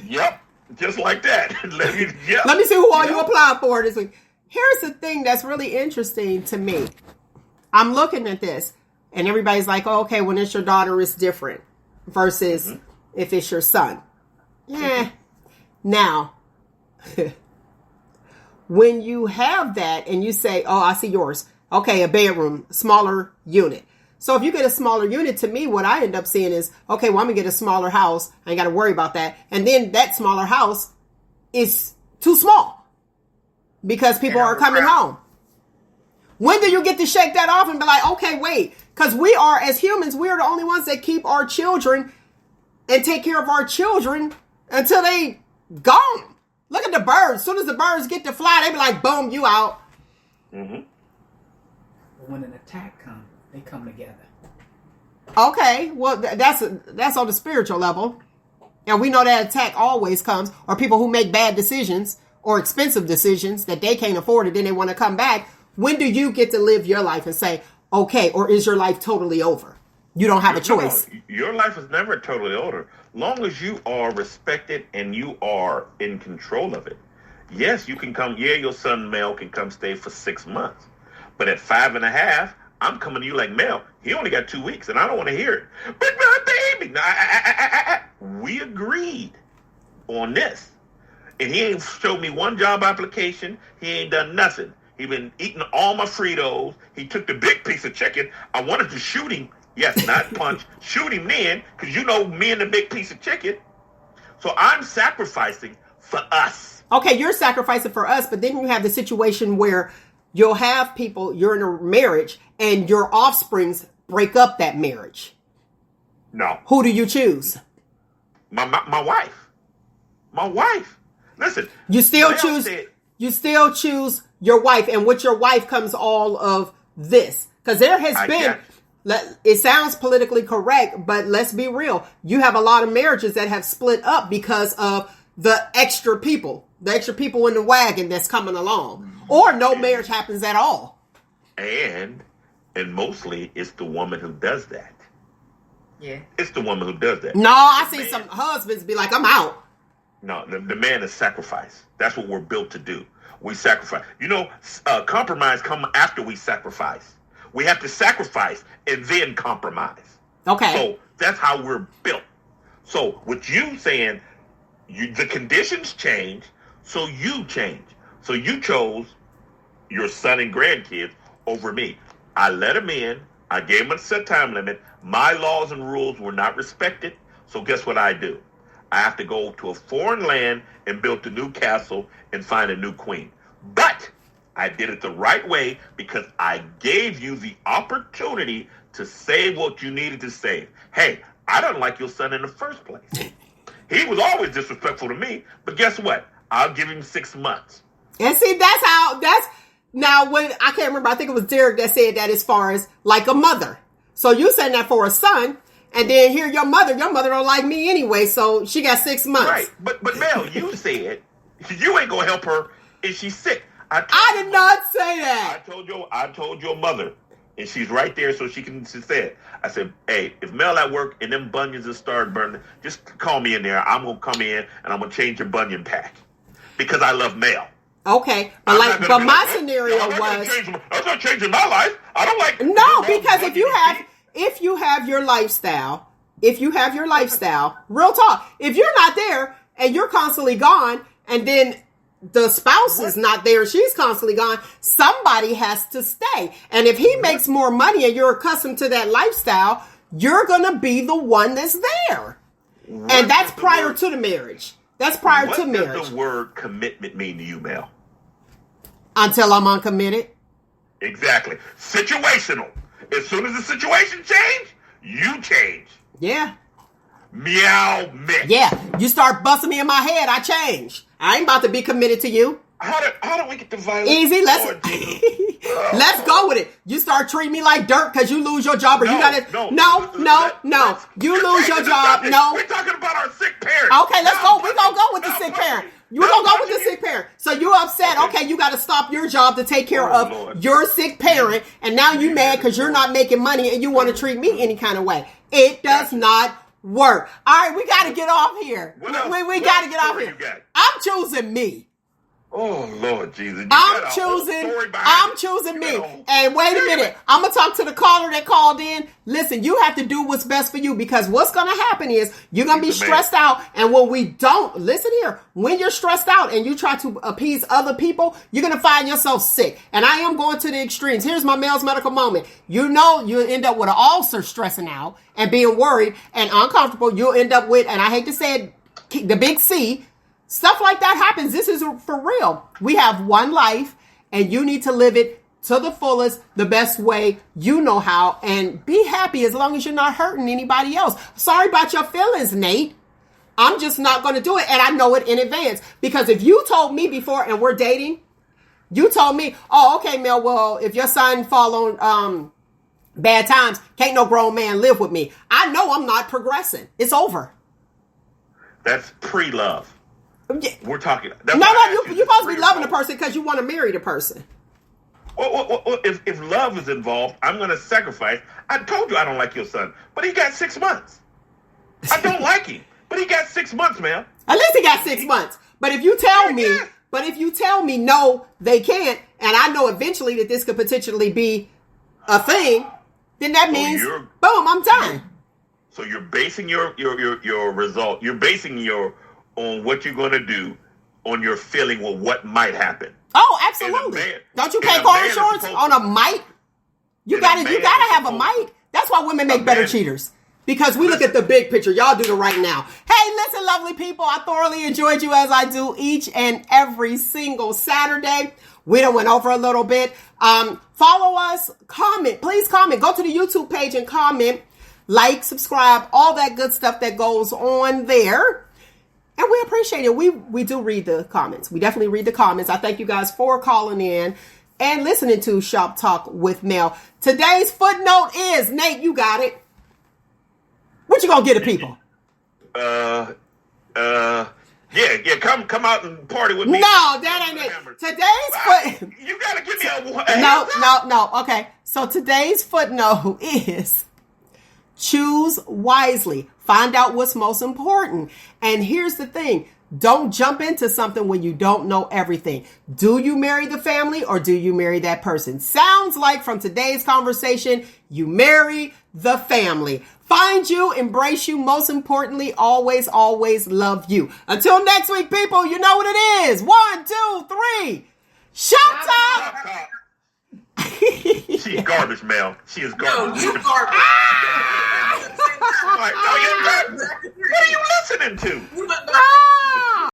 Yep, just like that. Let me see who all you applied for this week. Here's the thing that's really interesting to me. I'm looking at this, and everybody's like, oh, okay, when it's your daughter, it's different versus if it's your son. Yeah. Now, when you have that and you say, oh, I see yours. Okay, a bedroom, smaller unit. So if you get a smaller unit, to me, what I end up seeing is, okay, well, I'm going to get a smaller house. I ain't got to worry about that. And then that smaller house is too small. Because people are coming home. When do you get to shake that off and be like, okay, wait. Because we are, as humans, we are the only ones that keep our children and take care of our children until they gone. Look at the birds. As soon as the birds get to fly, they be like, boom, you out. When an attack comes, they come together. Okay, well, that's on the spiritual level. And we know that attack always comes, or people who make bad decisions, or expensive decisions that they can't afford and then they want to come back, when do you get to live your life and say, okay, or is your life totally over? You don't have a choice. No, your life is never totally over. Long as you are respected and you are in control of it. Yes, you can come. Yeah, your son Mel can come stay for 6 months. But at 5.5, I'm coming to you like, Mel, he only got 2 weeks and I don't want to hear it. But my baby. No, we agreed on this. And he ain't showed me one job application. He ain't done nothing. He been eating all my Fritos. He took the big piece of chicken. I wanted to shoot him. Yes, not punch. Shoot him then, because you know me and the big piece of chicken. So I'm sacrificing for us. Okay, you're sacrificing for us, but then you have the situation where you'll have people, you're in a marriage, and your offsprings break up that marriage. No. Who do you choose? My wife. My wife. Listen. You still choose your wife, and with your wife comes all of this. Because there has been... It sounds politically correct, but let's be real. You have a lot of marriages that have split up because of the extra people in the wagon that's coming along, or no marriage happens at all. And mostly it's the woman who does that. Yeah. It's the woman who does that. No, I see some husbands be like, I'm out. No, the man is sacrifice. That's what we're built to do. We sacrifice. You know, compromise comes after we sacrifice. We have to sacrifice and then compromise. Okay. So that's how we're built. So with you saying the conditions change, so you change. So you chose your son and grandkids over me. I let them in. I gave them a set time limit. My laws and rules were not respected. So guess what I do? I have to go to a foreign land and build a new castle and find a new queen. But I did it the right way because I gave you the opportunity to save what you needed to save. Hey, I don't like your son in the first place. He was always disrespectful to me, but guess what? I'll give him 6 months. And see, now when I can't remember, I think it was Derek that said that as far as like a mother. So you saying that for a son, and then here your mother don't like me anyway, so she got 6 months. Right, but Mel, you said you ain't gonna help her if she's sick. I did not say that. I told your mother, and she's right there, so she say it. I said, hey, if Mel at work and them bunions will start burning, just call me in there. I'm gonna come in and I'm gonna change your bunion pack because I love Mel. Okay, but my scenario was I'm not changing my life. I don't like because if you have your lifestyle, real talk, if you're not there and you're constantly gone, and then the spouse is not there, she's constantly gone, somebody has to stay. And if he makes more money and you're accustomed to that lifestyle, you're going to be the one that's there. And that's prior to the marriage. That's prior to marriage. What does the word commitment mean to you, Mel? Until I'm uncommitted. Exactly. Situational. As soon as the situation change, you change. Yeah. Meow mix. Yeah. You start busting me in my head, I change. I ain't about to be committed to you. How do we get the violence? Easy. Let's go with it. You start treating me like dirt because you lose your job, or you gotta. No. You lose your job. No. We're talking about our sick parents. Okay, let's go. We're gonna go with the sick parent. We're gonna go with the sick parent. So you upset? Okay, you got to stop your job to take care of your sick parent, and now you mad because you're not making money and you want to treat me any kind of way. It does not work. All right, we got to get off here. We got to get off here. I'm choosing me. Oh, Lord Jesus. I'm choosing me. And wait a minute. I'm going to talk to the caller that called in. Listen, you have to do what's best for you, because what's going to happen is you're going to be stressed out. And when we don't, listen here, when you're stressed out and you try to appease other people, you're going to find yourself sick. And I am going to the extremes. Here's my Mel's medical moment. You know, you end up with an ulcer, stressing out and being worried and uncomfortable. You'll end up with, and I hate to say it, the big C. Stuff like that happens. This is for real. We have one life, and you need to live it to the fullest, the best way you know how, and be happy as long as you're not hurting anybody else. Sorry about your feelings, Nate. I'm just not going to do it, and I know it in advance. Because if you told me before, and we're dating, you told me, oh, okay, Mel, well, if your son fall on bad times, can't no grown man live with me. I know I'm not progressing. It's over. That's pre-love. We're talking. You're supposed to be loving the person because you want to marry the person. Well, if love is involved, I'm going to sacrifice. I told you I don't like your son, but he got 6 months. I don't like him, but he got 6 months, man. At least he got 6 months. But if you tell me, no, they can't, and I know eventually that this could potentially be a thing, then that means, boom, I'm done. So you're basing your result. You're basing on what you're going to do on your feeling of what might happen. Oh, absolutely. Don't you pay car insurance on a might? You gotta have a might. That's why women make better cheaters. Because we look at the big picture. Y'all do the right now. Hey, listen, lovely people. I thoroughly enjoyed you as I do each and every single Saturday. We done went over a little bit. Follow us. Comment. Please comment. Go to the YouTube page and comment. Like, subscribe. All that good stuff that goes on there. And we appreciate it. We do read the comments. We definitely read the comments. I thank you guys for calling in and listening to Shop Talk with Mel. Today's footnote is, Nate, you got it. What you gonna get to people? Yeah, come out and party with me. No, that ain't it. Today's you gotta give me a one. No. Okay, so today's footnote is choose wisely. Find out what's most important. And here's the thing. Don't jump into something when you don't know everything. Do you marry the family or do you marry that person? Sounds like from today's conversation, you marry the family. Find you, embrace you. Most importantly, always, always love you. Until next week, people, you know what it is. 1, 2, 3. Shut up. She is garbage, Mel. She is garbage. No, you garbage. What are you listening to?